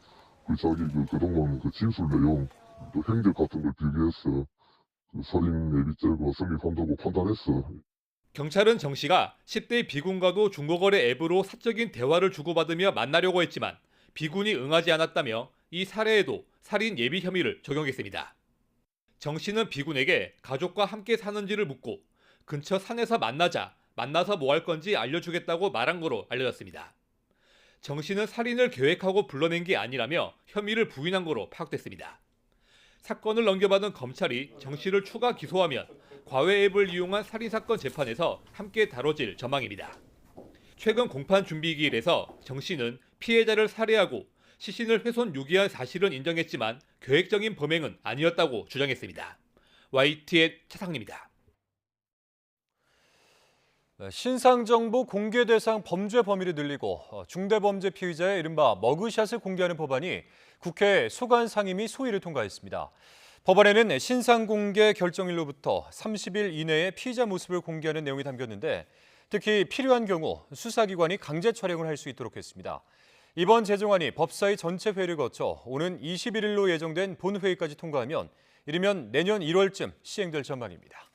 자기 그동안 진술 내용 또 행적 같은 걸 비교해서 살인 예비죄가 성립한다고 판단했어. 경찰은 정 씨가 10대 비군과도 중고거래 앱으로 사적인 대화를 주고받으며 만나려고 했지만 비군이 응하지 않았다며 이 살해에도 살인 예비 혐의를 적용했습니다. 정 씨는 비군에게 가족과 함께 사는지를 묻고 근처 산에서 만나서 뭐 할 건지 알려주겠다고 말한 거로 알려졌습니다. 정 씨는 살인을 계획하고 불러낸 게 아니라며 혐의를 부인한 거로 파악됐습니다. 사건을 넘겨받은 검찰이 정 씨를 추가 기소하면 과외 앱을 이용한 살인사건 재판에서 함께 다뤄질 전망입니다. 최근 공판 준비기일에서 정 씨는 피해자를 살해하고 시신을 훼손 유기한 사실은 인정했지만 계획적인 범행은 아니었다고 주장했습니다. YTN 차상리입니다. 신상정보 공개 대상 범죄 범위를 늘리고 중대범죄 피의자의 이른바 머그샷을 공개하는 법안이 국회 소관 상임위 소위를 통과했습니다. 법안에는 신상 공개 결정일로부터 30일 이내에 피의자 모습을 공개하는 내용이 담겼는데 특히 필요한 경우 수사기관이 강제 촬영을 할 수 있도록 했습니다. 이번 제정안이 법사위 전체 회의를 거쳐 오는 21일로 예정된 본회의까지 통과하면 이르면 내년 1월쯤 시행될 전망입니다.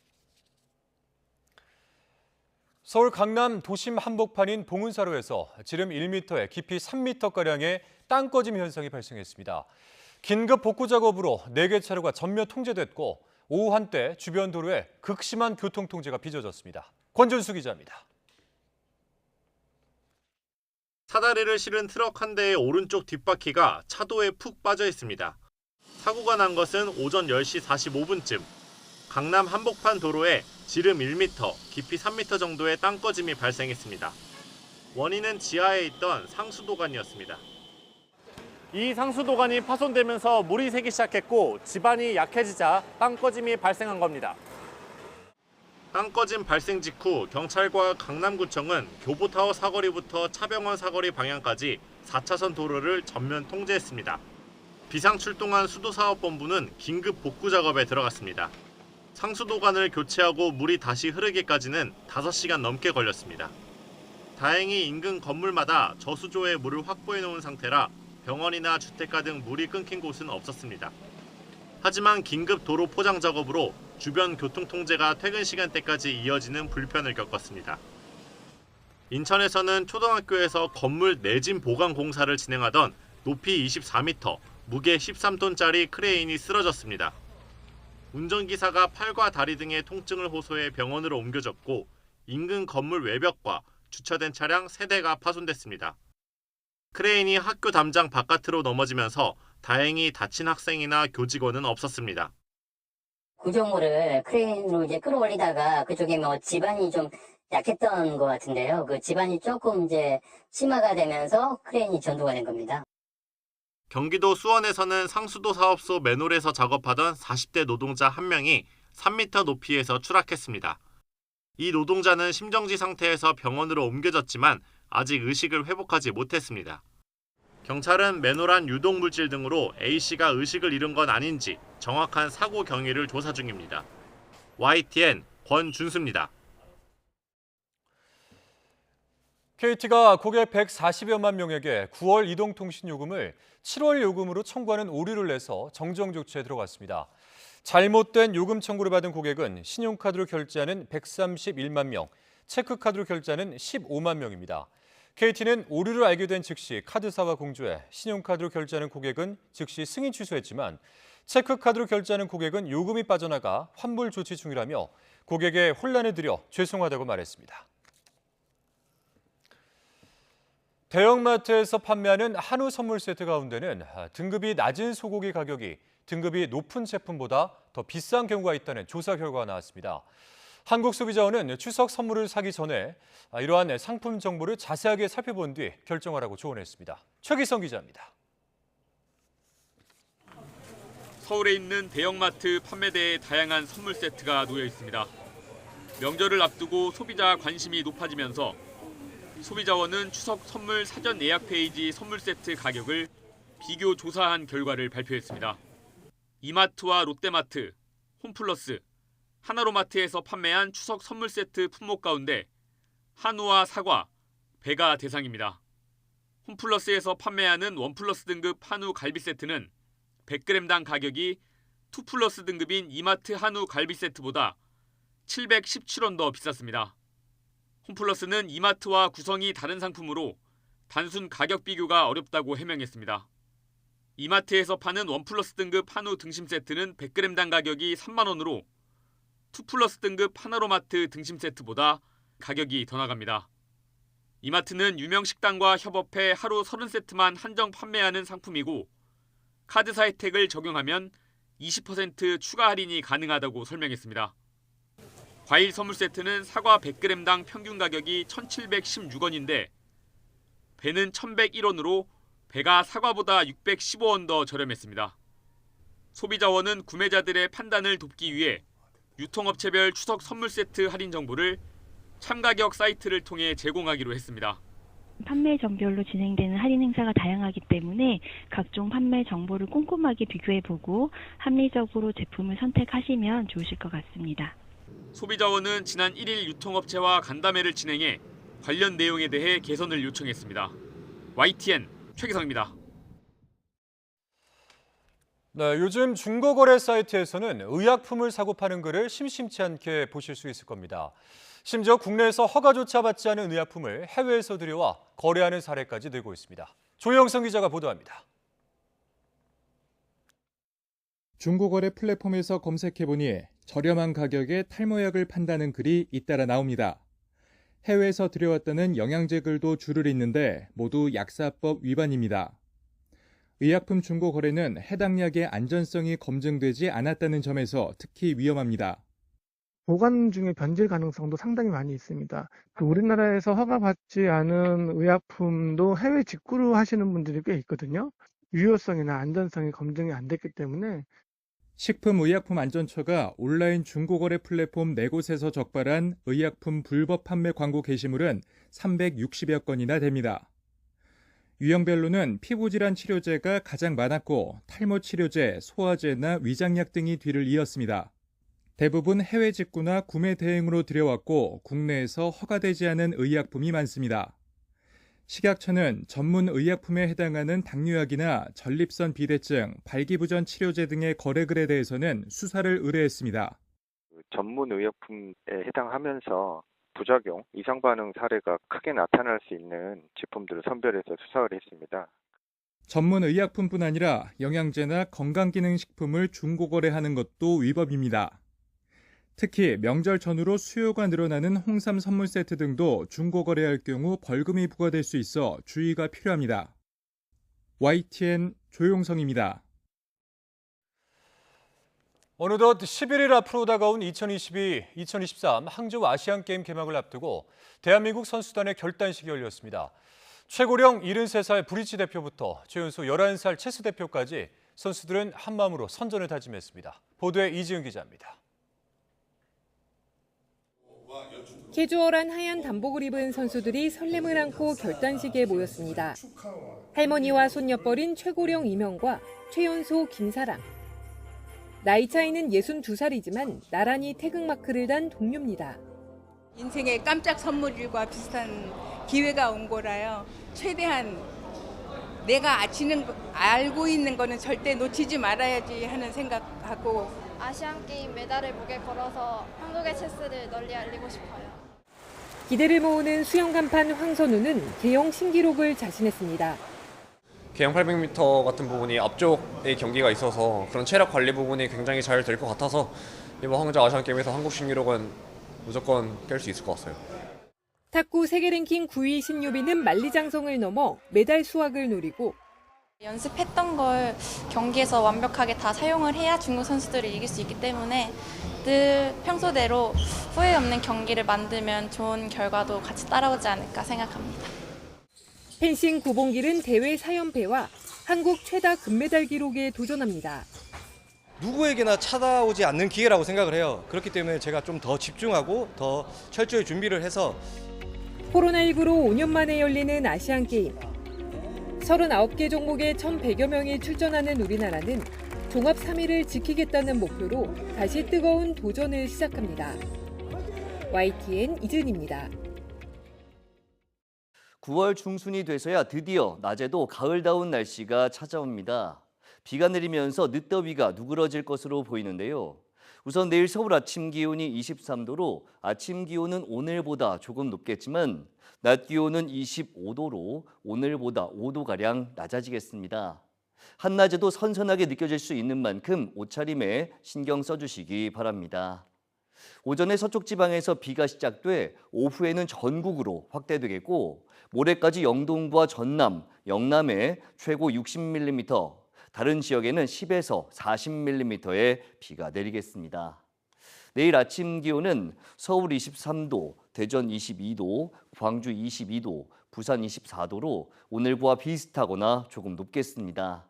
서울 강남 도심 한복판인 봉은사로에서 지름 1m에 깊이 3m가량의 땅 꺼짐 현상이 발생했습니다. 긴급 복구 작업으로 4개 차로가 전면 통제됐고 오후 한때 주변 도로에 극심한 교통 통제가 빚어졌습니다. 권준수 기자입니다. 사다리를 실은 트럭 한 대의 오른쪽 뒷바퀴가 차도에 푹 빠져 있습니다. 사고가 난 것은 오전 10시 45분쯤 강남 한복판 도로에 지름 1m, 깊이 3m 정도의 땅 꺼짐이 발생했습니다. 원인은 지하에 있던 상수도관이었습니다. 이 상수도관이 파손되면서 물이 새기 시작했고 지반이 약해지자 땅 꺼짐이 발생한 겁니다. 땅 꺼짐 발생 직후 경찰과 강남구청은 교보타워 사거리부터 차병원 사거리 방향까지 4차선 도로를 전면 통제했습니다. 비상출동한 수도사업본부는 긴급 복구 작업에 들어갔습니다. 상수도관을 교체하고 물이 다시 흐르기까지는 5시간 넘게 걸렸습니다. 다행히 인근 건물마다 저수조에 물을 확보해 놓은 상태라 병원이나 주택가 등 물이 끊긴 곳은 없었습니다. 하지만 긴급 도로 포장 작업으로 주변 교통 통제가 퇴근 시간대까지 이어지는 불편을 겪었습니다. 인천에서는 초등학교에서 건물 내진 보강 공사를 진행하던 높이 24m, 무게 13톤짜리 크레인이 쓰러졌습니다. 운전기사가 팔과 다리 등의 통증을 호소해 병원으로 옮겨졌고 인근 건물 외벽과 주차된 차량 3대가 파손됐습니다. 크레인이 학교 담장 바깥으로 넘어지면서 다행히 다친 학생이나 교직원은 없었습니다. 구조물을 크레인으로 이제 끌어올리다가 그쪽에 지반이 좀 약했던 것 같은데요. 그 지반이 조금 심화가 되면서 크레인이 전도가 된 겁니다. 경기도 수원에서는 상수도 사업소 맨홀에서 작업하던 40대 노동자 1명이 3m 높이에서 추락했습니다. 이 노동자는 심정지 상태에서 병원으로 옮겨졌지만 아직 의식을 회복하지 못했습니다. 경찰은 맨홀 유독물질 등으로 A씨가 의식을 잃은 건 아닌지 정확한 사고 경위를 조사 중입니다. YTN 권준수입니다. KT가 고객 140여만 명에게 9월 이동통신 요금을 7월 요금으로 청구하는 오류를 내서 정정 조치에 들어갔습니다. 잘못된 요금 청구를 받은 고객은 신용카드로 결제하는 131만 명, 체크카드로 결제하는 15만 명입니다. KT는 오류를 알게 된 즉시 카드사와 공조해 신용카드로 결제하는 고객은 즉시 승인 취소했지만 체크카드로 결제하는 고객은 요금이 빠져나가 환불 조치 중이라며 고객의 혼란을 드려 죄송하다고 말했습니다. 대형마트에서 판매하는 한우 선물 세트 가운데는 등급이 낮은 소고기 가격이 등급이 높은 제품보다 더 비싼 경우가 있다는 조사 결과가 나왔습니다. 한국소비자원은 추석 선물을 사기 전에 이러한 상품 정보를 자세하게 살펴본 뒤 결정하라고 조언했습니다. 최기성 기자입니다. 서울에 있는 대형마트 판매대에 다양한 선물 세트가 놓여 있습니다. 명절을 앞두고 소비자 관심이 높아지면서 소비자원은 추석 선물 사전 예약 페이지 선물 세트 가격을 비교 조사한 결과를 발표했습니다. 이마트와 롯데마트, 홈플러스, 하나로마트에서 판매한 추석 선물 세트 품목 가운데 한우와 사과, 배가 대상입니다. 홈플러스에서 판매하는 원플러스 등급 한우 갈비 세트는 100g당 가격이 2플러스 등급인 이마트 한우 갈비 세트보다 717원 더 비쌌습니다. 홈플러스는 이마트와 구성이 다른 상품으로 단순 가격 비교가 어렵다고 해명했습니다. 이마트에서 파는 원플러스 등급 한우 등심 세트는 100g당 가격이 3만 원으로 2플러스 등급 하나로마트 등심 세트보다 가격이 더 나갑니다. 이마트는 유명 식당과 협업해 하루 30세트만 한정 판매하는 상품이고 카드사 혜택을 적용하면 20% 추가 할인이 가능하다고 설명했습니다. 과일 선물 세트는 사과 100g당 평균 가격이 1,716원인데 배는 1,101원으로 배가 사과보다 615원 더 저렴했습니다. 소비자원은 구매자들의 판단을 돕기 위해 유통업체별 추석 선물 세트 할인 정보를 참가격 사이트를 통해 제공하기로 했습니다. 판매 정별로 진행되는 할인 행사가 다양하기 때문에 각종 판매 정보를 꼼꼼하게 비교해보고 합리적으로 제품을 선택하시면 좋으실 것 같습니다. 소비자원은 지난 1일 유통업체와 간담회를 진행해 관련 내용에 대해 개선을 요청했습니다. YTN 최기성입니다. 네, 요즘 중고거래 사이트에서는 의약품을 사고 파는 글을 심심치 않게 보실 수 있을 겁니다. 심지어 국내에서 허가조차 받지 않은 의약품을 해외에서 들여와 거래하는 사례까지 늘고 있습니다. 조영성 기자가 보도합니다. 중고거래 플랫폼에서 검색해보니 저렴한 가격에 탈모약을 판다는 글이 잇따라 나옵니다. 해외에서 들여왔다는 영양제 글도 줄을 잇는데 모두 약사법 위반입니다. 의약품 중고거래는 해당 약의 안전성이 검증되지 않았다는 점에서 특히 위험합니다. 보관 중에 변질 가능성도 상당히 많이 있습니다. 우리나라에서 허가받지 않은 의약품도 해외 직구로 하시는 분들이 꽤 있거든요. 유효성이나 안전성이 검증이 안 됐기 때문에 식품의약품안전처가 온라인 중고거래 플랫폼 4곳에서 적발한 의약품 불법 판매 광고 게시물은 360여 건이나 됩니다. 유형별로는 피부질환 치료제가 가장 많았고 탈모 치료제, 소화제나 위장약 등이 뒤를 이었습니다. 대부분 해외 직구나 구매 대행으로 들여왔고 국내에서 허가되지 않은 의약품이 많습니다. 식약처는 전문 의약품에 해당하는 당뇨약이나 전립선 비대증, 발기부전 치료제 등의 거래글에 대해서는 수사를 의뢰했습니다. 전문 의약품에 해당하면서 부작용, 이상반응 사례가 크게 나타날 수 있는 제품들을 선별해서 수사를 했습니다. 전문 의약품뿐 아니라 영양제나 건강기능식품을 중고거래하는 것도 위법입니다. 특히 명절 전후로 수요가 늘어나는 홍삼 선물 세트 등도 중고거래할 경우 벌금이 부과될 수 있어 주의가 필요합니다. YTN 조용성입니다. 어느덧 11일 앞으로 다가온 2022-2023 항저우 아시안게임 개막을 앞두고 대한민국 선수단의 결단식이 열렸습니다. 최고령 73살 브리치 대표부터 최연소 11살 체스 대표까지 선수들은 한마음으로 선전을 다짐했습니다. 보도에 이지은 기자입니다. 캐주얼한 하얀 단복을 입은 선수들이 설렘을 안고 결단식에 모였습니다. 할머니와 손녀뻘인 최고령 이명과 최연소 김사랑. 나이 차이는 62살이지만 나란히 태극마크를 단 동료입니다. 인생의 깜짝 선물과 비슷한 기회가 온 거라요. 최대한 내가 알고 있는 거는 절대 놓치지 말아야지 하는 생각하고 아시안게임 메달을 목에 걸어서 한국의 체스를 널리 알리고 싶어요. 기대를 모으는 수영 간판 황선우는 개영 신기록을 자신했습니다. 개영 800m 같은 부분이 앞쪽에 경기가 있어서 그런 체력 관리 부분이 굉장히 잘 될 것 같아서 이번 항저우 아시안게임에서 한국 신기록은 무조건 깰 수 있을 것 같아요. 탁구 세계 랭킹 9위 신유빈은 만리장성을 넘어 메달 수확을 노리고 연습했던 걸 경기에서 완벽하게 다 사용을 해야 중국 선수들을 이길 수 있기 때문에 늘 평소대로 후회 없는 경기를 만들면 좋은 결과도 같이 따라오지 않을까 생각합니다. 펜싱 구봉길은 대회 4연패와 한국 최다 금메달 기록에 도전합니다. 누구에게나 찾아오지 않는 기회라고 생각을 해요. 그렇기 때문에 제가 좀 더 집중하고 더 철저히 준비를 해서 코로나19로 5년 만에 열리는 아시안게임. 39개 종목에 1,100여 명이 출전하는 우리나라는 종합 3위를 지키겠다는 목표로 다시 뜨거운 도전을 시작합니다. YTN 이준입니다. 9월 중순이 돼서야 드디어 낮에도 가을다운 날씨가 찾아옵니다. 비가 내리면서 늦더위가 누그러질 것으로 보이는데요. 우선 내일 서울 아침 기온이 23도로 아침 기온은 오늘보다 조금 높겠지만 낮 기온은 25도로 오늘보다 5도가량 낮아지겠습니다. 한낮에도 선선하게 느껴질 수 있는 만큼 옷차림에 신경 써주시기 바랍니다. 오전에 서쪽 지방에서 비가 시작돼 오후에는 전국으로 확대되겠고 모레까지 영동부와 전남, 영남에 최고 60mm, 다른 지역에는 10에서 40mm의 비가 내리겠습니다. 내일 아침 기온은 서울 23도, 대전 22도, 광주 22도, 부산 24도로 오늘과 비슷하거나 조금 높겠습니다.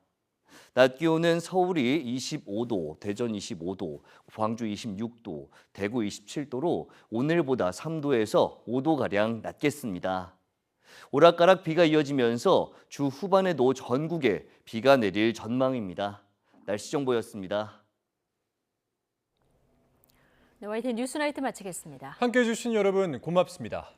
낮 기온은 서울이 25도, 대전 25도, 광주 26도, 대구 27도로 오늘보다 3도에서 5도가량 낮겠습니다. 오락가락 비가 이어지면서 주 후반에도 전국에 비가 내릴 전망입니다. 날씨 정보였습니다. 네, YTN 뉴스나이트 마치겠습니다. 함께해 주신 여러분 고맙습니다.